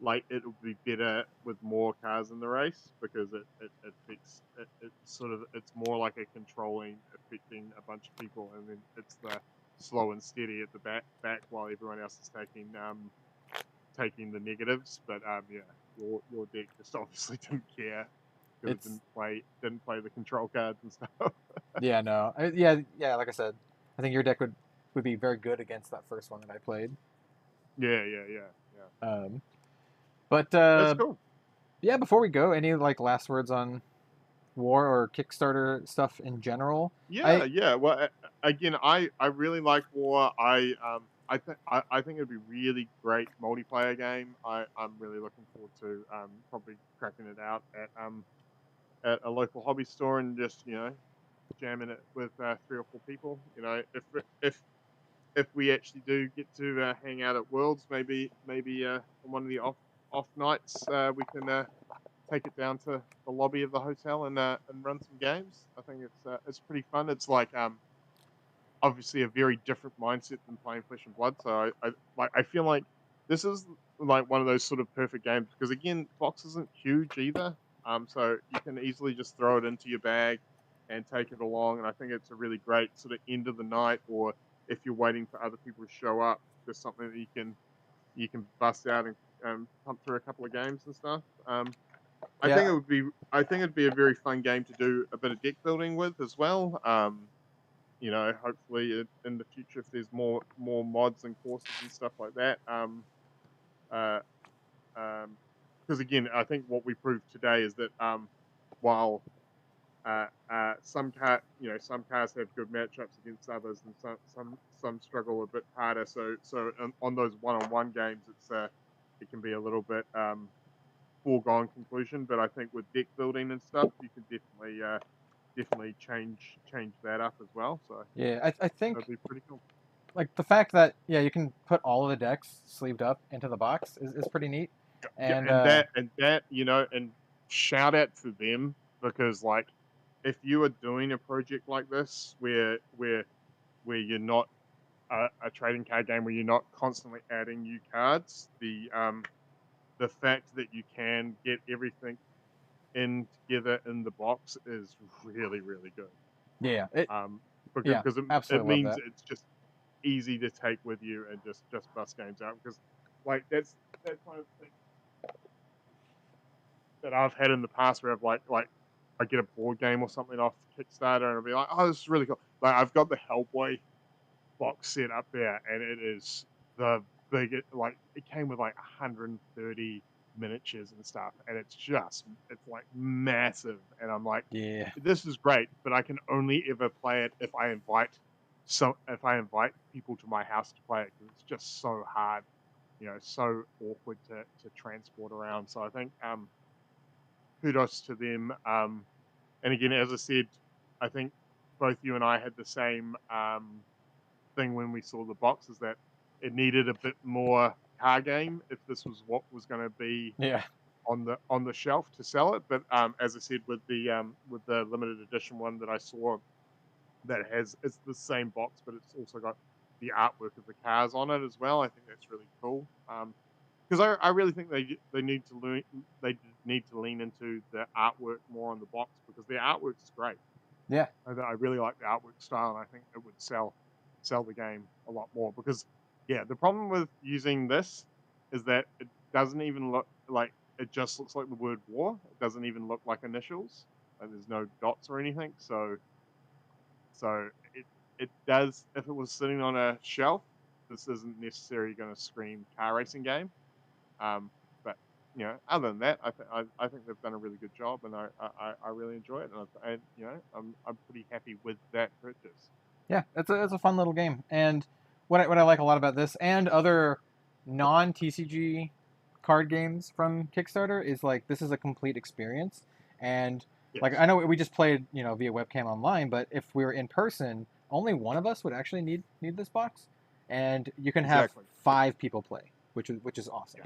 like it would be better with more cars in the race because it affects it sort of it's more like a controlling affecting a bunch of people, and then it's the slow and steady at the back while everyone else is taking the negatives. But yeah, your deck just obviously didn't care because it It's didn't play the control cards and stuff. yeah. No. Yeah. Like I said, I think your deck would be very good against that first one that I played. Yeah. Um, but That's cool. yeah. Before we go, any like last words on War or Kickstarter stuff in general? Yeah. Well, again, I really like War. I think it'd be really great multiplayer game. I'm really looking forward to probably cracking it out at a local hobby store and just jamming it with 3 or 4 people. If if we actually do get to hang out at Worlds, maybe on one of the off nights we can take it down to the lobby of the hotel and run some games. I think it's pretty fun. It's like obviously a very different mindset than playing Flesh and Blood. So I feel like this is like one of those sort of perfect games because again, box isn't huge either. So you can easily just throw it into your bag and take it along. And I think it's a really great sort of end of the night, or if you're waiting for other people to show up, just something that you can bust out and pump through a couple of games and stuff. Yeah. I think it'd be a very fun game to do a bit of deck building with as well. Hopefully in the future, if there's more mods and courses and stuff like that. Uh, because again, I think what we proved today is that while some some cars have good matchups against others, and some struggle a bit harder. So on those one-on-one games, it can be a little bit foregone conclusion. But I think with deck building and stuff, you can definitely change that up as well. So Yeah. I think that'd be pretty cool. like the fact that you can put all of the decks sleeved up into the box is pretty neat. Yeah, And and that and shout out to them because like if you are doing a project like this where you're not a trading card game where you're not constantly adding new cards, the fact that you can get everything in together in the box is really really good. yeah, Because it absolutely love means that. it's just easy to take with you and just bust games out because like that's one of the things that I've had in the past where I've like I get a board game or something off Kickstarter and I'll be like, oh, this is really cool. Like I've got the Hellboy box set up there, and it is the biggest. Like it came with like 130 miniatures and stuff, and it's like massive. And I'm like, Yeah, this is great, but I can only ever play it if I invite people to my house to play it because it's just so hard, so awkward to transport around. So I think kudos to them. And again, as I said, I think both you and I had the same thing when we saw the box, is that it needed a bit more car game if this was what was going to be yeah, on the shelf to sell it. But as I said, with the limited edition one that I saw, it's the same box, but it's also got the artwork of the cars on it as well. I think that's really cool. Because I really think they need to lean into the artwork more on the box, because the artwork is great. Yeah. I really like the artwork style, and I think it would sell the game a lot more. Because the problem with using this is that it doesn't even look like, it just looks like the word war. It doesn't even look like initials. There's no dots or anything. So it does. If it was sitting on a shelf, this isn't necessarily going to scream car racing game. But other than that, I think they've done a really good job, and I really enjoy it, and I'm pretty happy with that purchase. Yeah, it's a fun little game, and what I like a lot about this and other non-TCG card games from Kickstarter is like this is a complete experience, and like Yes. I know we just played via webcam online, but if we were in person, only one of us would actually need this box, and you can have Exactly. 5 people play, which is awesome.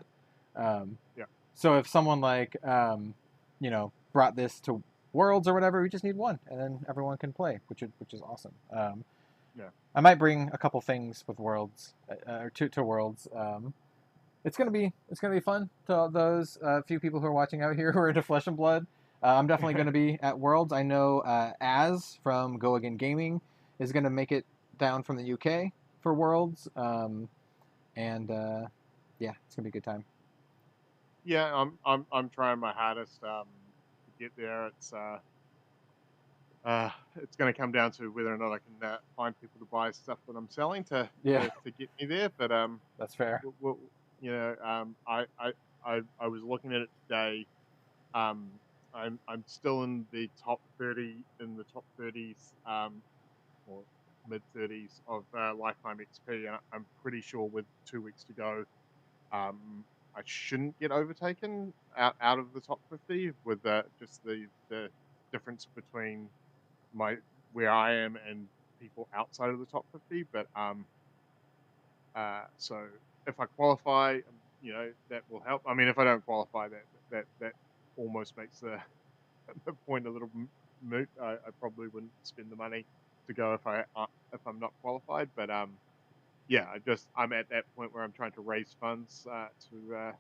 Yeah. So if someone like brought this to Worlds or whatever, we just need one, and then everyone can play, which is awesome. Yeah. I might bring a couple things with Worlds, or to Worlds. It's gonna be fun to those few people who are watching out here who are into Flesh and Blood. I'm definitely gonna be at Worlds. I know Az from Go Again Gaming is gonna make it down from the UK for Worlds, and yeah, it's gonna be a good time. Yeah, I'm trying my hardest to get there. It's going to come down to whether or not I can find people to buy stuff that I'm selling to get me there. But That's fair. I was looking at it today. I'm still in the top 30 top 30s or mid 30s of lifetime XP, and I'm pretty sure with 2 weeks to go, I shouldn't get overtaken out of the top 50 with just the difference between where I am and people outside of the top 50. But so if I qualify, that will help. I mean, if I don't qualify, that almost makes the the point a little moot. I probably wouldn't spend the money to go if I'm not qualified. But yeah, I'm at that point where I'm trying to raise funds to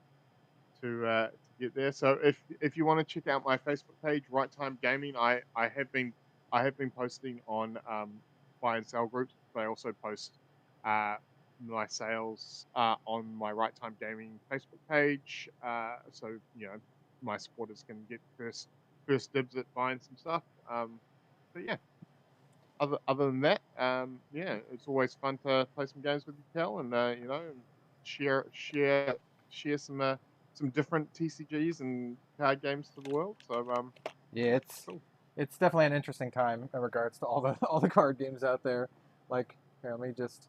get there. So if you want to check out my Facebook page, Right Time Gaming, I have been posting on buy and sell groups, but I also post my sales on my Right Time Gaming Facebook page. So my supporters can get first dibs at buying some stuff. But yeah, other than that, yeah, it's always fun to play some games with you, Kel, and and share some different TCGs and card games to the world. So Yeah, cool. it's definitely an interesting time in regards to all the all the card games out there. Like, here, let me just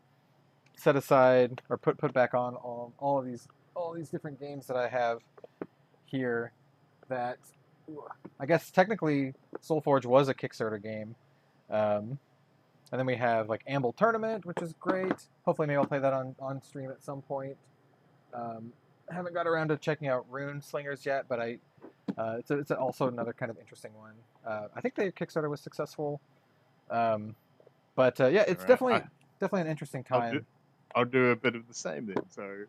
set aside or put back on all of these different games that I have here. That I guess technically Soulforge was a Kickstarter game, and then we have like Amble Tournament, which is great. Hopefully, maybe I'll play that on stream at some point. I haven't got around to checking out Rune Slingers yet, but it's also another kind of interesting one. I think the Kickstarter was successful, but yeah, it's Right. definitely an interesting I'll do time. I'll do a bit of the same then. So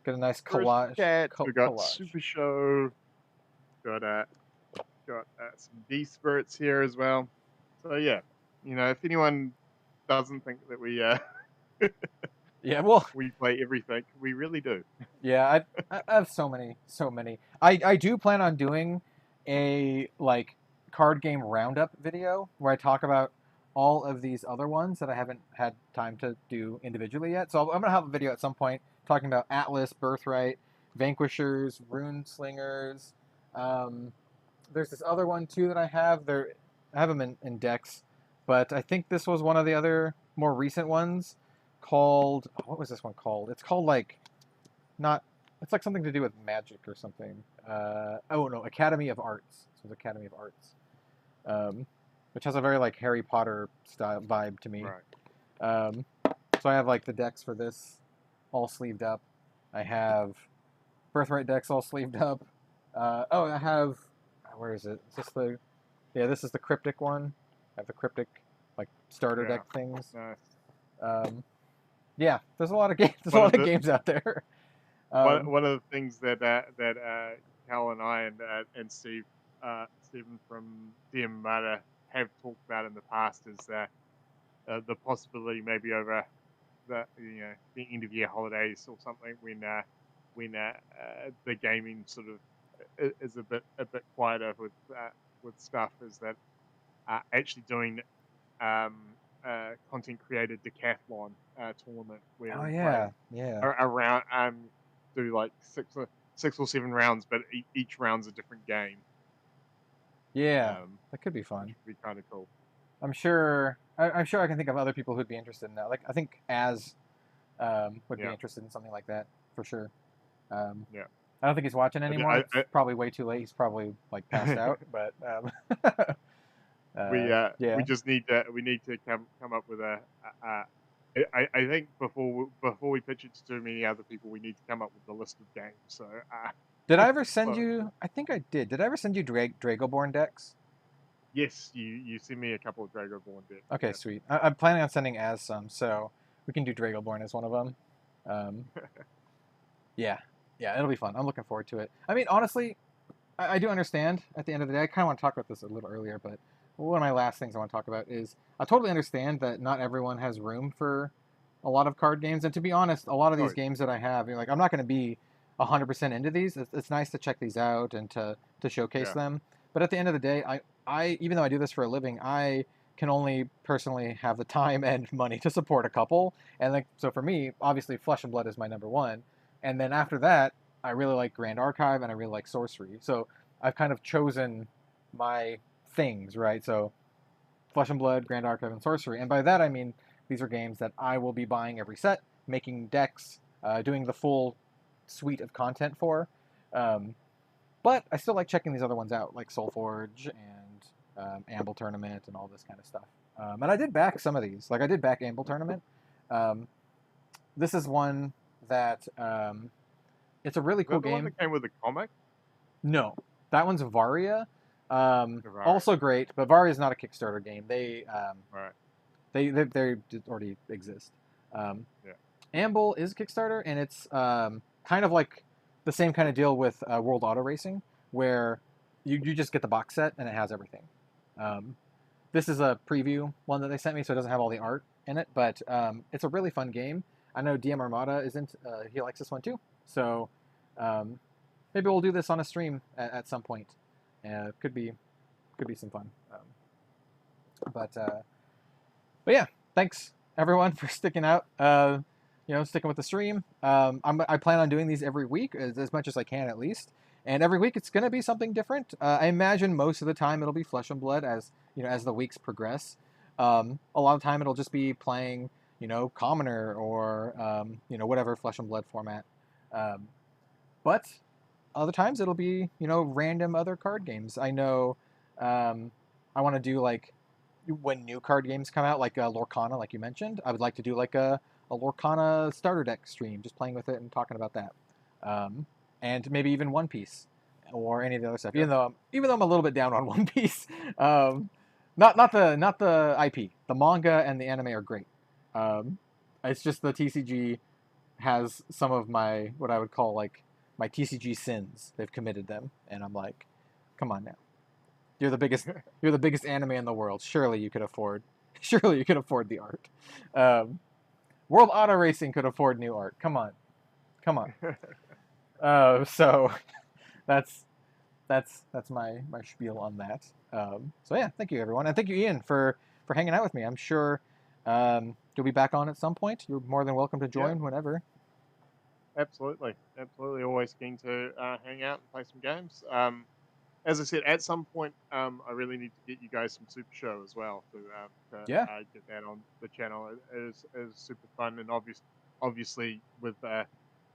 Get a nice first collage. cats, we got Collage. Super Show, got some D spirits here as well. So yeah, if anyone doesn't think that Yeah, well, we play everything, we really do. yeah, I have so many. I do plan on doing a like card game roundup video where I talk about all of these other ones that I haven't had time to do individually yet. So I'm gonna have a video at some point talking about Atlas, Birthright, Vanquishers, Rune Slingers. There's this other one too that I have. I have them in decks, but I think this was one of the other more recent ones called. What was this one called? It's called like not. It's like something to do with magic or something. Oh no, Academy of Arts. This was Academy of Arts, which has a very like Harry Potter style vibe to me. Right. So I have like the decks for this all sleeved up. I have Birthright decks all sleeved up. Oh, I have. Where is it? Is this the? Yeah, this is the cryptic one. I have the cryptic like starter deck things. Nice. Yeah, there's a lot of games. There's a One lot of of the games out there. one of the things that Cal and I and Stephen from DM Mata have talked about in the past is the possibility maybe over the end of year holidays or something when the gaming sort of is a bit quieter with stuff is that actually doing um, content creator decathlon tournament where Oh we play yeah, yeah, around do like six or seven rounds, but each round's a different game. yeah. That could be Which fun. would be kind of cool. I'm sure. I'm sure I can think of other people who'd be interested in that. Like I think Az would be Yeah, interested in something like that for sure. Um, yeah. I don't think he's watching anymore. It's I, probably way too late. He's probably like passed out. But we yeah. just need to come up with a I think before we pitch it to too many other people, we need to come up with a list of games. So Did I ever send well, you? I think I did. Did I ever send you Dragoborn decks? yes, you send me a couple of Dragoborn decks. Okay, Yeah. sweet. I'm planning on sending Az some, so we can do Dragoborn as one of them. Um, yeah, yeah, it'll be fun. I'm looking forward to it. I mean, honestly, I do understand at the end of the day. I kind of want to talk about this a little earlier, but one of my last things I want to talk about is I totally understand that not everyone has room for a lot of card games. And to be honest, a lot of Oh, these games that I have, like I'm not going to be 100% into these. It's nice to check these out and to showcase yeah, them. But at the end of the day, I even though I do this for a living, I can only personally have the time and money to support a couple. And like so for me, obviously Flesh and Blood is my number one. And then after that, I really like Grand Archive and I really like Sorcery. So I've kind of chosen my things, right? So Flesh and Blood, Grand Archive, and Sorcery. And by that I mean these are games that I will be buying every set, making decks, doing the full suite of content for. Um, but I still like checking these other ones out, like Soulforge and Amble Tournament and all this kind of stuff. And I did back some of these. Like I did back Amble Tournament. Um, this is one that it's a really is cool that the one game. that came with the comic? No, that one's Varia. Right, Also great, but Varia is not a Kickstarter game. right, They already exist. Um, yeah, Amble is Kickstarter, and it's kind of like the same kind of deal with World Auto Racing, where you just get the box set and it has everything. Um, this is a preview one that they sent me, so it doesn't have all the art in it, but it's a really fun game. I know DM Armada isn't. He likes this one too, so um, maybe we'll do this on a stream at some point. Could be some fun. But but yeah, thanks everyone for sticking out. Sticking with the stream. I plan on doing these every week as much as I can at least. And every week it's going to be something different. I imagine most of the time it'll be Flesh and Blood as the weeks progress. A lot of time it'll just be playing Commoner or whatever Flesh and Blood format. But other times it'll be random other card games. I know I want to do like when new card games come out, like Lorcana, like you mentioned. I would like to do like a Lorcana starter deck stream, just playing with it and talking about that, and maybe even One Piece or any of the other stuff. yeah. Even though I'm a little bit down on One Piece, not the IP, the manga and the anime are great. Um, it's just the TCG has some of my what I would call like my TCG sins. They've committed them, and I'm like, come on now. You're the biggest. You're the biggest anime in the world. Surely you could afford. Surely you could afford the art. World Auto Racing could afford new art. Come on, come on. So that's my spiel on that. So yeah, thank you everyone, and thank you Ian for hanging out with me. I'm sure you'll be back on at some point. You're more than welcome to Yeah, join whenever. absolutely, absolutely. Always keen to hang out and play some games. As I said, at some point, I really need to get you guys some Super Show as well Yeah, get that on the channel. It is super fun, and obviously with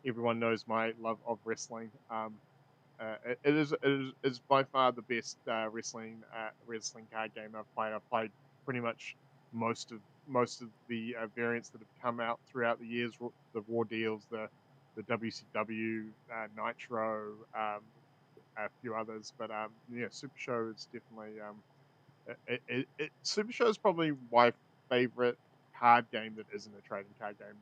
everyone knows my love of wrestling. It is by far the best wrestling card game I've played. I've played pretty much most of the variants that have come out throughout the years. The Raw deals, the WCW, Nitro. A few others, but yeah, Super Show is definitely Super Show is probably my favorite card game that isn't a trading card game.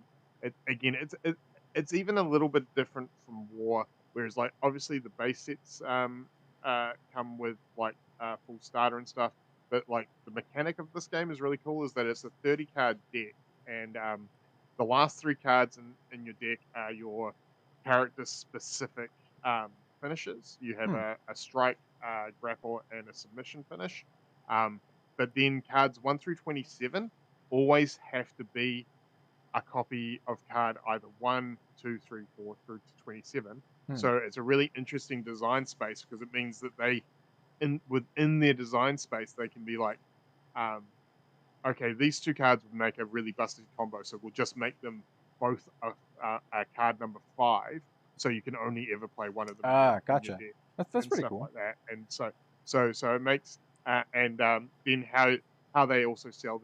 it's even a little bit different from War, whereas like obviously the base sets come with like full starter and stuff, but like the mechanic of this game is really cool. Is that it's a 30 card deck, and the last 3 cards in your deck are your character specific finishes. You have Hmm. a strike, grapple, and a submission finish. Um, but then cards 1 through 27 always have to be a copy of card either 1, 2, 3, 4 through to 27. Hmm. So it's a really interesting design space because it means that they, within their design space, they can be like, um, okay, these 2 cards would make a really busted combo, so we'll just make them both a card number 5, so you can only ever play one of them in your Gotcha. deck That's and pretty stuff cool. like that. And so it makes and then how they also sell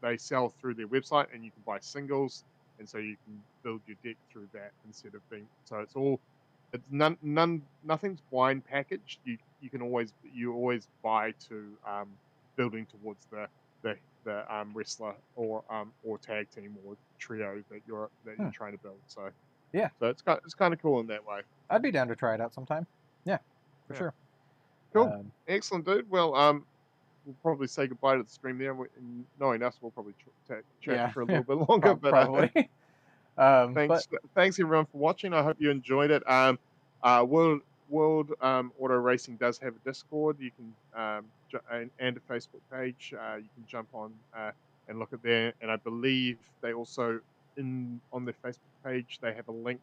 they sell through their website, and you can buy singles, and so you can build your deck through that instead of being so it's nothing's blind packaged. You can always buy to building towards the wrestler or tag team or trio that you're Hmm. trying to build. So Yeah. so it's kind of cool in that way. I'd be down to try it out sometime. Yeah, for Yeah. sure. Cool. Excellent, dude. Well, we'll probably say goodbye to the stream there. And knowing us, we'll probably chat Yeah, for a yeah, little bit longer. But probably. But thanks everyone for watching. I hope you enjoyed it. World Auto Racing does have a Discord. You can and a Facebook page. You can jump on and look at there. And I believe they also on their Facebook page they have a link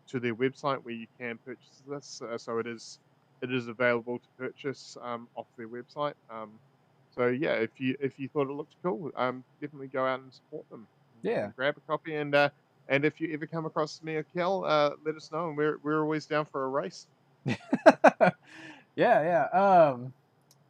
to their website where you can purchase this. So it is available to purchase off their website. So yeah, if you thought it looked cool, definitely go out and support them yeah, and grab a copy. And if you ever come across me or Kel, let us know, and we're always down for a race. yeah, yeah.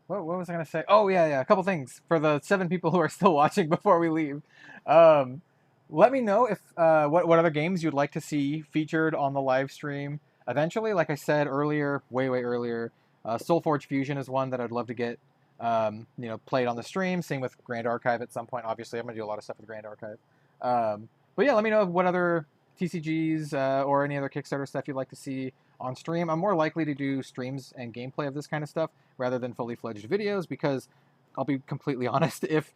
What was I gonna say? Oh yeah, yeah. A couple things for the 7 people who are still watching before we leave. Um, Let me know if what other games you'd like to see featured on the live stream eventually. Like I said earlier, way earlier, Soulforge Fusion is one that I'd love to get played on the stream. Same with Grand Archive at some point. Obviously, I'm gonna do a lot of stuff with Grand Archive. But yeah, let me know what other TCGs or any other Kickstarter stuff you'd like to see on stream. I'm more likely to do streams and gameplay of this kind of stuff rather than fully fledged videos because I'll be completely honest, if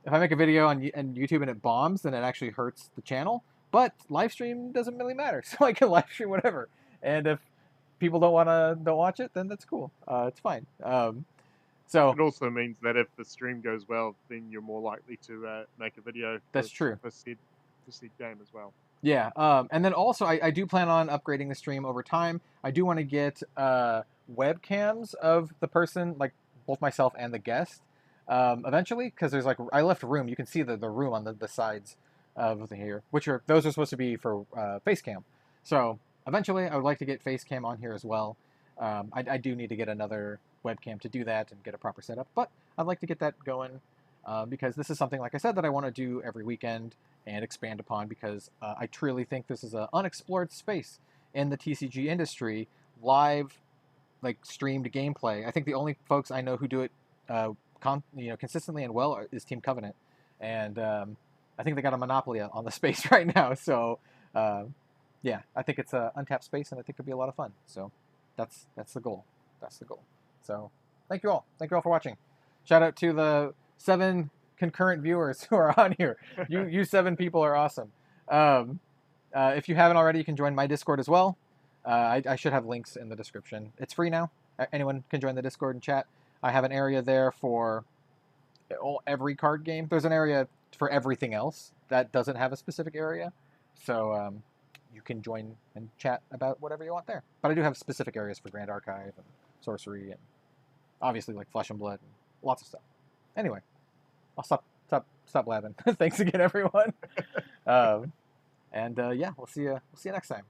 I make a video on YouTube and it bombs, then it actually hurts the channel. But live stream doesn't really matter, so I can live stream whatever. And if people don't watch it, then that's cool. It's fine. So It also means that if the stream goes well, then you're more likely to make a video that's true. for said game as well. Yeah, and then also I do plan on upgrading the stream over time. I do want to get webcams of the person, like both myself and the guest, eventually, because there's like I left room. You can see the room on the sides of the here, those are supposed to be for face cam. So eventually, I would like to get face cam on here as well. I do need to get another webcam to do that and get a proper setup, but I'd like to get that going because this is something, like I said, that I want to do every weekend and expand upon because I truly think this is an unexplored space in the TCG industry. Live, like streamed gameplay. I think the only folks I know who do it, consistently and well is Team Covenant, and I think they got a monopoly on the space right now. So, yeah, I think it's an untapped space, and I think it'd be a lot of fun. So, that's the goal. That's the goal. So, thank you all. Thank you all for watching. Shout out to the 7 concurrent viewers who are on here. You 7 people are awesome. If you haven't already, you can join my Discord as well. I should have links in the description. It's free now. Anyone can join the Discord and chat. I have an area there for every card game. There's an area for everything else that doesn't have a specific area. So you can join and chat about whatever you want there. But I do have specific areas for Grand Archive and Sorcery and obviously like Flesh and Blood and lots of stuff. Anyway, I'll stop blabbing. Thanks again, everyone. Yeah, we'll see you next time.